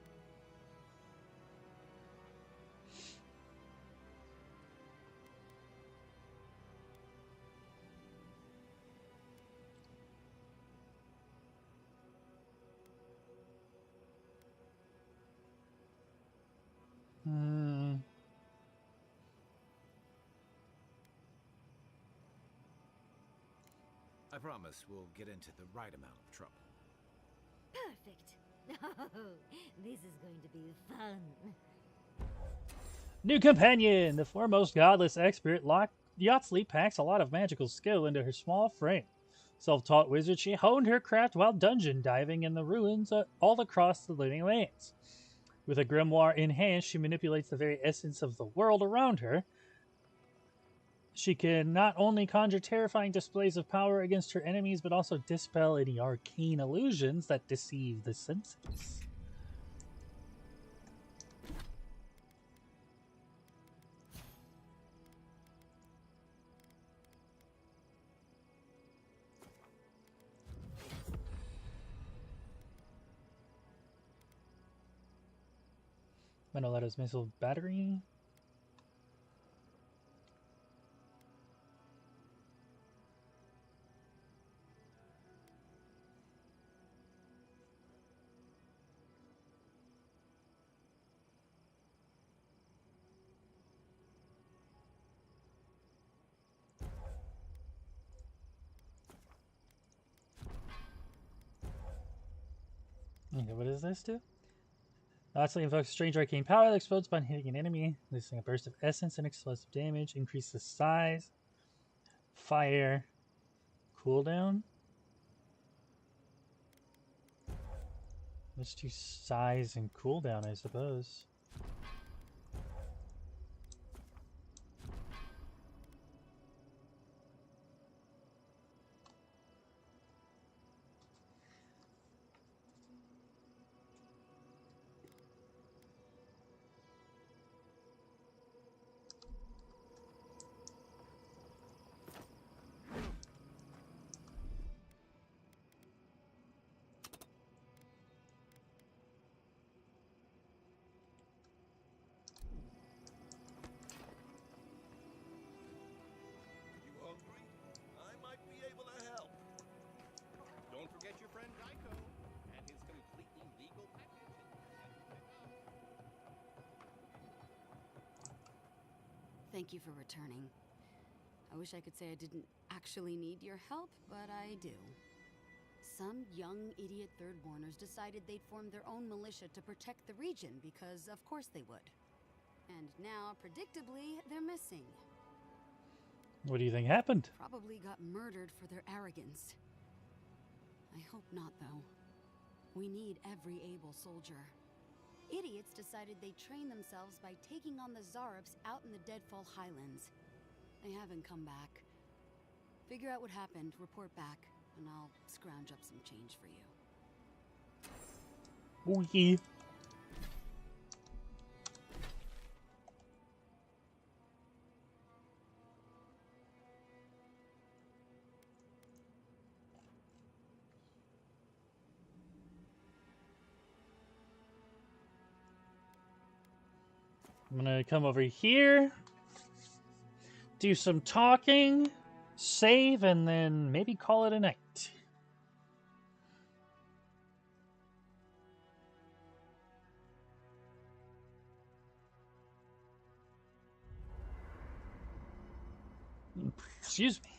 promise we'll get into the right amount of trouble. Perfect. Oh, this is going to be fun. New companion! The foremost godless expert, Yatsley packs a lot of magical skill into her small frame. Self-taught wizard, she honed her craft while dungeon diving in the ruins all across the living lands. With a grimoire in hand, she manipulates the very essence of the world around her. She can not only conjure terrifying displays of power against her enemies, but also dispel any arcane illusions that deceive the senses. Manoletto's missile battery. Okay, what does this do? Yatsley invokes strange arcane power that explodes upon hitting an enemy, releasing a burst of essence and explosive damage. Increase the size. Fire. Cooldown. Let's do size and cooldown, I suppose. Don't forget your friend Geico and his completely legal package. Thank you for returning. I wish I could say I didn't actually need your help, but I do. Some young idiot Thirdborners decided they'd form their own militia to protect the region because of course they would. And now, predictably, they're missing. What do you think happened? Probably got murdered for their arrogance. I hope not, though. We need every able soldier. Idiots decided they'd train themselves by taking on the Zarops out in the Deadfall Highlands. They haven't come back. Figure out what happened, report back, and I'll scrounge up some change for you. Okay. I'm gonna come over here, do some talking, save, and then maybe call it a night. Excuse me.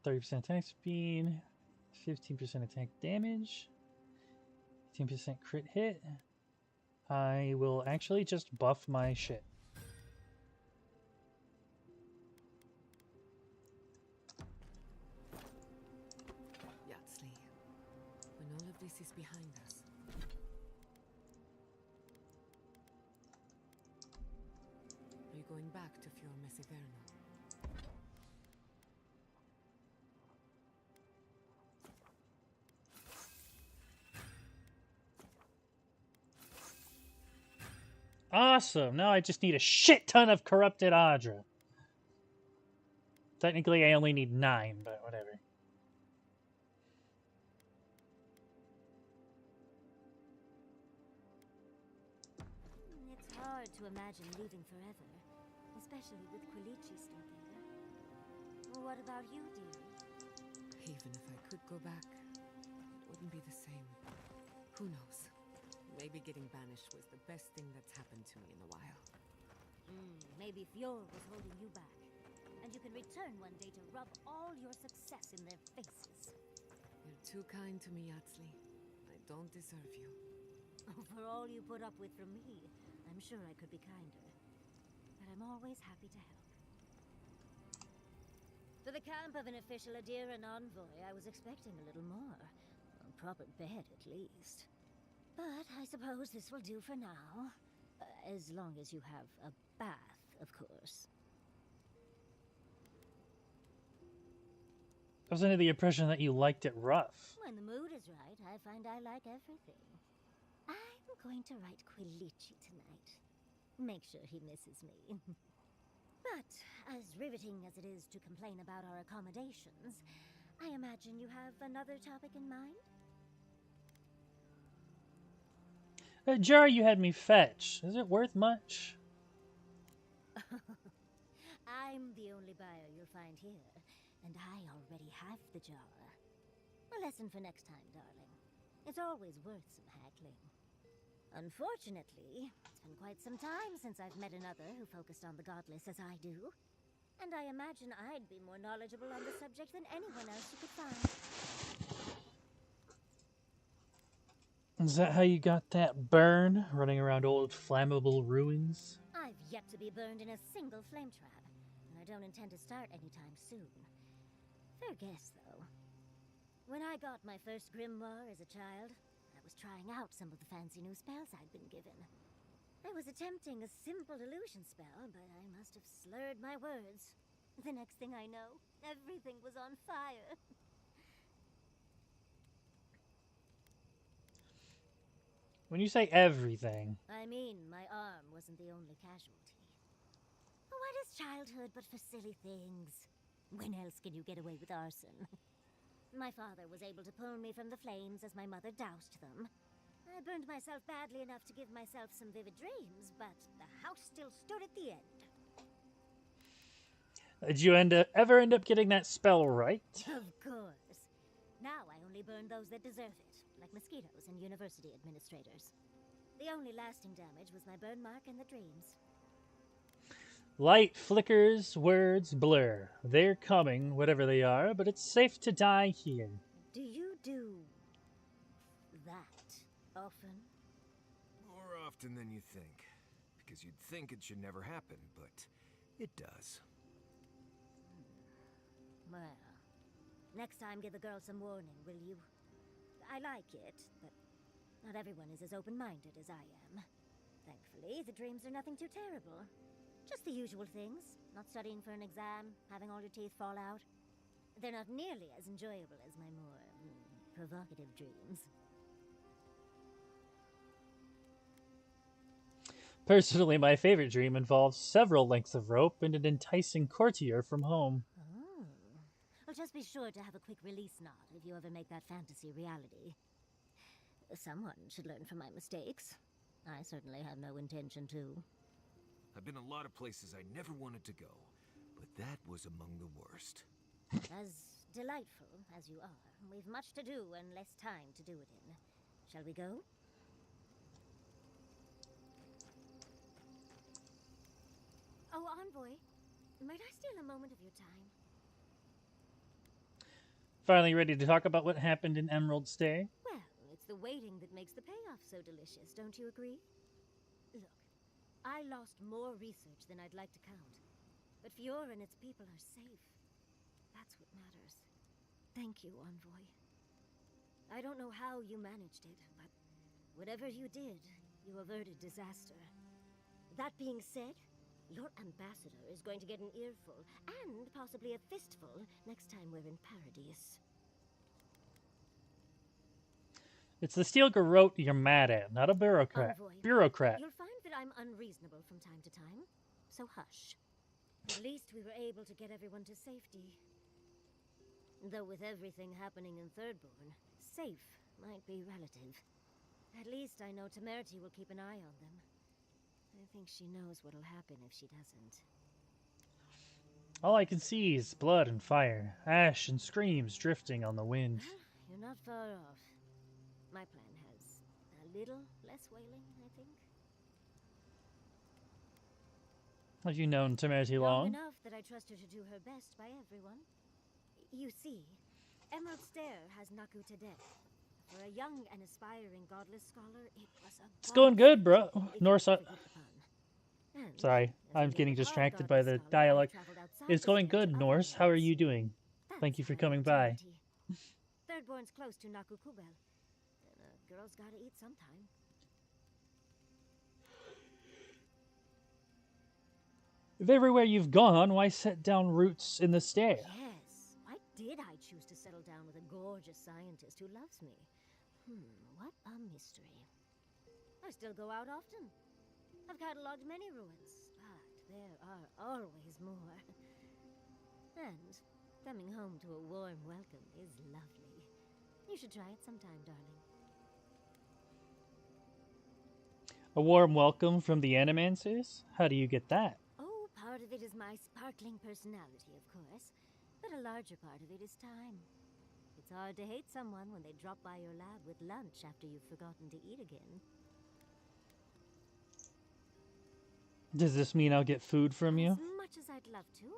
%, attack speed, 15% attack damage, 15% crit hit. I will actually just buff my shit. Yatsley, when all of this is behind us, are you going back to Fior Mesiverno? Awesome. Now I just need a shit ton of corrupted Adra. Technically, I only need 9, but whatever. It's hard to imagine leaving forever, especially with Quilichi still there. What about you, dearie? Even if I could go back, it wouldn't be the same. Who knows? Maybe getting banished was the best thing that's happened to me in a while. Maybe Fjord was holding you back. And you can return one day to rub all your success in their faces. You're too kind to me, Yatsli. I don't deserve you. For all you put up with from me, I'm sure I could be kinder. But I'm always happy to help. For the camp of an official Adira envoy, I was expecting a little more. A proper bed, at least. But I suppose this will do for now. As long as you have a bath, of course. I was under the impression that you liked it rough. When the mood is right, I find I like everything. I'm going to write Quilici tonight. Make sure he misses me. But, as riveting as it is to complain about our accommodations, I imagine you have another topic in mind? That jar you had me fetch, is it worth much? I'm the only buyer you'll find here, and I already have the jar. A lesson for next time, darling. It's always worth some haggling. Unfortunately, it's been quite some time since I've met another who focused on the godless as I do. And I imagine I'd be more knowledgeable on the subject than anyone else you could find. Is that how you got that burn, running around old flammable ruins? I've yet to be burned in a single flame trap, and I don't intend to start anytime soon. Fair guess, though. When I got my first grimoire as a child, I was trying out some of the fancy new spells I'd been given. I was attempting a simple illusion spell, but I must have slurred my words. The next thing I know, everything was on fire. When you say everything... I mean, my arm wasn't the only casualty. What is childhood but for silly things? When else can you get away with arson? My father was able to pull me from the flames as my mother doused them. I burned myself badly enough to give myself some vivid dreams, but the house still stood at the end. Did you ever end up getting that spell right? Of course. Now I only burn those that deserve it, like mosquitoes and university administrators. The only lasting damage was my burn mark and the dreams. Light flickers, words blur. They're coming, whatever they are, but it's safe to die here. Do you do that often? More often than you think. Because you'd think it should never happen, but it does. Well, next time give the girl some warning, will you? I like it, but not everyone is as open-minded as I am. Thankfully, the dreams are nothing too terrible. Just the usual things. Not studying for an exam, having all your teeth fall out. They're not nearly as enjoyable as my more provocative dreams. Personally, my favorite dream involves several lengths of rope and an enticing courtier from home. Oh. Well, just be sure to have a quick release knot if you ever make that fantasy reality. Someone should learn from my mistakes. I certainly have no intention to. I've been a lot of places I never wanted to go, but that was among the worst. As delightful as you are, we've much to do and less time to do it in. Shall we go? Oh, Envoy, might I steal a moment of your time? Finally ready to talk about what happened in Emerald Stay? Well, it's the waiting that makes the payoff so delicious, don't you agree? Look, I lost more research than I'd like to count. But Fiora and its people are safe. That's what matters. Thank you, Envoy. I don't know how you managed it, but whatever you did, you averted disaster. That being said, your ambassador is going to get an earful, and possibly a fistful, next time we're in Paradise. It's the Steel Garrote you're mad at, not a bureaucrat. Envoy, Bureaucrat. You'll find that I'm unreasonable from time to time, so hush. At least we were able to get everyone to safety. Though with everything happening in Thirdborn, safe might be relative. At least I know Temerity will keep an eye on them. I think she knows what'll happen if she doesn't. All I can see is blood and fire, ash and screams drifting on the wind. You're not far off. My plan has a little less less wailing, I think. Have you known Temerity long? Enough that I trust her to do her best by everyone. You see, Emerald Stair has Naku to death. For a young and aspiring godless scholar, it was a It's going good, bro. if Norse. you pick it upon. And Sorry, I'm getting distracted by the dialect. It's going good, Norse. How are you doing? Thank you for coming by. Thirdborn's close to Naku Kubel. And a girl's gotta eat sometime. If everywhere you've gone, why set down roots in the stair? Yes. Why did I choose to settle down with a gorgeous scientist who loves me? What a mystery. I still go out often. I've catalogued many ruins, but there are always more. And coming home to a warm welcome is lovely. You should try it sometime, darling. A warm welcome from the Animancers? How do you get that? Oh, part of it is my sparkling personality, of course. But a larger part of it is time. It's hard to hate someone when they drop by your lab with lunch after you've forgotten to eat again. Does this mean I'll get food from you? As much as I'd love to,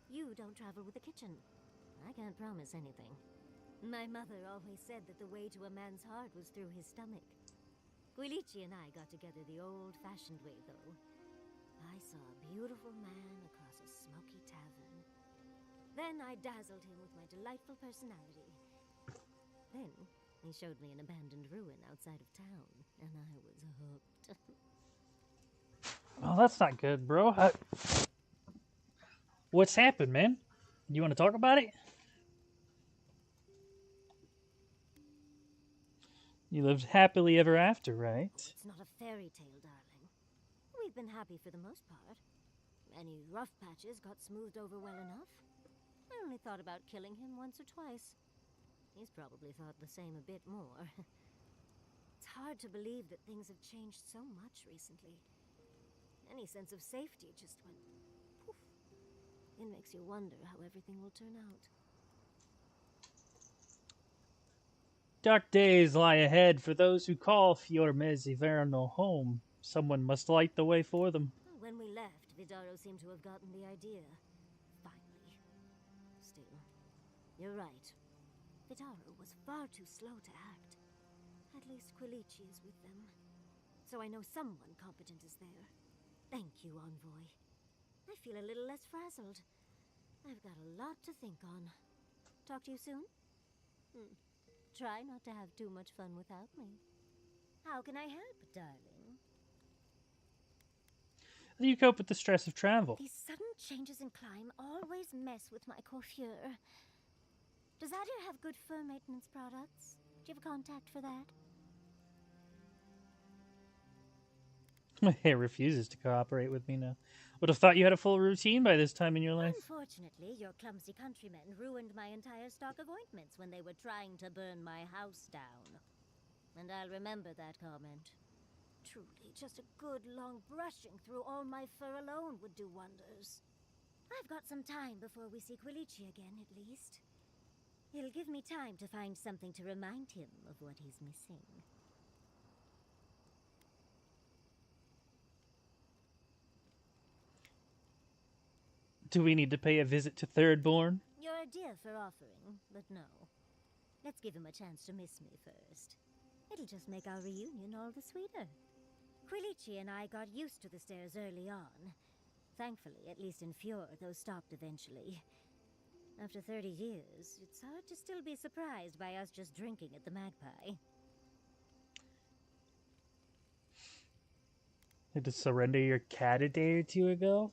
you don't travel with the kitchen. I can't promise anything. My mother always said that the way to a man's heart was through his stomach. Quilici and I got together the old-fashioned way, though. I saw a beautiful man across a smoky tavern. Then I dazzled him with my delightful personality. Then he showed me an abandoned ruin outside of town, and I was hooked. Well, that's not good, bro. What's happened, man? You want to talk about it? You lived happily ever after, right? It's not a fairy tale, darling. We've been happy for the most part. Any rough patches got smoothed over well enough. I only thought about killing him once or twice. He's probably thought the same a bit more. It's hard to believe that things have changed so much recently. Any sense of safety just went poof. It makes you wonder how everything will turn out. Dark days lie ahead for those who call Fiormezzi-Verno home. Someone must light the way for them. When we left, Vidaro seemed to have gotten the idea. Finally. Still, you're right. Vidaro was far too slow to act. At least Quilici is with them. So I know someone competent is there. Thank you, Envoy. I feel a little less frazzled. I've got a lot to think on. Talk to you soon? Try not to have too much fun without me. How can I help, darling? How do you cope with the stress of travel? These sudden changes in climate always mess with my coiffure. Does Adir have good fur maintenance products? Do you have a contact for that? My hair refuses to cooperate with me now. Would have thought you had a full routine by this time in your life. Unfortunately, your clumsy countrymen ruined my entire stock of ointments when they were trying to burn my house down. And I'll remember that comment. Truly, just a good long brushing through all my fur alone would do wonders. I've got some time before we see Quilici again, at least. It'll give me time to find something to remind him of what he's missing. Do we need to pay a visit to Thirdborn? You're a dear for offering, but no. Let's give him a chance to miss me first. It'll just make our reunion all the sweeter. Quilici and I got used to the stairs early on. Thankfully, at least in Fjord, those stopped eventually. After 30 years, it's hard to still be surprised by us just drinking at the Magpie. Had to surrender your cat a day or two ago?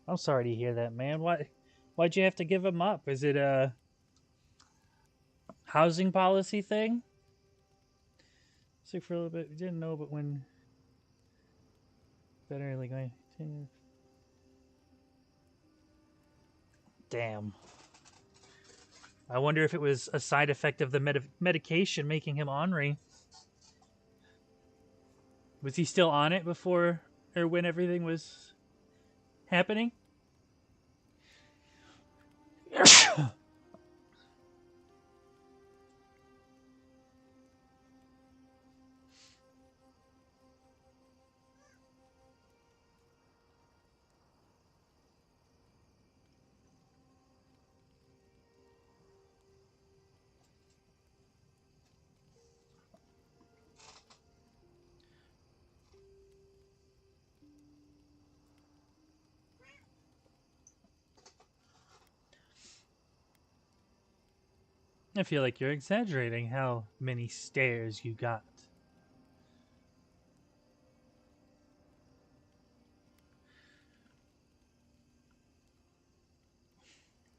I'm sorry to hear that, man. Why'd you have to give him up? Is it a housing policy thing? Sick for a little bit. We didn't know, but when better like I continue. Damn. I wonder if it was a side effect of the medication making him ornery. Was he still on it before or when everything was happening? I feel like you're exaggerating how many stairs you got.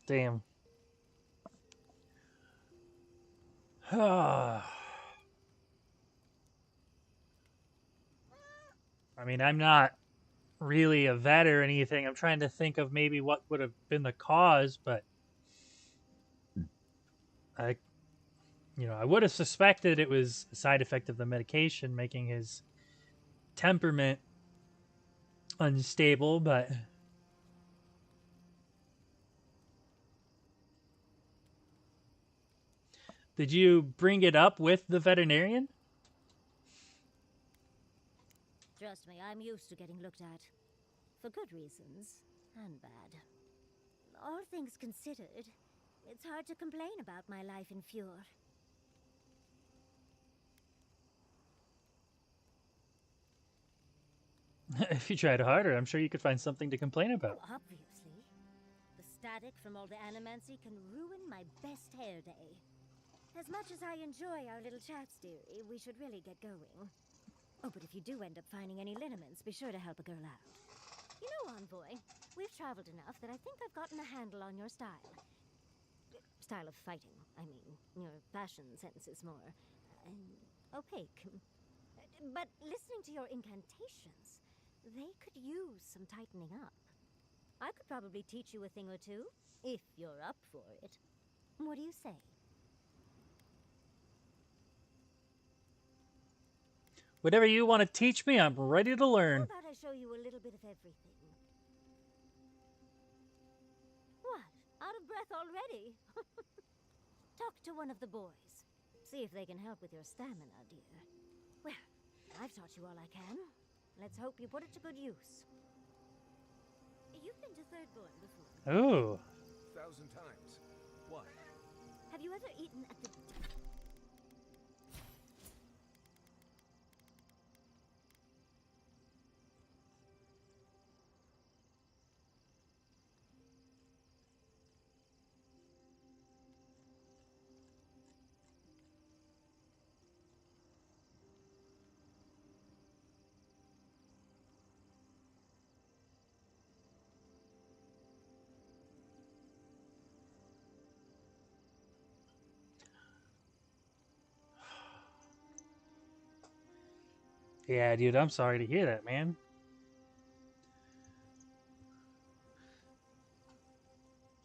Damn. I mean, I'm not really a vet or anything. I'm trying to think of maybe what would have been the cause, but I would have suspected it was a side effect of the medication making his temperament unstable, but did you bring it up with the veterinarian? Trust me, I'm used to getting looked at. For good reasons, and bad. All things considered, it's hard to complain about my life in Fjord. If you tried harder, I'm sure you could find something to complain about. Oh, obviously. The static from all the animancy can ruin my best hair day. As much as I enjoy our little chats, dearie, we should really get going. Oh, but if you do end up finding any liniments, be sure to help a girl out. You know, Envoy, we've traveled enough that I think I've gotten a handle on your style. Style of fighting, I mean. Your fashion sense is more opaque. But listening to your incantations, they could use some tightening up. I could probably teach you a thing or two, if you're up for it. What do you say? Whatever you want to teach me, I'm ready to learn. How about I show you a little bit of everything? What? Out of breath already? Talk to one of the boys. See if they can help with your stamina, dear. Well, I've taught you all I can. Let's hope you put it to good use. You've been to Thirdborn before. Ooh. 1,000 times. Why? Have you ever eaten at the... Yeah, dude, I'm sorry to hear that, man.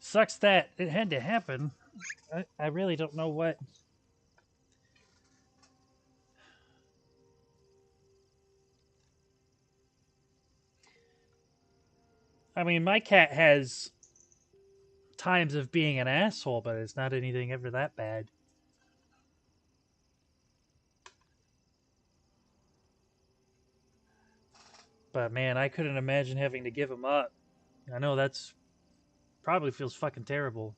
Sucks that it had to happen. I really don't know what... I mean, my cat has times of being an asshole, but it's not anything ever that bad. But man, I couldn't imagine having to give him up. I know that's probably feels fucking terrible.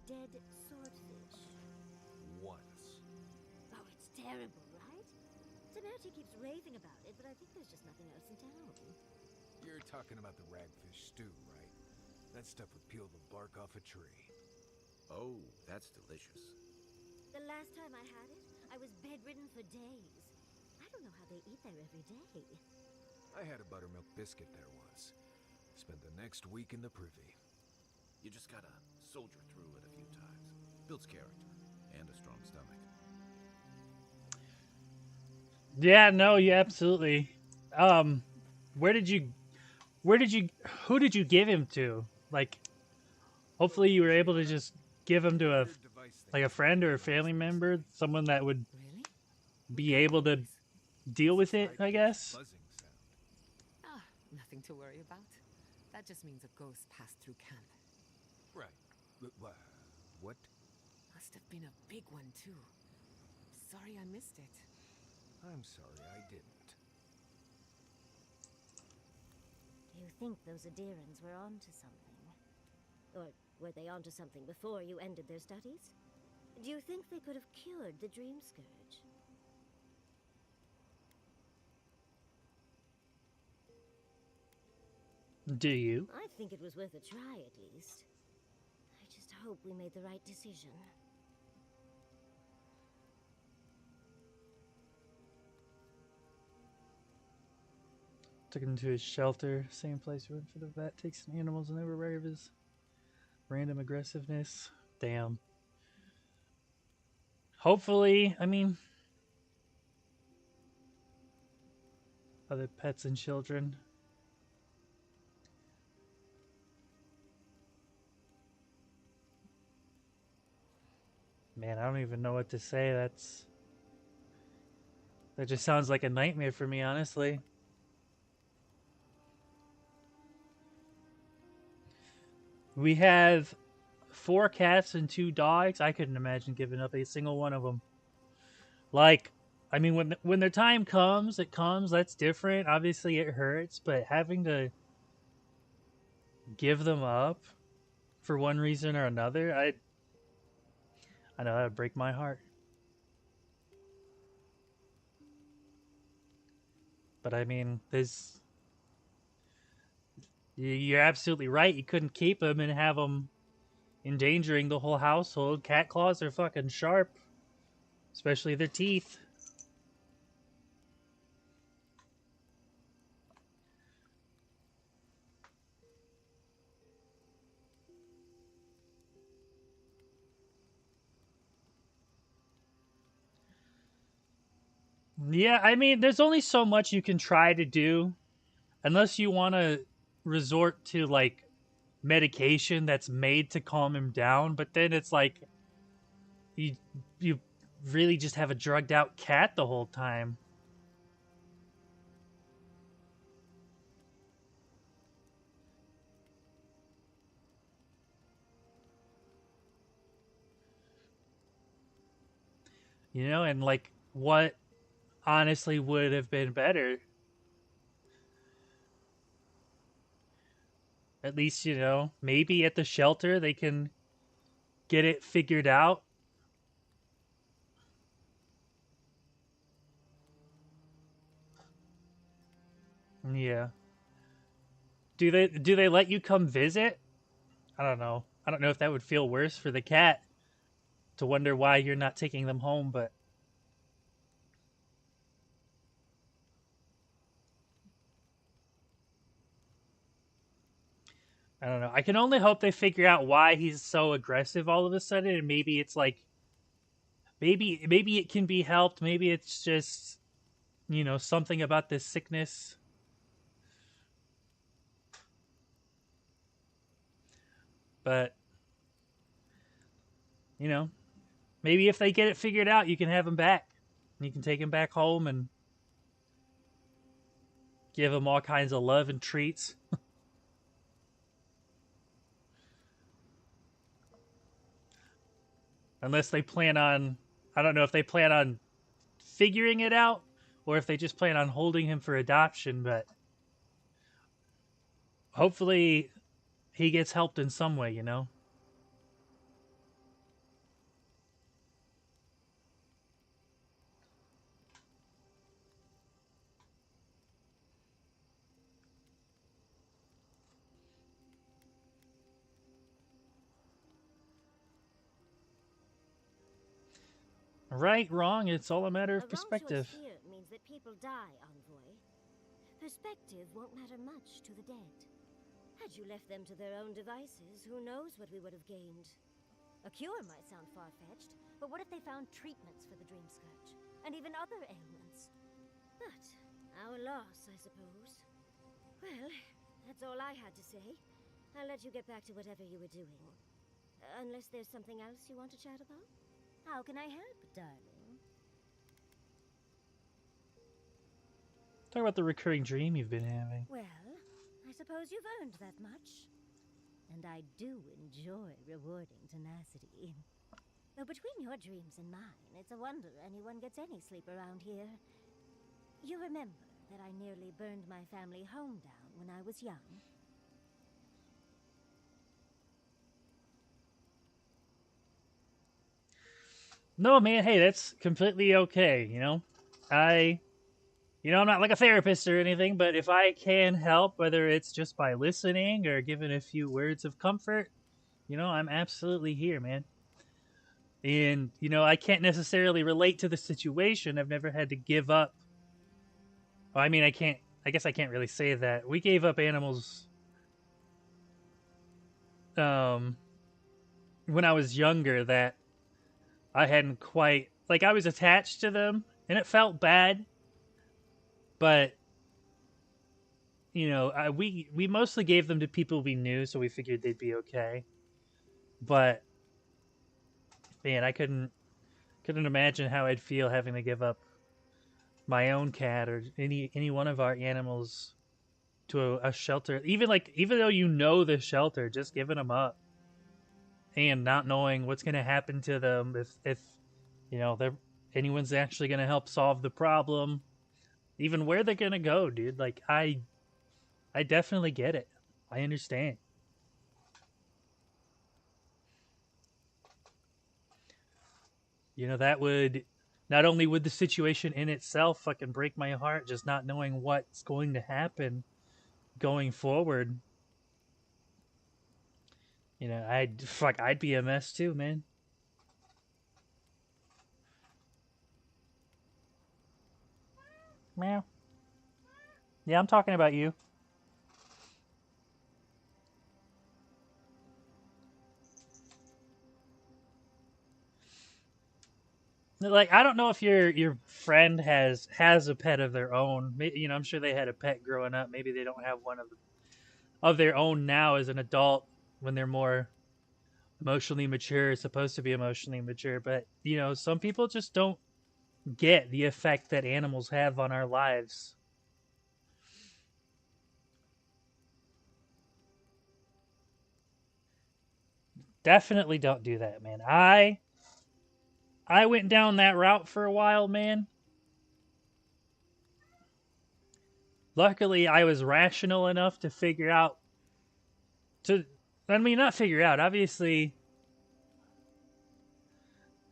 Dead swordfish. Once. Oh, it's terrible, right? Temerity keeps raving about it, but I think there's just nothing else in town. You're talking about the ragfish stew, right? That stuff would peel the bark off a tree. Oh, that's delicious. The last time I had it, I was bedridden for days. I don't know how they eat there every day. I had a buttermilk biscuit there once. Spent the next week in the privy. You just gotta soldier through it a few times. Builds character and a strong stomach. Yeah, no, yeah, absolutely. Who did you give him to? Like, hopefully you were able to just give him to a friend or a family member, someone that would be able to deal with it, I guess. Ah, nothing to worry about. That just means a ghost passed through camp. Right. What? A Must have been a big one, too. Sorry I missed it. I'm sorry I didn't. Do you think those Adirans were onto something? Or were they onto something before you ended their studies? Do you think they could have cured the Dream Scourge? Do you? I think it was worth a try, at least. I just hope we made the right decision. Took him to his shelter, same place we went for the vet. Takes some animals and they were aware of his random aggressiveness. Damn. Hopefully, I mean, other pets and children. Man, I don't even know what to say. That just sounds like a nightmare for me, honestly. We have 4 cats and 2 dogs. I couldn't imagine giving up a single one of them. Like, I mean, when their time comes, it comes. That's different. Obviously, it hurts, but having to give them up for one reason or another, I know that would break my heart. But I mean, you're absolutely right. You couldn't keep them and have them endangering the whole household. Cat claws are fucking sharp, especially their teeth. Yeah, I mean, there's only so much you can try to do unless you want to resort to, like, medication that's made to calm him down. But then it's like you really just have a drugged out cat the whole time. You know, and like what honestly would have been better, at least, you know, maybe at the shelter they can get it figured out. Yeah. Do they let you come visit? I don't know. I don't know if that would feel worse for the cat to wonder why you're not taking them home, but I don't know. I can only hope they figure out why he's so aggressive all of a sudden, and maybe it's like maybe it can be helped. Maybe it's just, you know, something about this sickness. But you know, maybe if they get it figured out, you can have him back. You can take him back home and give him all kinds of love and treats. Unless they plan on, I don't know if they plan on figuring it out or if they just plan on holding him for adoption, but hopefully he gets helped in some way, you know? Right, wrong, it's all a matter of perspective. A wrong choice here means that people die, Envoy. Perspective won't matter much to the dead. Had you left them to their own devices, who knows what we would have gained. A cure might sound far-fetched, but what if they found treatments for the Dream Scourge, and even other ailments? But our loss, I suppose. Well, that's all I had to say. I'll let you get back to whatever you were doing. Unless there's something else you want to chat about? How can I help, darling? Talk about the recurring dream you've been having. Well, I suppose you've earned that much. And I do enjoy rewarding tenacity. Though between your dreams and mine, it's a wonder anyone gets any sleep around here. You remember that I nearly burned my family home down when I was young? No, man, hey, that's completely okay, you know? I'm not like a therapist or anything, but if I can help, whether it's just by listening or giving a few words of comfort, I'm absolutely here, man. And, I can't necessarily relate to the situation. I've never had to give up. Well, I guess I can't really say that. We gave up animals when I was younger that I hadn't quite, I was attached to them and it felt bad, but we mostly gave them to people we knew, so we figured they'd be okay. But man, I couldn't imagine how I'd feel having to give up my own cat or any one of our animals to a shelter. Even though the shelter, just giving them up and not knowing what's going to happen to them if anyone's actually going to help solve the problem, even where they're going to go, dude. I definitely get it. I understand. That would, not only would the situation in itself fucking break my heart, just not knowing what's going to happen going forward. I'd be a mess too, man. Meow. Yeah, I'm talking about you. I don't know if your friend has a pet of their own. I'm sure they had a pet growing up. Maybe they don't have one of their own now as an adult when they're more emotionally mature, supposed to be emotionally mature. But, some people just don't get the effect that animals have on our lives. Definitely don't do that, man. I went down that route for a while, man. Luckily, I was rational enough to figure out not figure out, obviously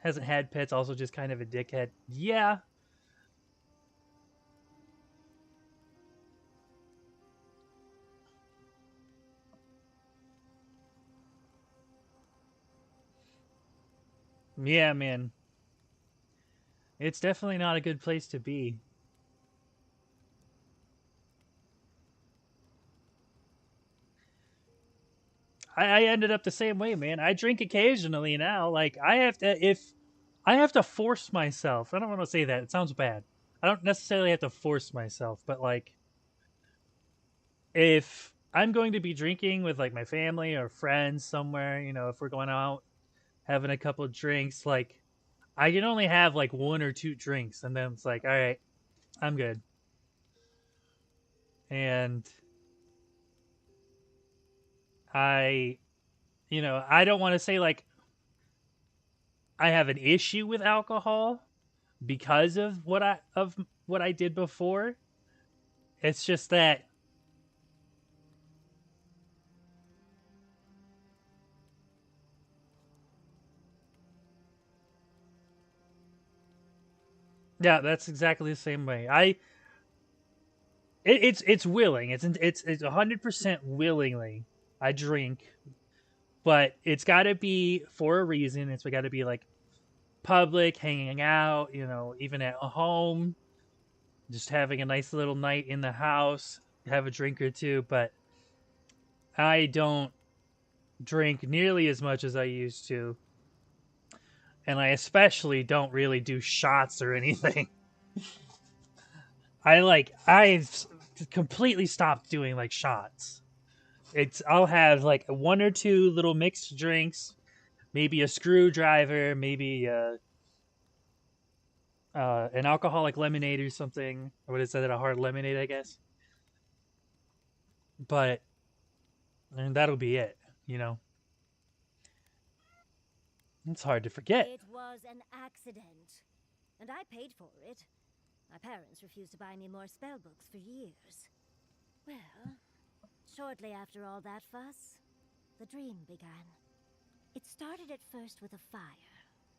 hasn't had pets, also just kind of a dickhead. Yeah. Yeah, man. It's definitely not a good place to be. I ended up the same way, man. I drink occasionally now. I have to force myself. I don't want to say that. It sounds bad. I don't necessarily have to force myself, but if I'm going to be drinking with my family or friends somewhere, if we're going out having a couple of drinks, I can only have one or two drinks, and then it's all right, I'm good. And I don't want to say I have an issue with alcohol because of what I did before. It's just that yeah, that's exactly the same way. It's willing. It's 100% willingly I drink, but it's got to be for a reason. It's got to be public, hanging out, even at home, just having a nice little night in the house, have a drink or two. But I don't drink nearly as much as I used to, and I especially don't really do shots or anything. I've completely stopped doing shots. I'll have one or two little mixed drinks, maybe a screwdriver, maybe an alcoholic lemonade or something. What is that? A hard lemonade, I guess. But and that'll be it, It's hard to forget. It was an accident, and I paid for it. My parents refused to buy me more spell books for years. Well, shortly after all that fuss, the dream began. It started at first with a fire,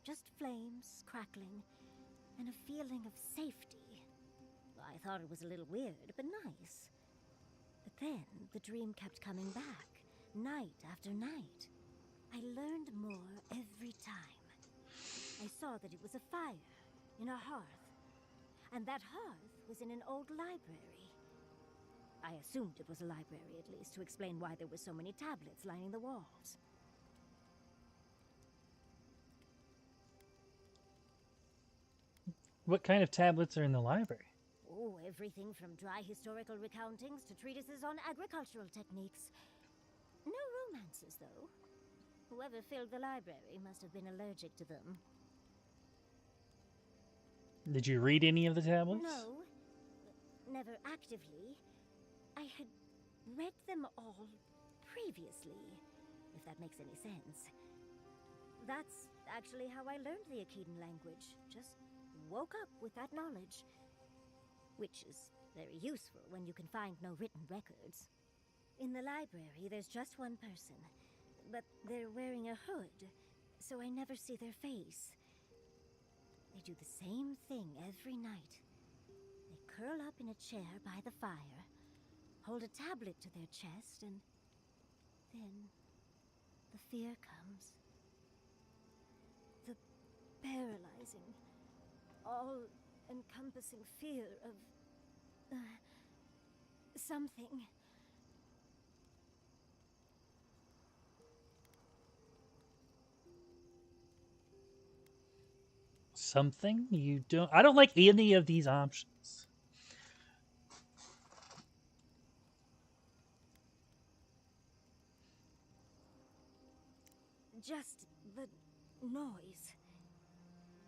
just flames crackling, and a feeling of safety. I thought it was a little weird, but nice. But then the dream kept coming back, night after night. I learned more every time. I saw that it was a fire in a hearth, and that hearth was in an old library. I assumed it was a library, at least, to explain why there were so many tablets lining the walls. What kind of tablets are in the library? Oh, everything from dry historical recountings to treatises on agricultural techniques. No romances, though. Whoever filled the library must have been allergic to them. Did you read any of the tablets? No, never actively. I had read them all previously, if that makes any sense. That's actually how I learned the Akedan language. Just woke up with that knowledge. Which is very useful when you can find no written records. In the library, there's just one person, but they're wearing a hood, so I never see their face. They do the same thing every night. They curl up in a chair by the fire, hold a tablet to their chest, and then the fear comes. The paralyzing, all-encompassing fear of something. Something? You don't... I don't like any of these options. Just the noise.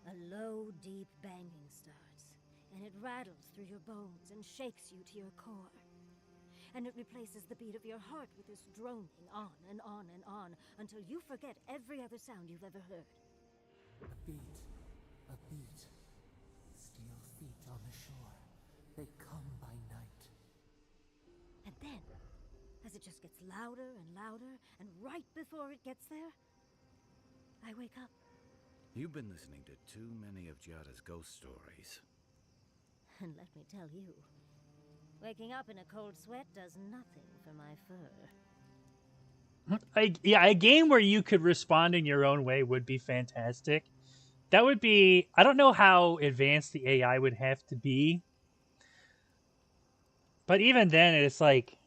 A low, deep banging starts, and it rattles through your bones and shakes you to your core. And it replaces the beat of your heart with this droning on and on and on until you forget every other sound you've ever heard. A beat. Steel feet on the shore. They come by night. And then, as it just gets louder and louder, and right before it gets there, I wake up. You've been listening to too many of Giada's ghost stories. And let me tell you, waking up in a cold sweat does nothing for my fur. Yeah, a game where you could respond in your own way would be fantastic. That would be... I don't know how advanced the AI would have to be. But even then, it's like...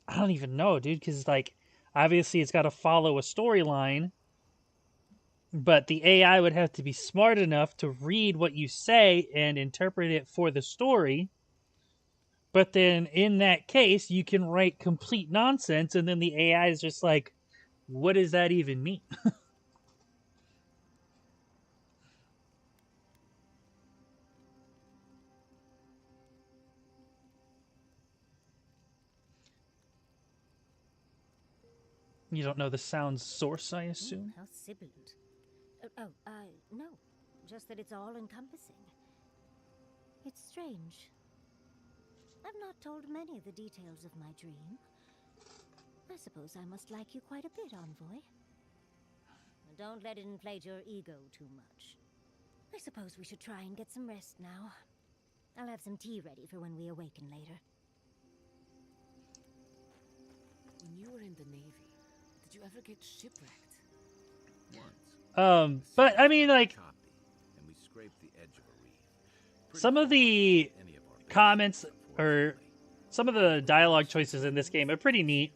I don't even know, dude, because, like, obviously it's got to follow a storyline. But the AI would have to be smart enough to read what you say and interpret it for the story. But then, in that case, you can write complete nonsense, and then the AI is just like, what does that even mean? You don't know the sound's source, I assume? How sibilant. No. Just that it's all-encompassing. It's strange. I've not told many of the details of my dream. I suppose I must like you quite a bit, Envoy. Don't let it inflate your ego too much. I suppose we should try and get some rest now. I'll have some tea ready for when we awaken later. When you were in the Navy, did you ever get shipwrecked? Once. But, I mean, like... And we scraped the edge of a reef. Some of the comments, or some of the dialogue choices in this game are pretty neat.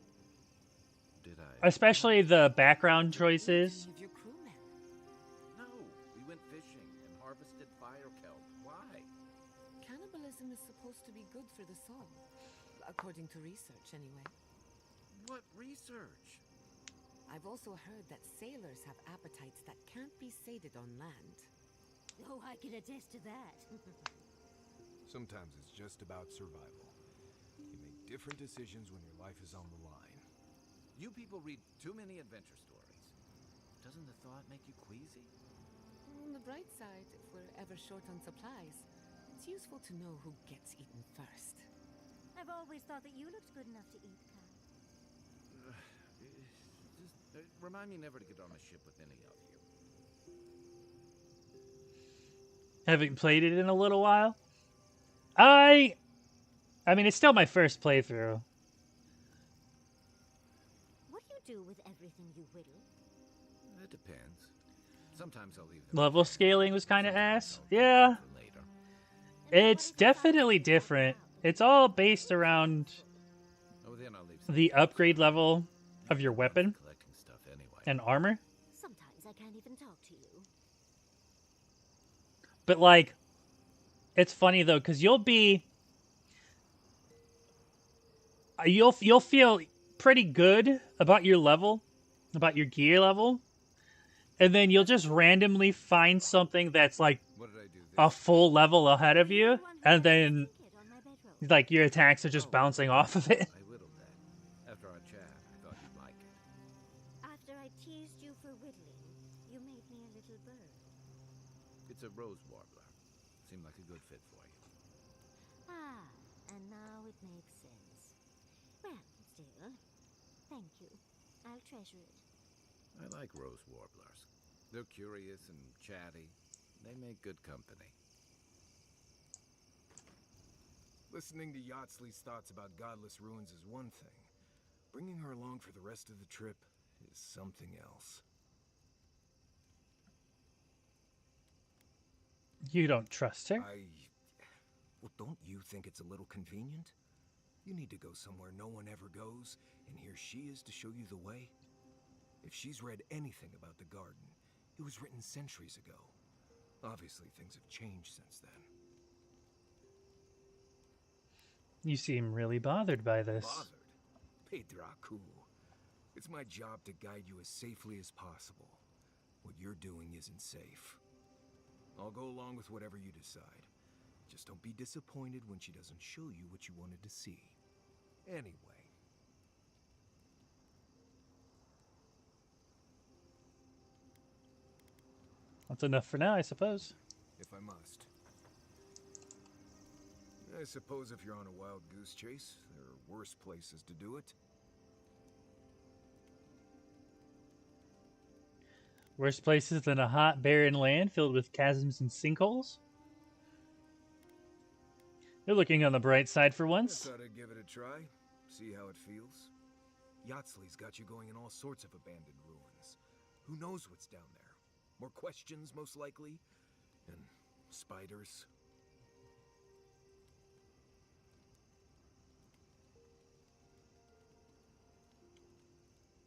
Especially the background choices. No, we went fishing and harvested fire kelp. Why? Cannibalism is supposed to be good for the soul. According to research, anyway. What research? I've also heard that sailors have appetites that can't be sated on land. Oh, I can attest to that. Sometimes it's just about survival. You make different decisions when your life is on the line. You people read too many adventure stories. Doesn't the thought make you queasy? On the bright side, if we're ever short on supplies, it's useful to know who gets eaten first. I've always thought that you looked good enough to eat, Kai. Just remind me never to get on a ship with any of you. Haven't played it in a little while. I mean, it's still my first playthrough. What do you do with everything you whittle? It depends. Sometimes I'll leave them. Level scaling was kind of ass. Yeah. It's definitely different. It's all based around the upgrade level of your weapon and armor. Sometimes I can't even talk to you. But like, it's funny though, because you'll feel pretty good about your level, about your gear level, and then you'll just randomly find something that's like a full level ahead of you, and then like your attacks are just bouncing off of it. I whittled that. After our chat, I thought you'd like it. After I teased you for whittling, you made me a little bird. It's a rose warbler. Seemed like a good fit for you. Ah, and now it makes sense. Well, still, thank you. I'll treasure it. I like rose warblers. They're curious and chatty. They make good company. Listening to Yardsley's thoughts about godless ruins is one thing. Bringing her along for the rest of the trip is something else. You don't trust her? Well, don't you think it's a little convenient? You need to go somewhere no one ever goes, and here she is to show you the way. If she's read anything about the garden, it was written centuries ago. Obviously, things have changed since then. You seem really bothered by this. Bothered? Pedraku. It's my job to guide you as safely as possible. What you're doing isn't safe. I'll go along with whatever you decide. Just don't be disappointed when she doesn't show you what you wanted to see. Anyway. That's enough for now, I suppose. If I must. I suppose if you're on a wild goose chase, there are worse places to do it. Worse places than a hot, barren land filled with chasms and sinkholes? You're looking on the bright side for once. I thought I'd give it a try, see how it feels. Yardsley's got you going in all sorts of abandoned ruins. Who knows what's down there? More questions, most likely. And spiders.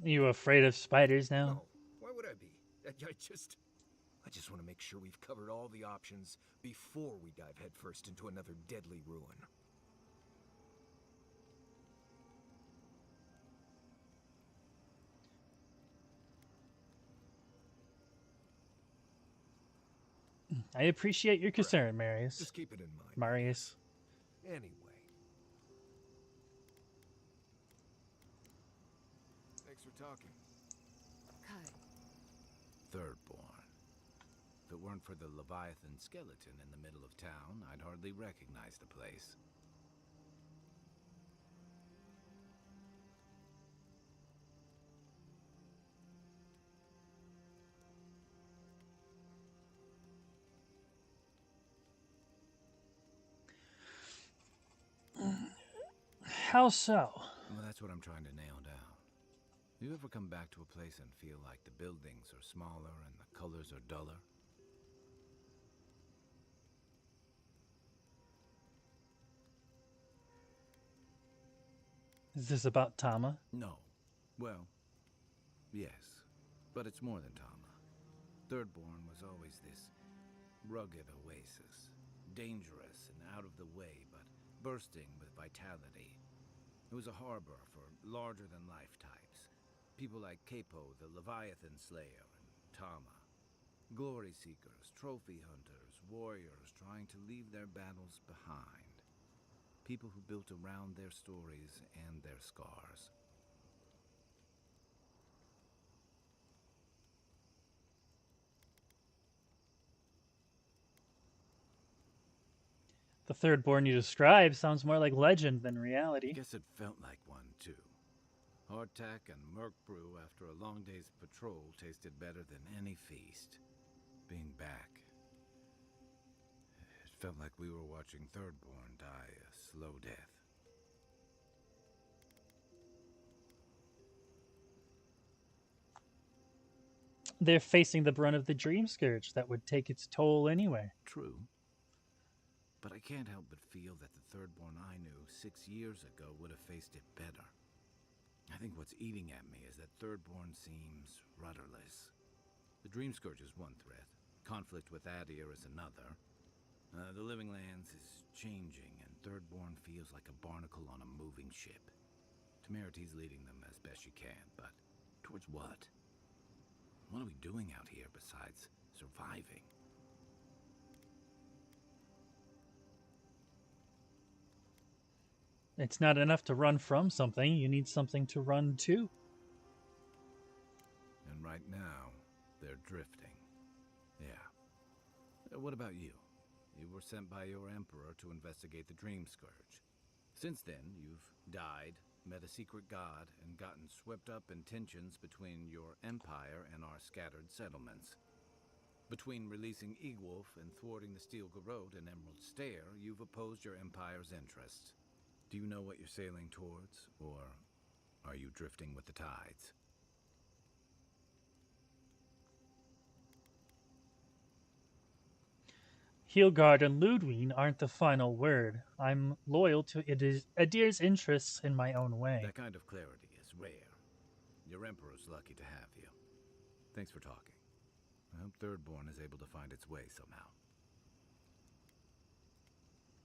Are you afraid of spiders now? No. Why would I be? I just want to make sure we've covered all the options before we dive headfirst into another deadly ruin. I appreciate your concern, Marius. Just keep it in mind. Marius. Anyway. Thanks for talking. Kai. Thirdborn. If it weren't for the Leviathan skeleton in the middle of town, I'd hardly recognize the place. How so? Well, that's what I'm trying to nail down. You ever come back to a place and feel like the buildings are smaller and the colors are duller? Is this about Tama? No. Well, yes. But it's more than Tama. Thirdborn was always this rugged oasis. Dangerous and out of the way, but bursting with vitality. It was a harbor for larger-than-life types. People like Capo, the Leviathan Slayer, and Tama. Glory seekers, trophy hunters, warriors trying to leave their battles behind. People who built around their stories and their scars. The Thirdborn you describe sounds more like legend than reality. Guess it felt like one, too. Hardtack and Merc brew after a long day's patrol tasted better than any feast. Being back, it felt like we were watching Thirdborn die a slow death. They're facing the brunt of the Dream Scourge that would take its toll anyway. True. But I can't help but feel that the Thirdborn I knew 6 years ago would have faced it better. I think what's eating at me is that Thirdborn seems rudderless. The Dream Scourge is one threat. Conflict with Adir is another. The Living Lands is changing, and Thirdborn feels like a barnacle on a moving ship. Temeriti's leading them as best she can, but towards what? What are we doing out here besides surviving? It's not enough to run from something. You need something to run to. And right now, they're drifting. Yeah. What about you? You were sent by your Emperor to investigate the Dream Scourge. Since then, you've died, met a secret god, and gotten swept up in tensions between your empire and our scattered settlements. Between releasing Egwolf and thwarting the Steel Garrote and Emerald Stair, you've opposed your empire's interests. Do you know what you're sailing towards, or are you drifting with the tides? Heelgard and Ludwine aren't the final word. I'm loyal to Adir's interests in my own way. That kind of clarity is rare. Your Emperor's lucky to have you. Thanks for talking. I hope Thirdborn is able to find its way somehow.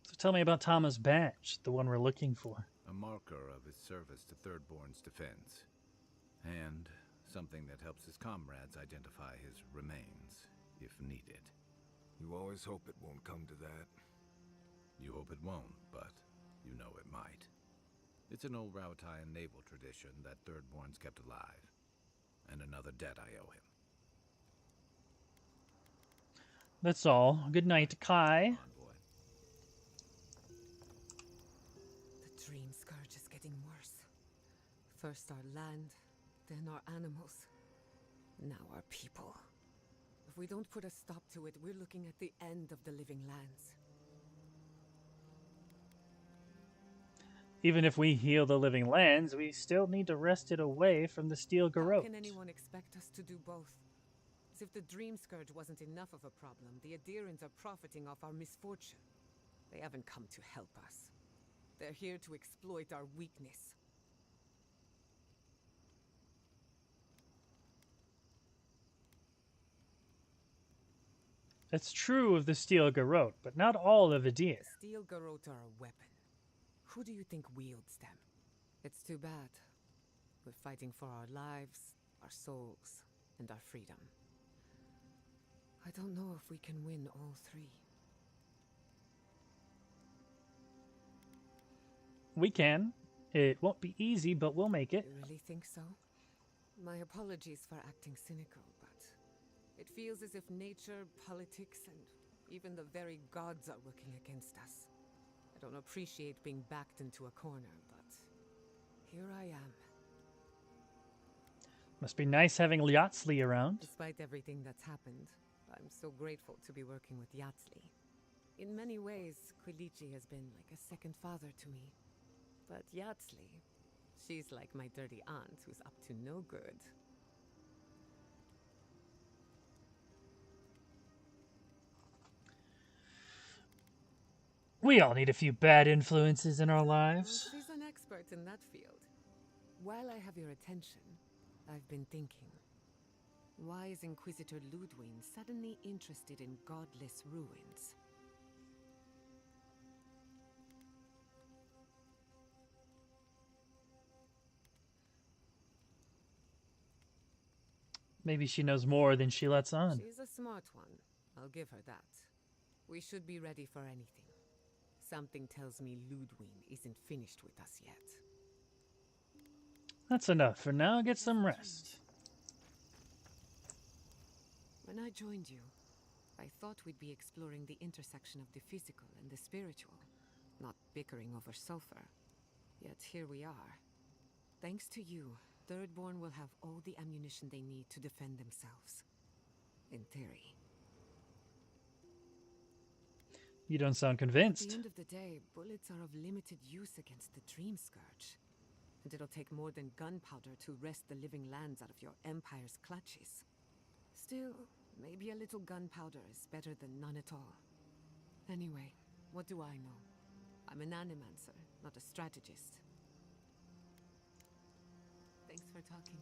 So tell me about Tama's badge, the one we're looking for. A marker of his service to Thirdborn's defense. And something that helps his comrades identify his remains, if needed. You always hope it won't come to that. You hope it won't, but you know it might. It's an old Rauataian naval tradition that Thirdborn's kept alive. And another debt I owe him. That's all. Good night, Kai. The Dream Scourge is getting worse. First our land, then our animals. Now our people. If we don't put a stop to it, we're looking at the end of the Living Lands. Even if we heal the Living Lands, we still need to wrest it away from the Steel Garrote. How can anyone expect us to do both? As if the Dream Scourge wasn't enough of a problem, the Adirans are profiting off our misfortune. They haven't come to help us. They're here to exploit our weakness. That's true of the Steel Garrote, but not all of Adir. The Steel Garrote are a weapon. Who do you think wields them? It's too bad. We're fighting for our lives, our souls, and our freedom. I don't know if we can win all three. We can. It won't be easy, but we'll make it. You really think so? My apologies for acting cynical, but it feels as if nature, politics, and even the very gods are working against us. I don't appreciate being backed into a corner, but here I am. Must be nice having Yatsli around. Despite everything that's happened, I'm so grateful to be working with Yatsli. In many ways, Quilichi has been like a second father to me. But Yatsli, she's like my dirty aunt who's up to no good. We all need a few bad influences in our lives. She's an expert in that field. While I have your attention, I've been thinking. Why is Inquisitor Ludwine suddenly interested in godless ruins? Maybe she knows more than she lets on. She's a smart one. I'll give her that. We should be ready for anything. Something tells me Ludwine isn't finished with us yet. That's enough for now. Get some rest. When I joined you, I thought we'd be exploring the intersection of the physical and the spiritual, not bickering over sulfur. Yet here we are. Thanks to you, Thirdborn will have all the ammunition they need to defend themselves. In theory. You don't sound At convinced. the end of the day, bullets are of limited use against the Dream Scourge. And it'll take more than gunpowder to wrest the living lands out of your Empire's clutches. Still, maybe a little gunpowder is better than none at all. Anyway, what do I know? I'm an animancer, not a strategist. Thanks for talking.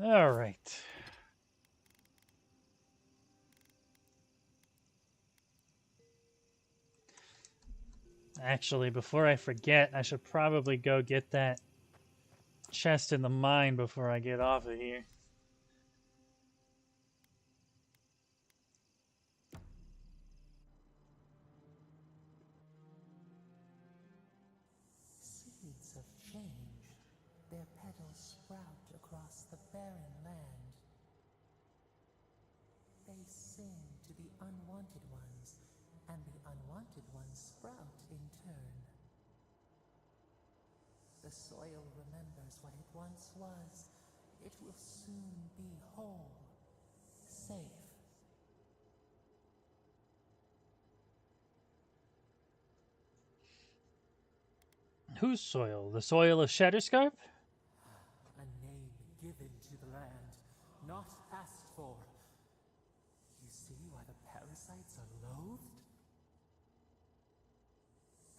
All right. Actually, before I forget, I should probably go get that chest in the mine before I get off of here. Seeds of change, their petals sprout across the barren land. They sing to the unwanted ones, and the unwanted ones sprout in turn. The soil remembers what it once was. It will soon be whole, safe. Whose soil? The soil of Shatterscarp? A name given to the land, not asked for. You see why the parasites are loathed?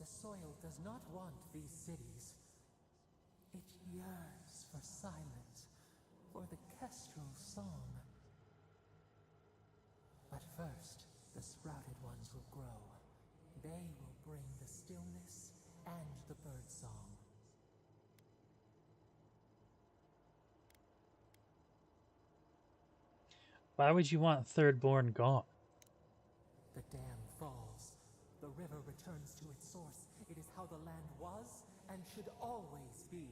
The soil does not want these cities. It yearns for silence, for the kestrel song. But first, the sprouted ones will grow. They will bring the stillness and the bird song. Why would you want Thirdborn gone? The dam falls. The river returns to its source. It is how the land was and should always be.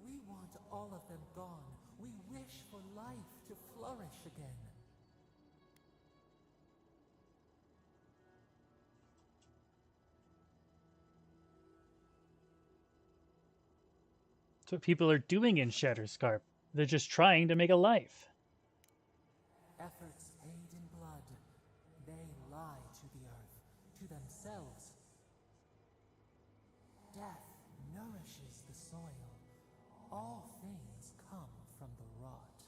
We want all of them gone. We wish for life to flourish again. That's what people are doing in Shatterscarp. They're just trying to make a life. Efforts paid in blood. They lie to the earth, to themselves. Death nourishes the soil. All things come from the rot.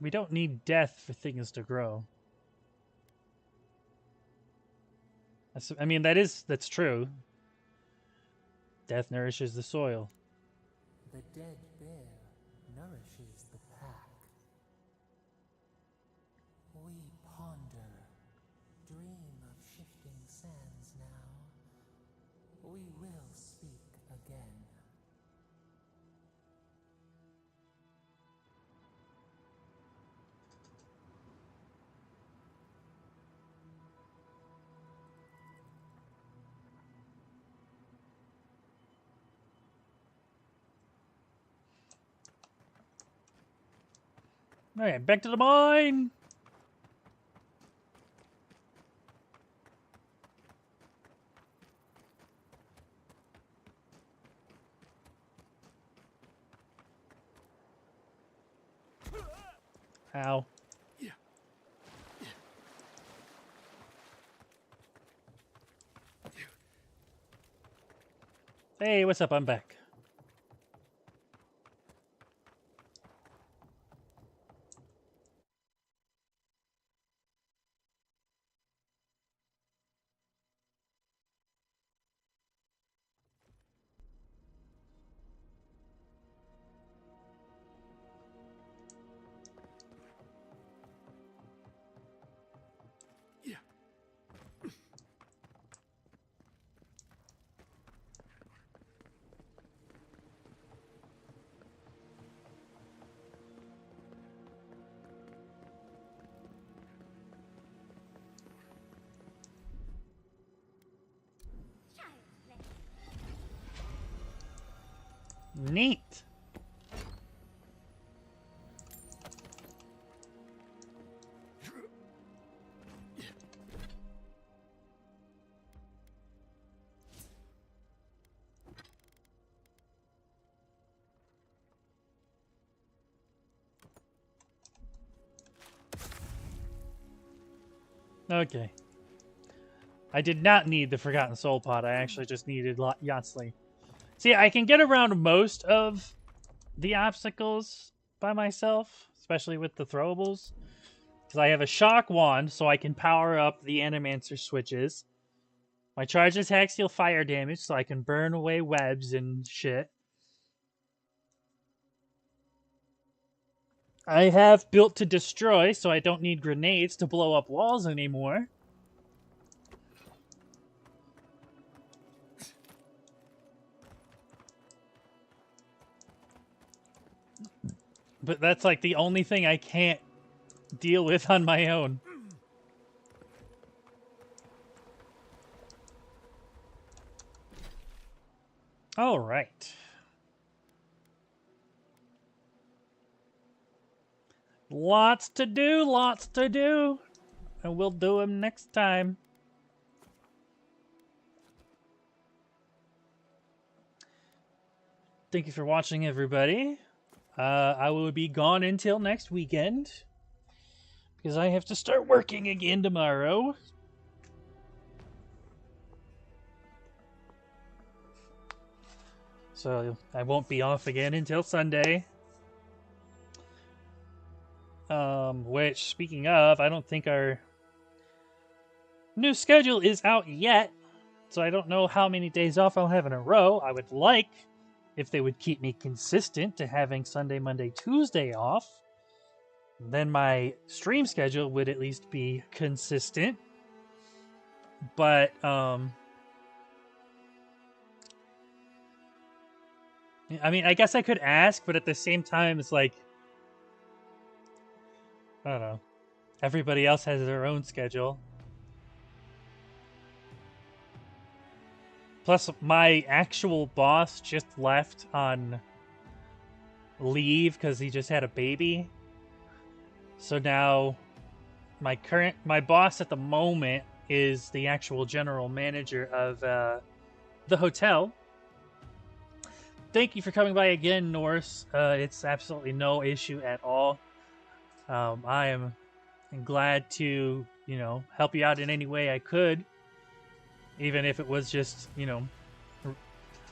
We don't need death for things to grow. I mean, that's true. Death nourishes the soil. The dead bear nourishes the pack. We ponder, dream of shifting sands now. We will speak again. All right, back to the mine. Ow. Hey, what's up? I'm back. Neat. Okay. I did not need the Forgotten Soul Pod. I actually just needed Yatsley. See, I can get around most of the obstacles by myself, especially with the throwables. Because I have a Shock Wand, so I can power up the Animancer switches. My charge attacks deal fire damage, so I can burn away webs and shit. I have Built to Destroy, so I don't need grenades to blow up walls anymore. But that's like the only thing I can't deal with on my own. All right. Lots to do. And we'll do them next time. Thank you for watching, everybody. I will be gone until next weekend, because I have to start working again tomorrow. So I won't be off again until Sunday. Which, speaking of, I don't think our new schedule is out yet, so I don't know how many days off I'll have in a row. I would like, if they would keep me consistent to having Sunday, Monday, Tuesday off, then my stream schedule would at least be consistent. But, I mean, I guess I could ask, but at the same time, it's like, I don't know. Everybody else has their own schedule. Plus, my actual boss just left on leave because he just had a baby. So now, my boss at the moment is the actual general manager of the hotel. Thank you for coming by again, Norse. It's absolutely no issue at all. I am glad to, help you out in any way I could. Even if it was just,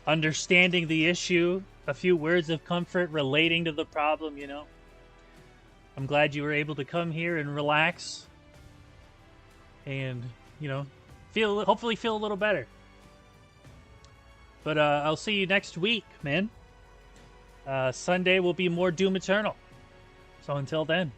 understanding the issue, a few words of comfort relating to the problem, I'm glad you were able to come here and relax. And, hopefully feel a little better. But I'll see you next week, man. Sunday will be more Doom Eternal. So until then.